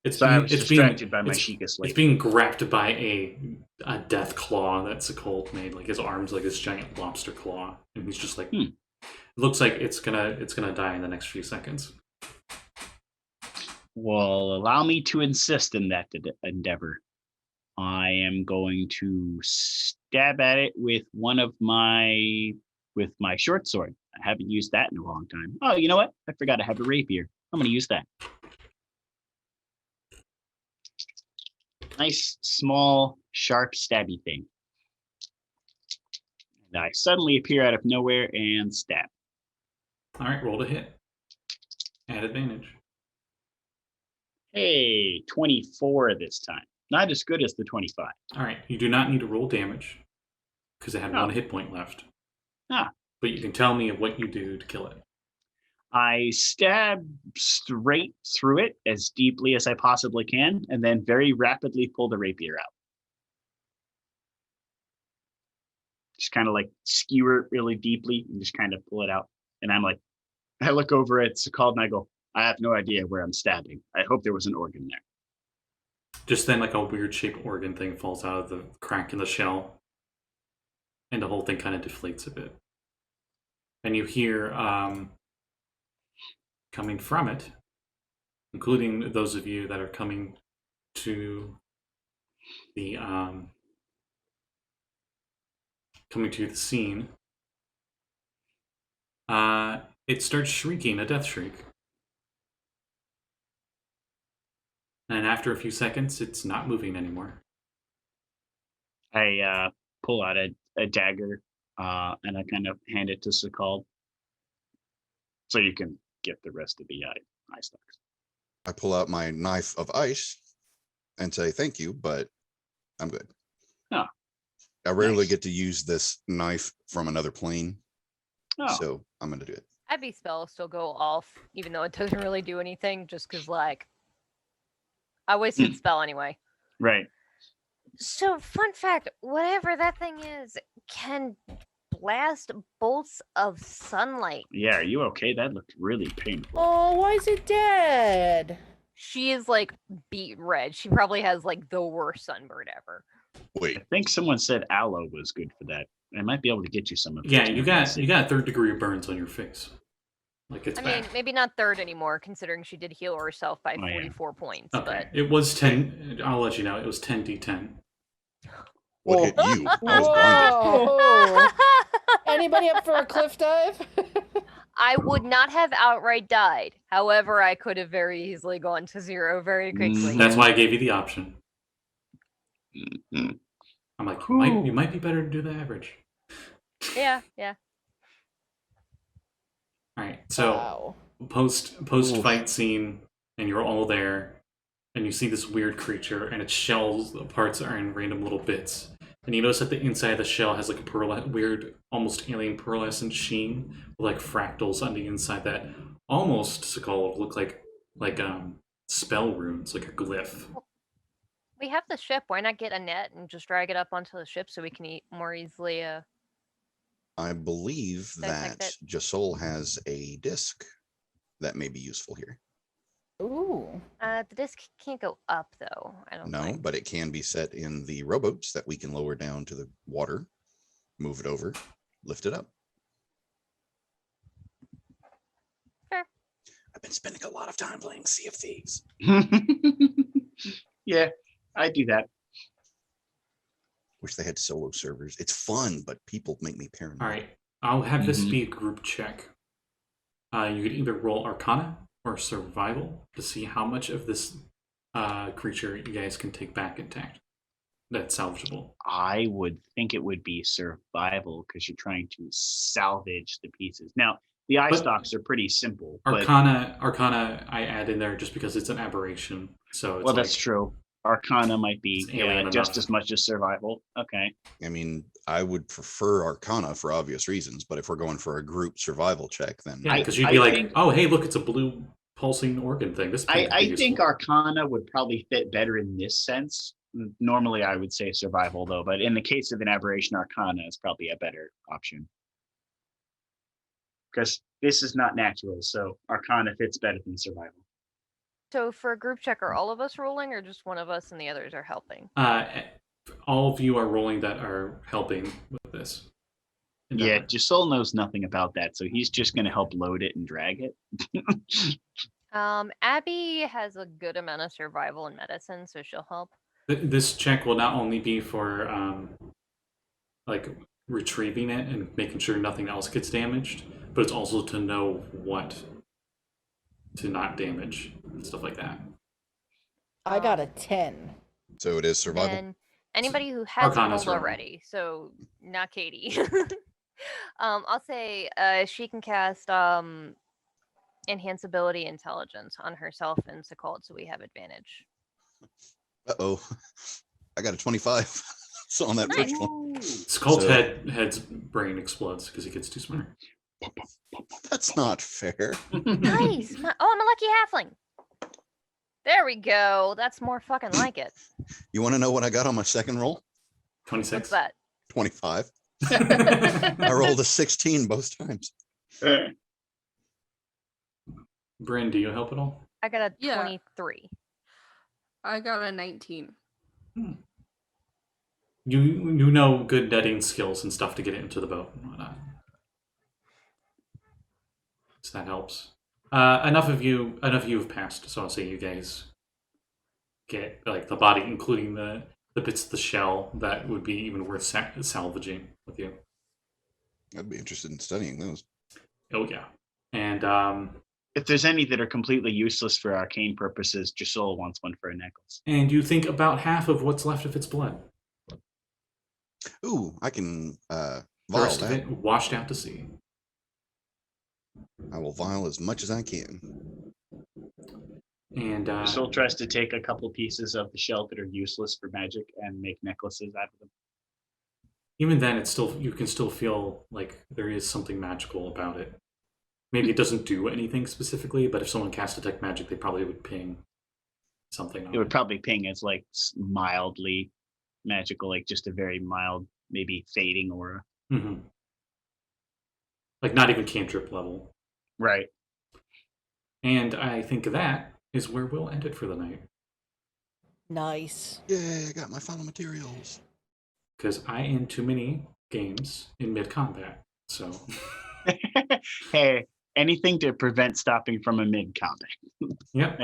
It's So I was distracted being, by my Sheikah slate. It's being grabbed by a death claw that Sekald made. Like his arms, like this giant lobster claw, and he's just like. It looks like it's gonna die in the next few seconds. Well, allow me to insist in that endeavor. I am going to stab at it with my short sword. I haven't used that in a long time. Oh, you know what? I forgot I have a rapier. I'm going to use that. Nice, small, sharp, stabby thing. And I suddenly appear out of nowhere and stab. All right, roll to hit. At advantage. Hey, 24 this time. Not as good as the 25. All right, you do not need to roll damage because it had Oh. 1 hit point left. Ah. But you can tell me what you do to kill it. I stab straight through it as deeply as I possibly can, and then very rapidly pull the rapier out. Just kind of like skewer it really deeply and just kind of pull it out. And I'm like, I look over at Sekald and I go, I have no idea where I'm stabbing. I hope there was an organ there. Just then, like a weird shaped organ thing falls out of the crack in the shell, and the whole thing kind of deflates a bit. And you hear coming from it, including those of you that are coming to the scene, it starts shrieking a death shriek. And after a few seconds, it's not moving anymore. I pull out a dagger and I kind of hand it to Sekald. So you can get the rest of the ice stocks. I pull out my knife of ice and say thank you, but I'm good. Oh, I rarely nice. get to use this knife from another plane, Oh, so I'm going to do it. Abby's spells still go off, even though it doesn't really do anything, just because, like, I wasted spell anyway. right. So, fun fact, whatever that thing is, can blast bolts of sunlight. Yeah, are you okay? That looked really painful. Oh, why is it dead? She is, like, beet red. She probably has, like, the worst sunburn ever. Wait, I think someone said aloe was good for that. I might be able to get you some of it. Yeah, you got 3rd degree burns on your face. Like it's I bad. mean, maybe not 3rd anymore, considering she did heal herself by 44 points. Okay, But it was 10. I'll let you know. It was 10d10. what hit you? I was blinded. Whoa. Anybody up for a cliff dive? I would not have outright died. However, I could have very easily gone to 0 very quickly. That's why I gave you the option. Mhm. I'm like, you might be better to do the average. Yeah. All right, so Wow. post fight scene, and you're all there, and you see this weird creature, and its shells parts are in random little bits, and you notice that the inside of the shell has like a weird, almost alien pearlescent sheen with like fractals on the inside that almost Sekald look like spell runes, like a glyph. We have the ship. Why not get a net and just drag it up onto the ship so we can eat more easily? I believe Dissect that Josul has a disc that may be useful here. Ooh. The disc can't go up though. I don't No, think. but it can be set in the rowboats that we can lower down to the water, move it over, lift it up. Fair. I've been spending a lot of time playing Sea of Thieves. Yeah, I do that. Wish they had solo servers. It's fun, but people make me paranoid. All right, I'll have this Mhm. be a group check. You could either roll Arcana or Survival to see how much of this creature you guys can take back intact. That's salvageable. I would think it would be survival because you're trying to salvage the pieces. Now, the eye But- stalks are pretty simple. But, Arcana, I add in there just because it's an aberration. So it's well, like, that's true. Arcana might be It's alien just enough. as much as survival. Okay. I mean, I would prefer Arcana for obvious reasons, but if we're going for a group survival check, then Yeah, because you'd I be like, think- oh, hey, look, it's a blue pulsing organ thing. This thing could be I useful. think Arcana would probably fit better in this sense. Normally, I would say survival, though, but in the case of an aberration, Arcana is probably a better option. Because this is not natural, so Arcana fits better than survival. So for a group check, are all of us rolling, or just one of us and the others are helping? All of you are rolling that are helping with this. Yeah, Josul knows nothing about that, so he's just going to help load it and drag it. Abby has a good amount of survival and medicine, so she'll help. This check will not only be for like retrieving it and making sure nothing else gets damaged, but it's also to know what to not damage and stuff like that. I got a 10. So it is survival. And anybody who hasn't Arcana rolled survival. already, so not Katie. I'll say she can cast enhanceability intelligence on herself and Sekald, so we have advantage. Uh-oh. I got a 25. So on that Nice. first one. Skull's So- head's brain explodes because he gets too smart. That's not fair. Nice. I'm a lucky halfling. There we go. That's more fucking like it. You want to know what I got on my second roll? 26. What's that? 25. I rolled a 16 both times. Bryn, do you help at all? I got a Yeah. 23. I got a 19. You know good netting skills and stuff to get it into the boat and whatnot. So that helps. Enough of you have passed, so I'll say you guys get like the body, including the bits of the shell that would be even worth salvaging with you. I'd be interested in studying those. Oh yeah, and If there's any that are completely useless for arcane purposes, Josul wants one for a necklace. you think about half of what's left of its blood. Ooh, I can The vial rest of that. it washed out to sea. I will vial as much as I can. And Josul tries to take a couple pieces of the shell that are useless for magic and make necklaces out of them. even then, you can still feel like there is something magical about it. Maybe it doesn't do anything specifically, but if someone cast detect magic, they probably would ping something on It would probably ping as like mildly magical, like just a very mild, maybe fading aura. Mm-hmm. Like not even cantrip level. Right. And I think that is where we'll end it for the night. Nice. Yay, I got my final materials. Because I end too many games in mid-combat. So, Hey, anything to prevent stopping from a mid-combat. yep.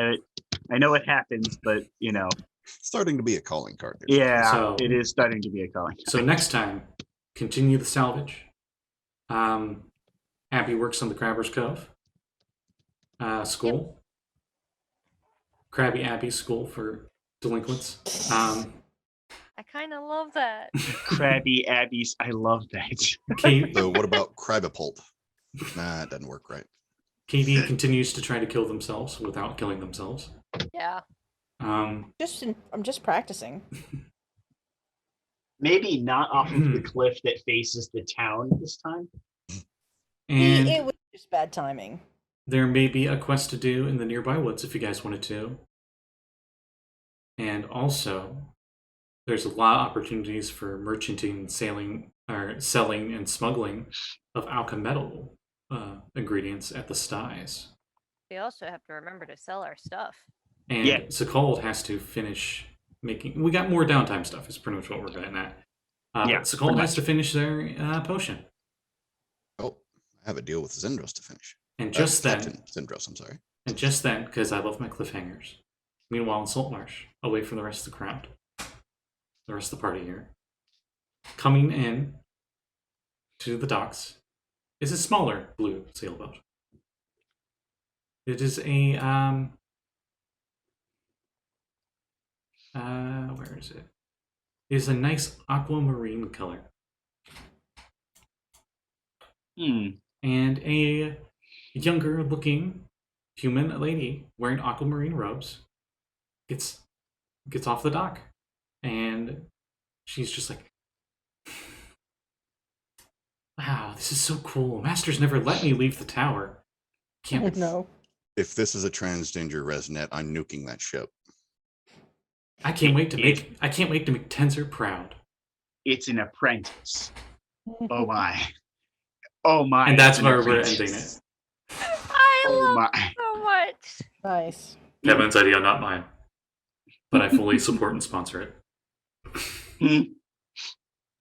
I know it happens, but you know, Starting to be a calling card. yeah, So- it is starting to be a calling. So next time, continue the salvage. Abby works on the Crabber's Cove. School. Krabby Abby's school for delinquents. I kind of love that. Crabby Abbeys, I love that. Kate, So what about Crabapult? Nah, it doesn't work right. Katie continues to try to kill themselves without killing themselves. Yeah. I'm just practicing. Maybe not off of the cliff that faces the town this time. And It was just bad timing. there may be a quest to do in the nearby woods if you guys wanted to. And also, there's a lot of opportunities for merchanting, selling, and smuggling of alchemetal ingredients at the styes. We also have to remember to sell our stuff. And Yeah. Sekald has to finish making. We got more downtime stuff. Is pretty much what we're getting at. Yeah, but Sekald pretty has to finish their potion, Oh, I have a deal with Zendros to finish. and just then, Captain Zendros, I'm sorry. because I love my cliffhangers. Meanwhile, in Saltmarsh, away from the rest of the crowd, the rest of the party here, coming in to the docks, is a smaller blue sailboat. It is a where is it? It is a nice aquamarine color. And a younger looking human lady wearing aquamarine robes gets off the dock, and she's just like, wow, this is so cool. Master's never let me leave the tower. Can't No. If this is a transgender resnet, I'm nuking that ship. I can't wait to make Tenser proud. It's an apprentice. Oh my. Oh my. And that's it's an where we're apprentice. ending it. I Oh love my. it so much. Nice. Kevin's idea, not mine. But I fully support and sponsor it. Hmm.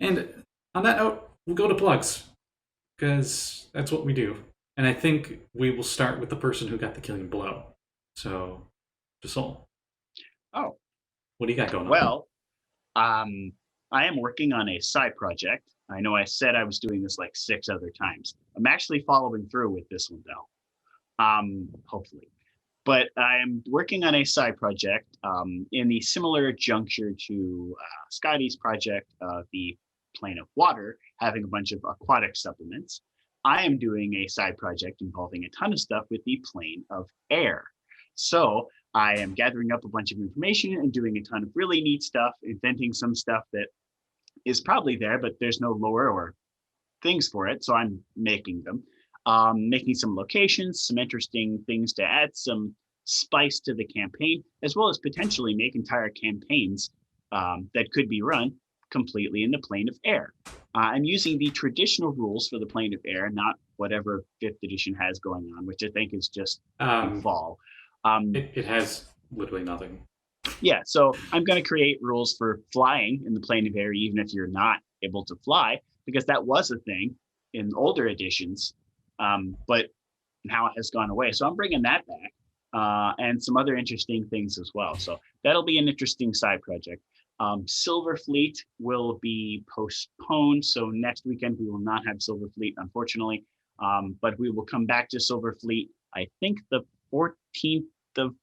And on that note, we'll go to plugs. Because that's what we do. And I think we will start with the person who got the killing blow. So, Josul, Oh, what do you got going on? well, I am working on a side project. I know I said I was doing this like 6 other times. I'm actually following through with this one though, hopefully. But I'm working on a side project in the similar juncture to Scotty's project, the Plane of Water, having a bunch of aquatic supplements. I am doing a side project involving a ton of stuff with the Plane of Air. So I am gathering up a bunch of information and doing a ton of really neat stuff, inventing some stuff that is probably there, but there's no lore or things for it. So I'm making them, making some locations, some interesting things to add some spice to the campaign, as well as potentially make entire campaigns that could be run completely in the Plane of Air. I'm using the traditional rules for the Plane of Air, not whatever 5th edition has going on, which I think is just fall. It has literally nothing. Yeah, so I'm going to create rules for flying in the Plane of Air, even if you're not able to fly, because that was a thing in older editions, but now it has gone away. So I'm bringing that back, and some other interesting things as well. So that'll be an interesting side project. Silverfleet will be postponed, so next weekend we will not have Silverfleet, unfortunately, but we will come back to Silverfleet. I think the 14th of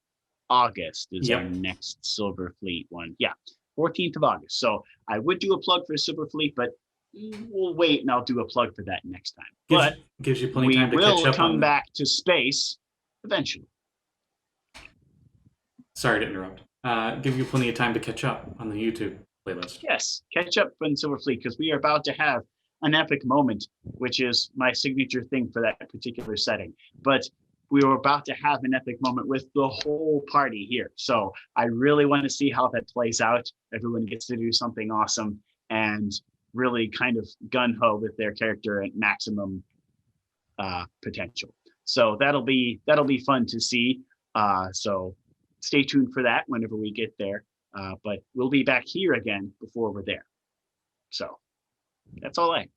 August is our next Silverfleet one. Yeah, 14th of August. So I would do a plug for Silverfleet, but we'll wait and I'll do a plug for that next time. But gives you plenty of time to catch up. We will come back to space eventually. Sorry to interrupt. Give you plenty of time to catch up on the YouTube playlist. Yes, catch up on Silverfleet, because we are about to have an epic moment, which is my signature thing for that particular setting. But we were about to have an epic moment with the whole party here. So I really want to see how that plays out. Everyone gets to do something awesome and really kind of gung-ho with their character at maximum potential. So that'll be fun to see. So stay tuned for that whenever we get there. But we'll be back here again before we're there. So that's all I.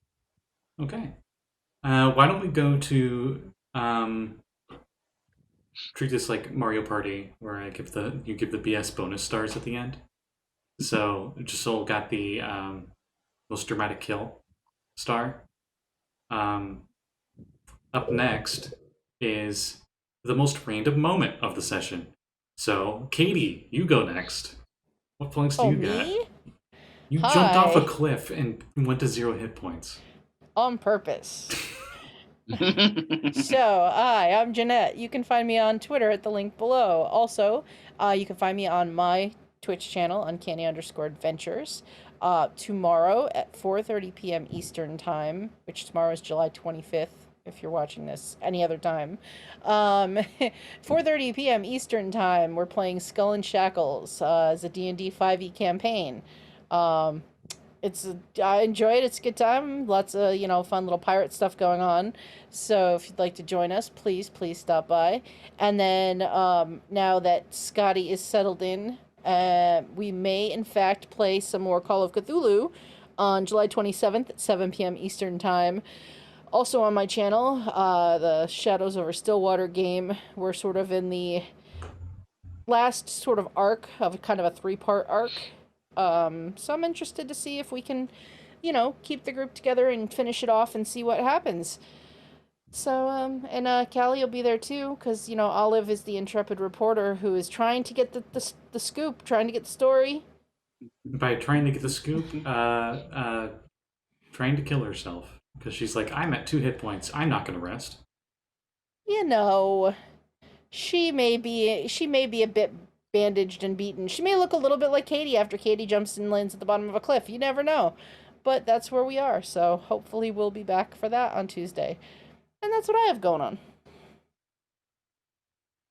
Okay. Why don't we go to treat this like Mario Party, where you give the BS bonus stars at the end. So Josul got the most dramatic kill star. Up next is the most random moment of the session. So Kade, you go next. What points do you got? Me? You jumped off a cliff and went to 0 hit points. On purpose. So, hi, I'm Jeanette. You can find me on Twitter at the link below. Also, you can find me on my Twitch channel, Uncanny_Adventures. Tomorrow at 4:30 p.m. Eastern Time, which tomorrow is July 25th, if you're watching this any other time. 4:30 p.m. Eastern Time, we're playing Skull and Shackles as a D&D 5e campaign. I enjoy it. It's a good time. Lots of, fun little pirate stuff going on. So if you'd like to join us, please stop by. And then now that Scotty is settled in, we may, in fact, play some more Call of Cthulhu on July 27th at 7 p.m. Eastern Time. Also on my channel, the Shadows Over Stillwater game. We're sort of in the last sort of arc of kind of a 3-part arc. So I'm interested to see if we can, keep the group together and finish it off and see what happens. So, and Callie will be there too, because, Olive is the intrepid reporter who is trying to get the scoop, trying to get the story. By trying to get the scoop, trying to kill herself. Because she's like, I'm at 2 hit points. I'm not going to rest. She may be a bit bandaged and beaten. She may look a little bit like Kade after Kade jumps and lands at the bottom of a cliff. You never know. But that's where we are. So hopefully we'll be back for that on Tuesday. And that's what I have going on.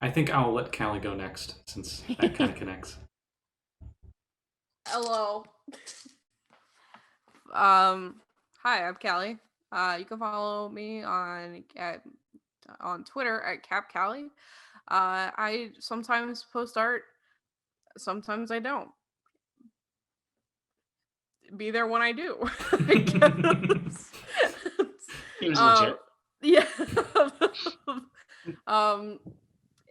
I think I'll let Callie go next, since that kind of connects. Hello. Hi, I'm Callie. You can follow me on Twitter at CapCallie. I sometimes post art, sometimes I don't. Be there when I do. I guess. He was legit. Yeah.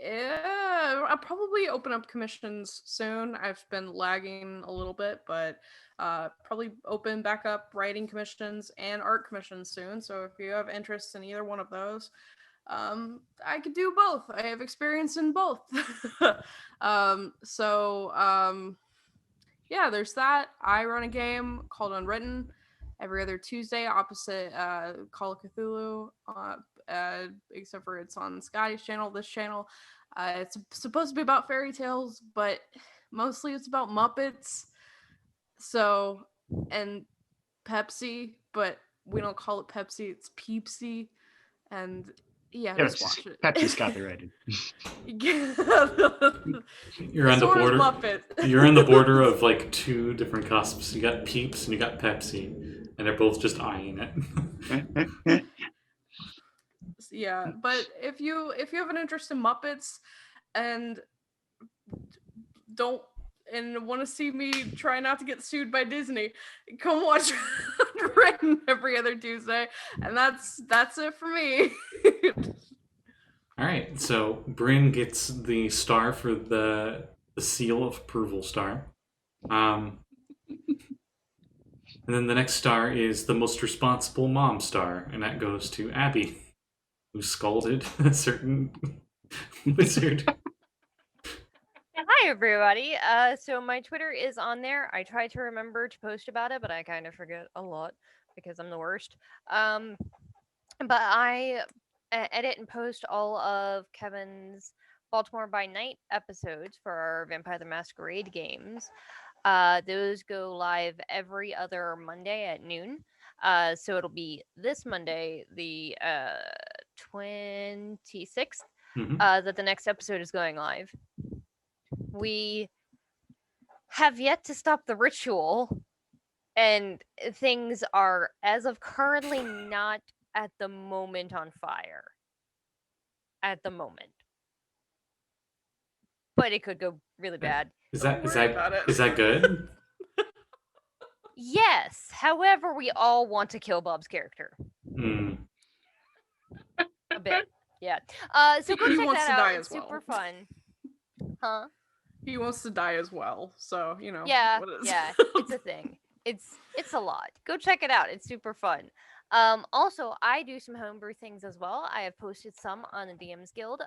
I'll probably open up commissions soon. I've been lagging a little bit, but probably open back up writing commissions and art commissions soon. So if you have interest in either one of those, I could do both. I have experience in both. Yeah, there's that. I run a game called Unwritten every other Tuesday, opposite Call of Cthulhu, except for it's on Scotty's channel, this channel. It's supposed to be about fairy tales, but mostly it's about Muppets. So, and Pepsi, but we don't call it Pepsi, it's Peepsy. And yeah, just watch it. Pepsi's copyrighted. You're on the border. You're on the border of like two different cusps. You got Peeps and you got Pepsi, and they're both just eyeing it. Yeah, but if you have an interest in Muppets and want to see me try not to get sued by Disney, come watch Written every other Tuesday, and that's it for me. All right, so Bryn gets the star for the seal of approval star, and then the next star is the most responsible mom star, and that goes to Abby, who scalded a certain wizard. Hi, everybody. So my Twitter is on there. I try to remember to post about it, but I kind of forget a lot because I'm the worst. But I edit and post all of Kevin's Baltimore by Night episodes for our Vampire the Masquerade games. Those go live every other Monday at noon. So it'll be this Monday, the 26th, that the next episode is going live. We have yet to stop the ritual, and things are, as of currently, not at the moment on fire. At the moment. But it could go really bad. Is that good? Yes. However, we all want to kill Bob's character. A bit. Yeah. So go check that out. It's super fun. Huh? He wants to die as well, so you know. Yeah, yeah, it's a thing. It's a lot. Go check it out. It's super fun. Also, I do some homebrew things as well. I have posted some on the DM's Guild.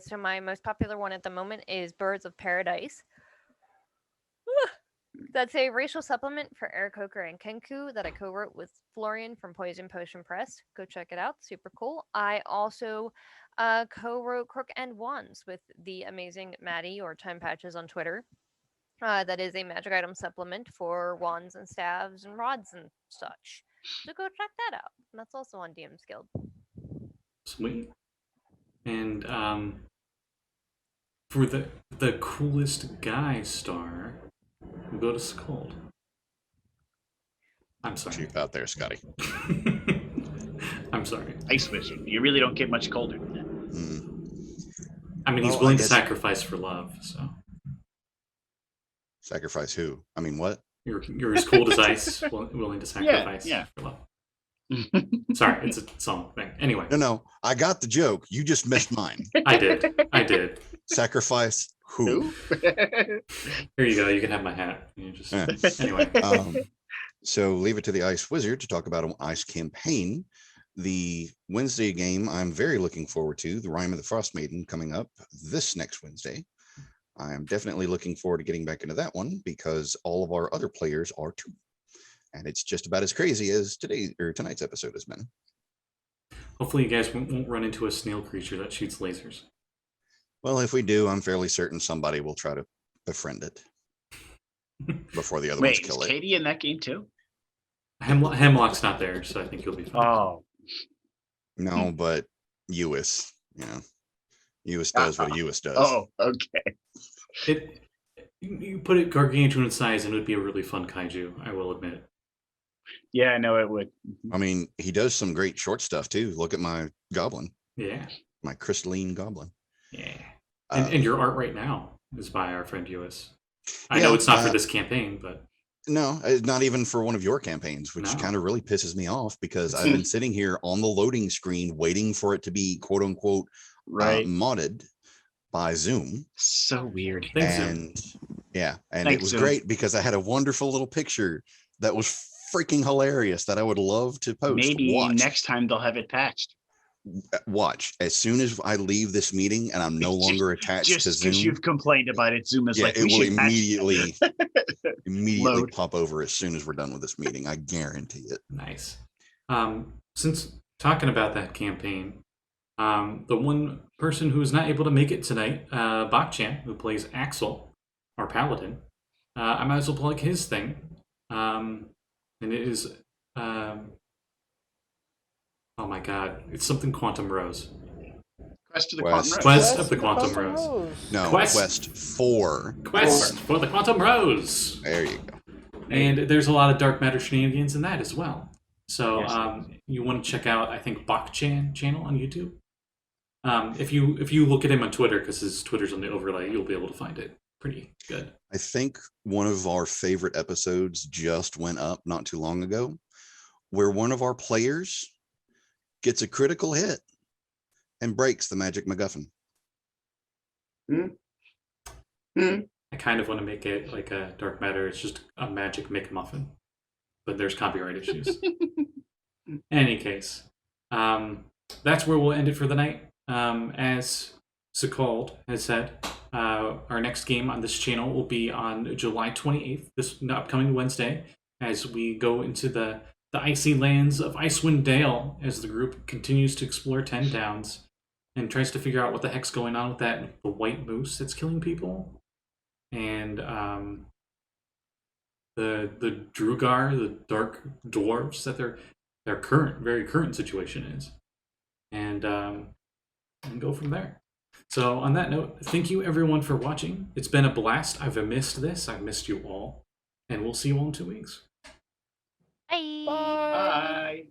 So my most popular one at the moment is Birds of Paradise. That's a racial supplement for Eric Hoker and Kenku that I co-wrote with Florian from Poison Potion Press. Go check it out. Super cool. I also co-wrote Crook and Wands with the amazing Maddie, or Time Patches on Twitter. That is a magic item supplement for wands and staves and rods and such. So go check that out. And that's also on DM's Guild. Sweet. And for the coolest guy star, we'll go to Sekald. I'm sorry. Cheap out there, Scotty. I'm sorry. Ice wizard. You really don't get much colder than that. I mean, he's willing to sacrifice for love, so. Sacrifice who? I mean, what? You're as cold as ice, willing to sacrifice for love. Sorry, it's a song thing. Anyway. No, I got the joke. You just missed mine. I did. Sacrifice who? Here you go. You can have my hat. You just anyway. So leave it to the Ice Wizard to talk about an ice campaign. The Wednesday game I'm very looking forward to, the Rime of the Frost Maiden, coming up this next Wednesday. I'm definitely looking forward to getting back into that one because all of our other players are too. And it's just about as crazy as tonight's episode has been. Hopefully you guys won't run into a snail creature that shoots lasers. Well, if we do, I'm fairly certain somebody will try to befriend it before the other ones kill it. Wait, is Kade in that game too? Hemlock's not there, so I think you'll be fine. Oh. No, but Uis, Uis does what Uis does. Oh, okay. You put it gargantuan size and it would be a really fun kaiju, I will admit. Yeah, I know it would. I mean, he does some great short stuff too. Look at my goblin. Yeah. My crystalline goblin. Yeah. And your art right now is by our friend Uis. I know it's not for this campaign, but... No, not even for one of your campaigns, which kind of really pisses me off because I've been sitting here on the loading screen waiting for it to be quote unquote modded. by Zoom. So weird. Thanks, Zoom. And yeah, and Thanks, it was Zoom. great because I had a wonderful little picture that was freaking hilarious that I would love to post. Maybe next time they'll have it patched. Watch. As soon as I leave this meeting and I'm no longer attached to Just because Zoom, you've complained about it, Zoom is yeah, like, it we will should patch immediately Load. pop over as soon as we're done with this meeting. I guarantee it. Nice. Since talking about that campaign, the one person who is not able to make it tonight, Bakchan, who plays Axel, our paladin, I might as well plug his thing. And it is, oh my god, it's something Quantum Rose. Quest to the Quest. Quantum Rose. Quest of the Quantum Rose. No, Quest for the Quantum Rose. There you go. And there's a lot of dark matter shenanigans in that as well. So Yes. you want to check out, I think, Bakchan channel on YouTube. If you look at him on Twitter, because his Twitter's on the overlay, you'll be able to find it pretty good. I think one of our favorite episodes just went up not too long ago, where one of our players gets a critical hit and breaks the magic MacGuffin. I kind of want to make it like a dark matter. It's just a magic McMuffin, but there's copyright issues. In any case, that's where we'll end it for the night. As Sekald has said, our next game on this channel will be on July 28th, this upcoming Wednesday, as we go into the icy lands of Icewind Dale as the group continues to explore 10 Towns and tries to figure out what the heck's going on with that the white moose that's killing people. And the Drugar, the dark dwarves that their very current situation is. And go from there. So on that note, thank you everyone for watching. It's been a blast. I've missed this. I've missed you all. And we'll see you all in 2 weeks. Bye. Bye.